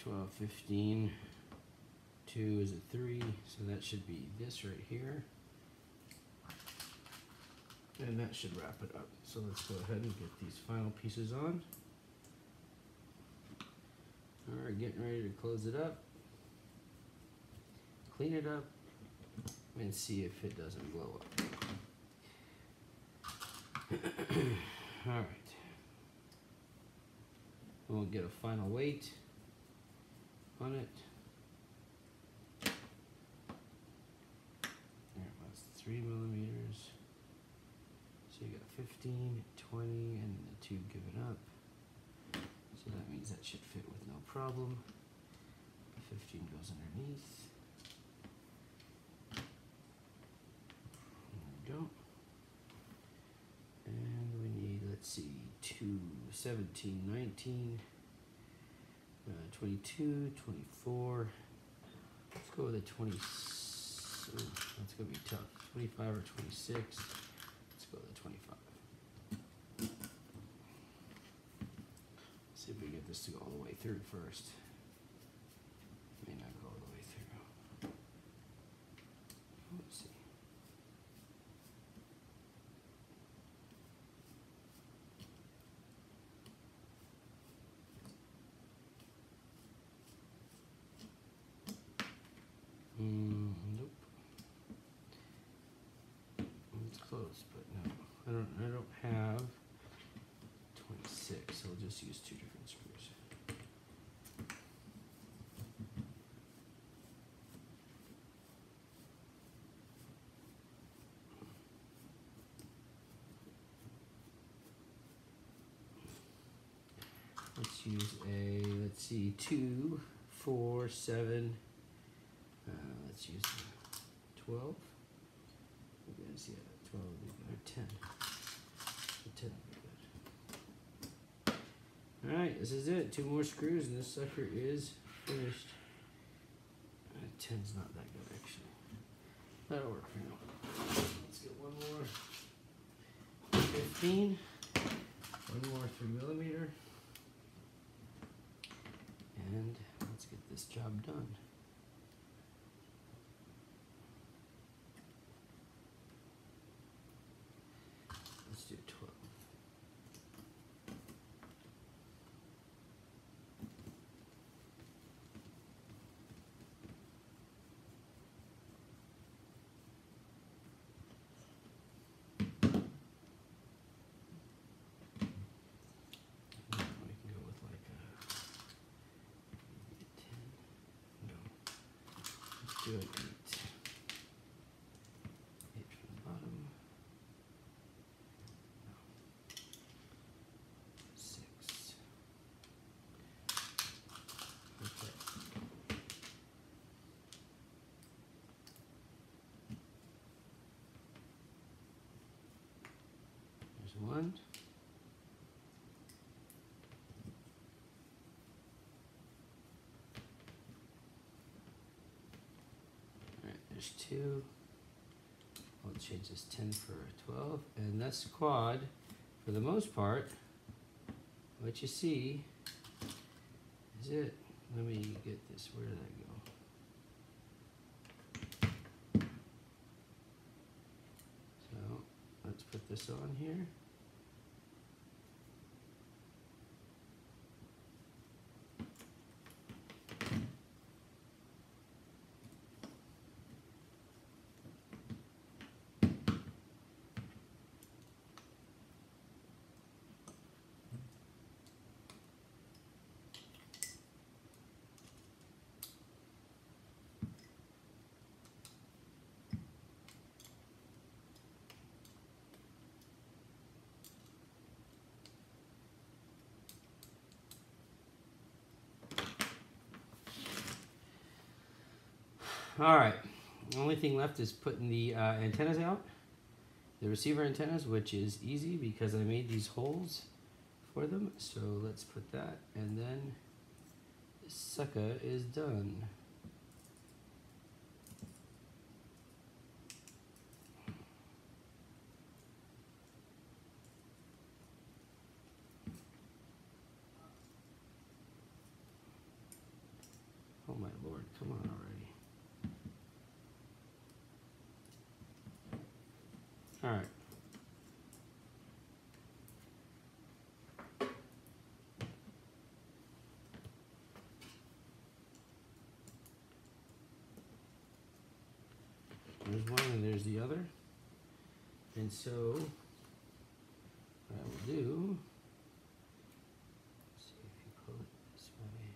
12, 15. 2 is a 3, so that should be this right here. And that should wrap it up. So let's go ahead and get these final pieces on. Alright, getting ready to close it up. Clean it up and see if it doesn't blow up. Alright. We'll get a final weight on it. There it was, 3 millimeters. So you got 15, 20, and the 2 given up. So that means that should fit with no problem. 15 goes underneath. There we go. And we need, let's see, 2, 17, 19, 22, 24. Let's go with a 20. That's going to be tough. 25 or 26. Let's go with a 25. See if we get this to go all the way through first. May not go all the way through. Let's see. Nope. It's close, but no. I don't have 26, so we'll just use 2 different screws. Let's use a, let's see, 2, 4, 7. Let's use 12. You guys, yeah, 12 would be good. 10. 10 would be good. Alright, this is it. 2 more screws and this sucker is finished. 10's not that good actually. That'll work for now. Let's get one more. 15. One more 3 millimeter. And let's get this job done. Let's do 12. We can go with like a 10. No. Let's do an 8. 8 from the bottom. 6. Okay. There's 1. Alright, there's 2. I'll change this 10 for 12. And that's quad. For the most part, what you see is it. Let me get this. Where did I go? So let's put this on here. All right, the only thing left is putting the antennas out, the receiver antennas, which is easy because I made these holes for them. So let's put that, and then this sucker is done. Lord, come on already. All right. There's one and there's the other. And so, what I will do, let's see if you pull it this way.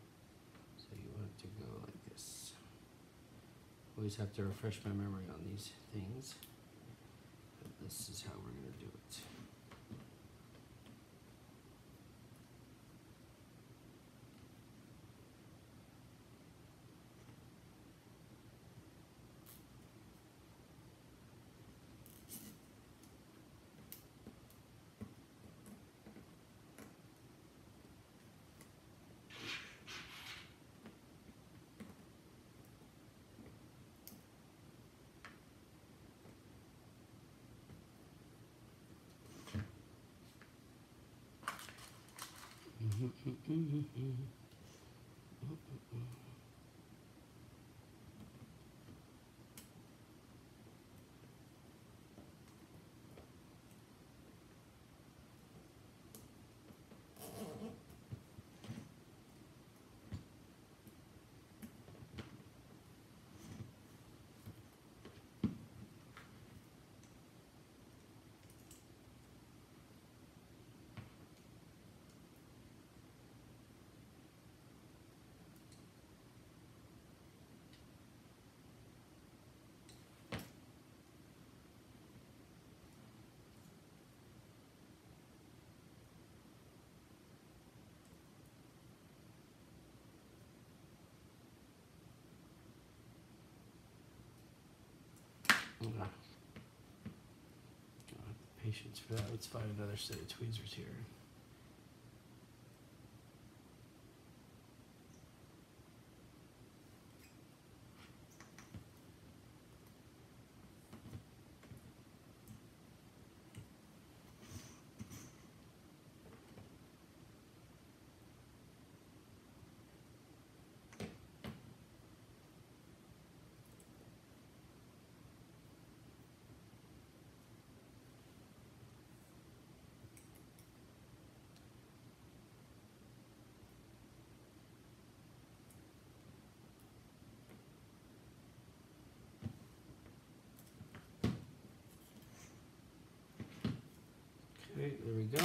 So you want it to go like this. Always have to refresh my memory on these things. But this is how we're going to do it. Patience for that. Let's find another set of tweezers here. Okay, there we go.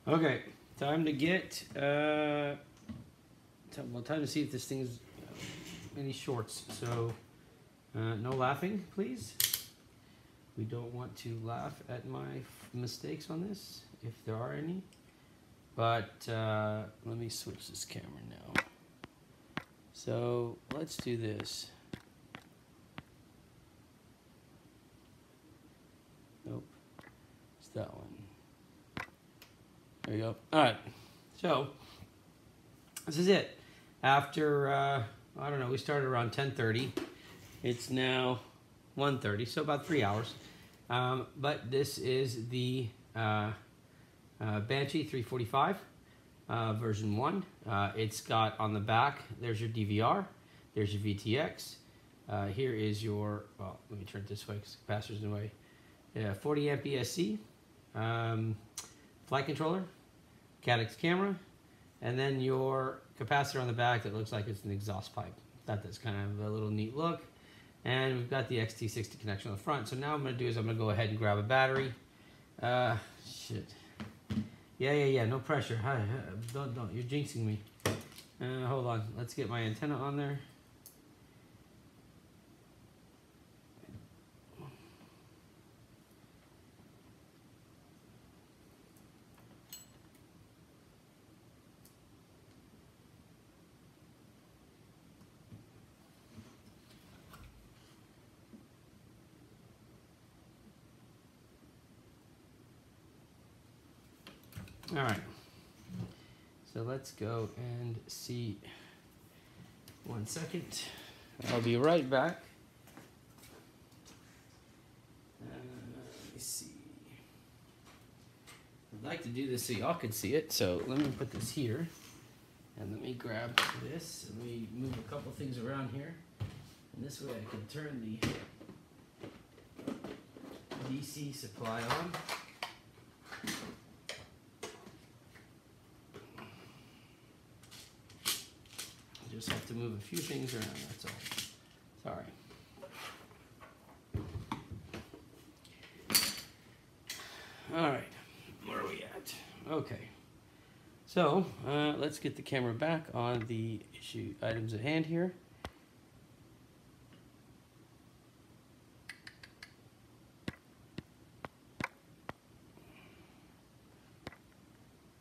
Okay, time to get, time to see if this thing's any shorts. So, no laughing, please. We don't want to laugh at my mistakes on this, if there are any. But let me switch this camera now. So let's do this. Nope, it's that one. There you go. All right, so this is it. After, I don't know, we started around 10:30. It's now 1:30, so about 3 hours. But this is the Banshee-M345 version 1. It's got on the back, there's your DVR, there's your VTX. Here is your, well, let me turn it this way because the capacitor's in the way. 40 amp ESC, flight controller, Caddx camera, and then your capacitor on the back that looks like it's an exhaust pipe. Thought that's kind of a little neat look. And we've got the XT60 connection on the front. So now what I'm going to do is I'm going to go ahead and grab a battery. Shit. Yeah, no pressure. Don't. You're jinxing me. Hold on. Let's get my antenna on there. All right, so let's go and see. 1 second. I'll be right back. Let me see. I'd like to do this so y'all can see it. So let me put this here, and let me grab this, and let me move a couple things around here, and this way I can turn the DC supply on. Just have to move a few things around, that's all. Sorry. All right, where are we at? Okay, so let's get the camera back on the items at hand here.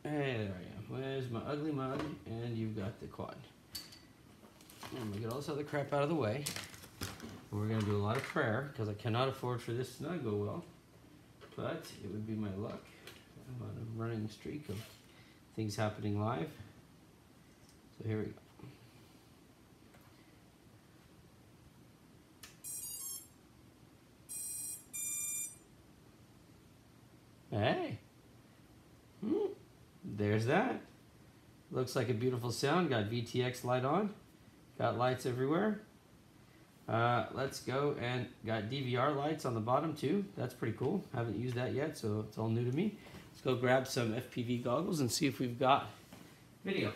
Hey, there I am. Where's my ugly mug? And you've got the quad. I'm gonna get all this other crap out of the way. We're gonna do a lot of prayer because I cannot afford for this to not go well. But it would be my luck. I'm on a running streak of things happening live. So here we go. Hey. There's that. Looks like a beautiful sound. Got VTX light on. Got lights everywhere. Let's go and got DVR lights on the bottom too. That's pretty cool. Haven't used that yet, so it's all new to me. Let's go grab some FPV goggles and see if we've got video.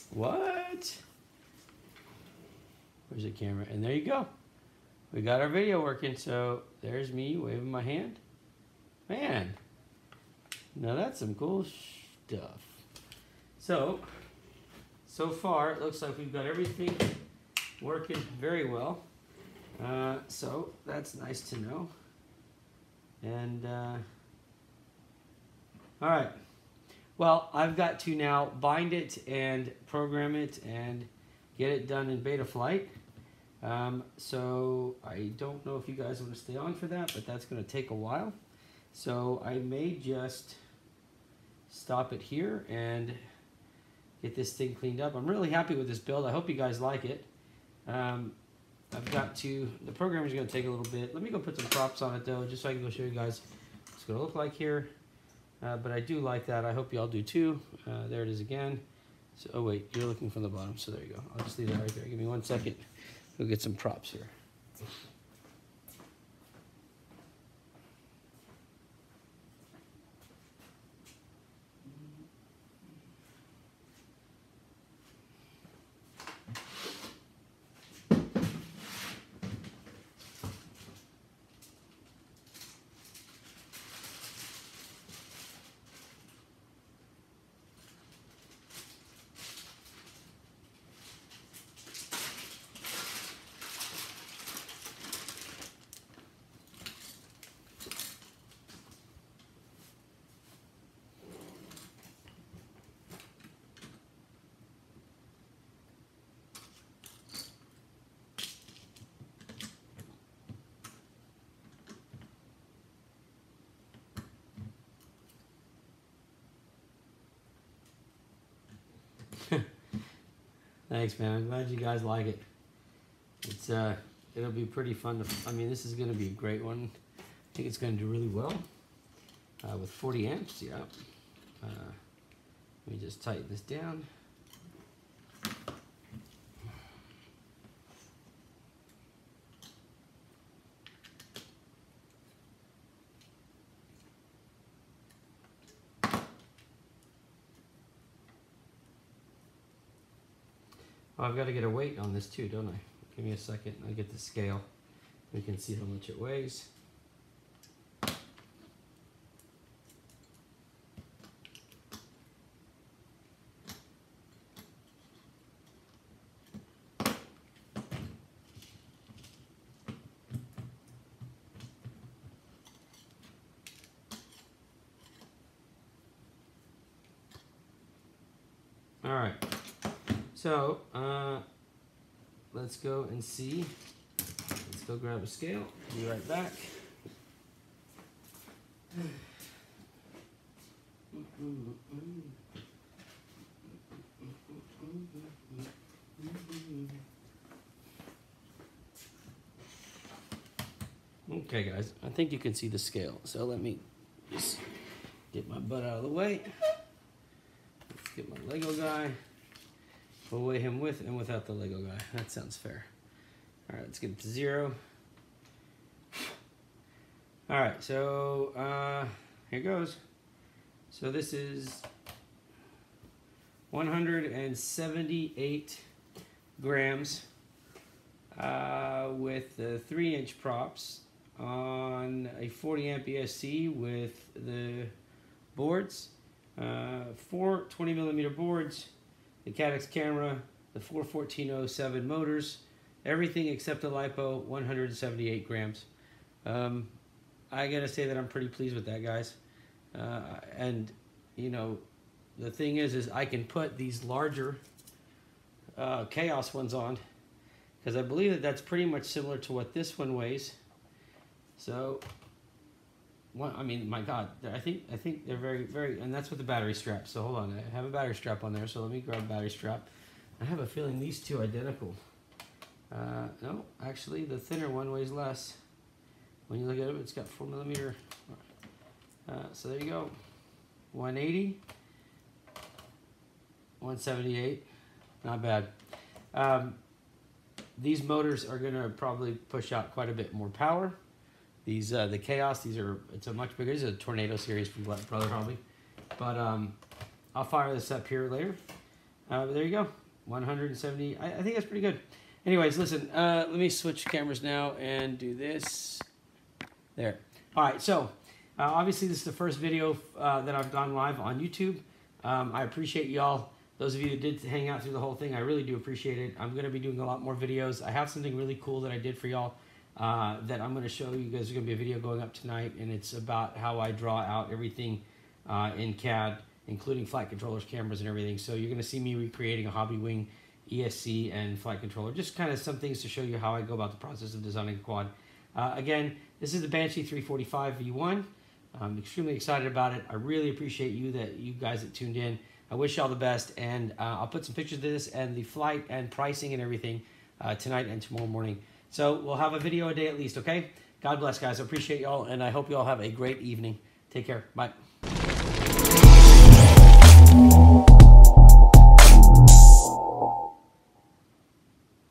What? Where's the camera? And there you go. We got our video working, so there's me waving my hand. Man, now that's some cool stuff. So far it looks like we've got everything working very well. So that's nice to know. And all right. Well, I've got to now bind it and program it and get it done in beta flight. So I don't know if you guys want to stay on for that, but that's going to take a while. So I may just stop it here and get this thing cleaned up. I'm really happy with this build. I hope you guys like it. I've got to, the program is going to take a little bit. Let me go put some props on it though, just so I can go show you guys what it's going to look like here. But I do like that. I hope y'all do too. There it is again. So, oh wait, you're looking from the bottom, so there you go. I'll just leave that right there. Give me 1 second. We'll get some props here. Thanks, man. I'm glad you guys like it. It's it'll be pretty fun to. I mean, this is going to be a great one. I think it's going to do really well with 40 amps. Yeah. Let me just tighten this down. Oh, I've got to get a weight on this too, don't I? Give me a second. I'll get the scale. We can see how much it weighs. All right. So, let's go and see. Let's go grab a scale. I'll be right back. Okay, guys, I think you can see the scale. So let me just get my butt out of the way. Let's get my Lego guy. We'll weigh him with and without the Lego guy. That sounds fair. All right, let's get it to 0. All right, so here goes. So this is 178 grams with the 3-inch props on a 40 amp ESC with the boards, 4 20mm boards, the Caddx camera, the 41407 motors, everything except the LiPo, 178 grams. I gotta say that I'm pretty pleased with that, guys. And you know, the thing is I can put these larger Chaos ones on, because I believe that that's pretty much similar to what this one weighs. So, I mean, my God, I think they're very, and that's with the battery strap. So hold on, I have a battery strap on there. So let me grab a battery strap. I have a feeling these two are identical. No, actually, the thinner one weighs less. When you look at it, it's got 4mm. So there you go, 180, 178, not bad. These motors are gonna probably push out quite a bit more power. These the Chaos, it's a much bigger. This is a Tornado series from Brother probably, but I'll fire this up here later. But there you go, 170. I think that's pretty good. Anyways, listen, let me switch cameras now and do this. There. All right, so obviously this is the first video that I've gone live on YouTube. I appreciate y'all. Those of you that did hang out through the whole thing, I really do appreciate it. I'm going to be doing a lot more videos. I have something really cool that I did for y'all that I'm going to show you guys. There's going to be a video going up tonight, and it's about how I draw out everything in CAD, including flight controllers, cameras, and everything. So you're going to see me recreating a Hobby Wing ESC and flight controller. Just kind of some things to show you how I go about the process of designing a quad. Again, this is the Banshee-M345v1. I'm extremely excited about it. I really appreciate you guys that tuned in. I wish y'all the best, and I'll put some pictures of this and the flight and pricing and everything tonight and tomorrow morning. So we'll have a video a day at least, okay? God bless, guys. I appreciate y'all, and I hope y'all have a great evening. Take care. Bye.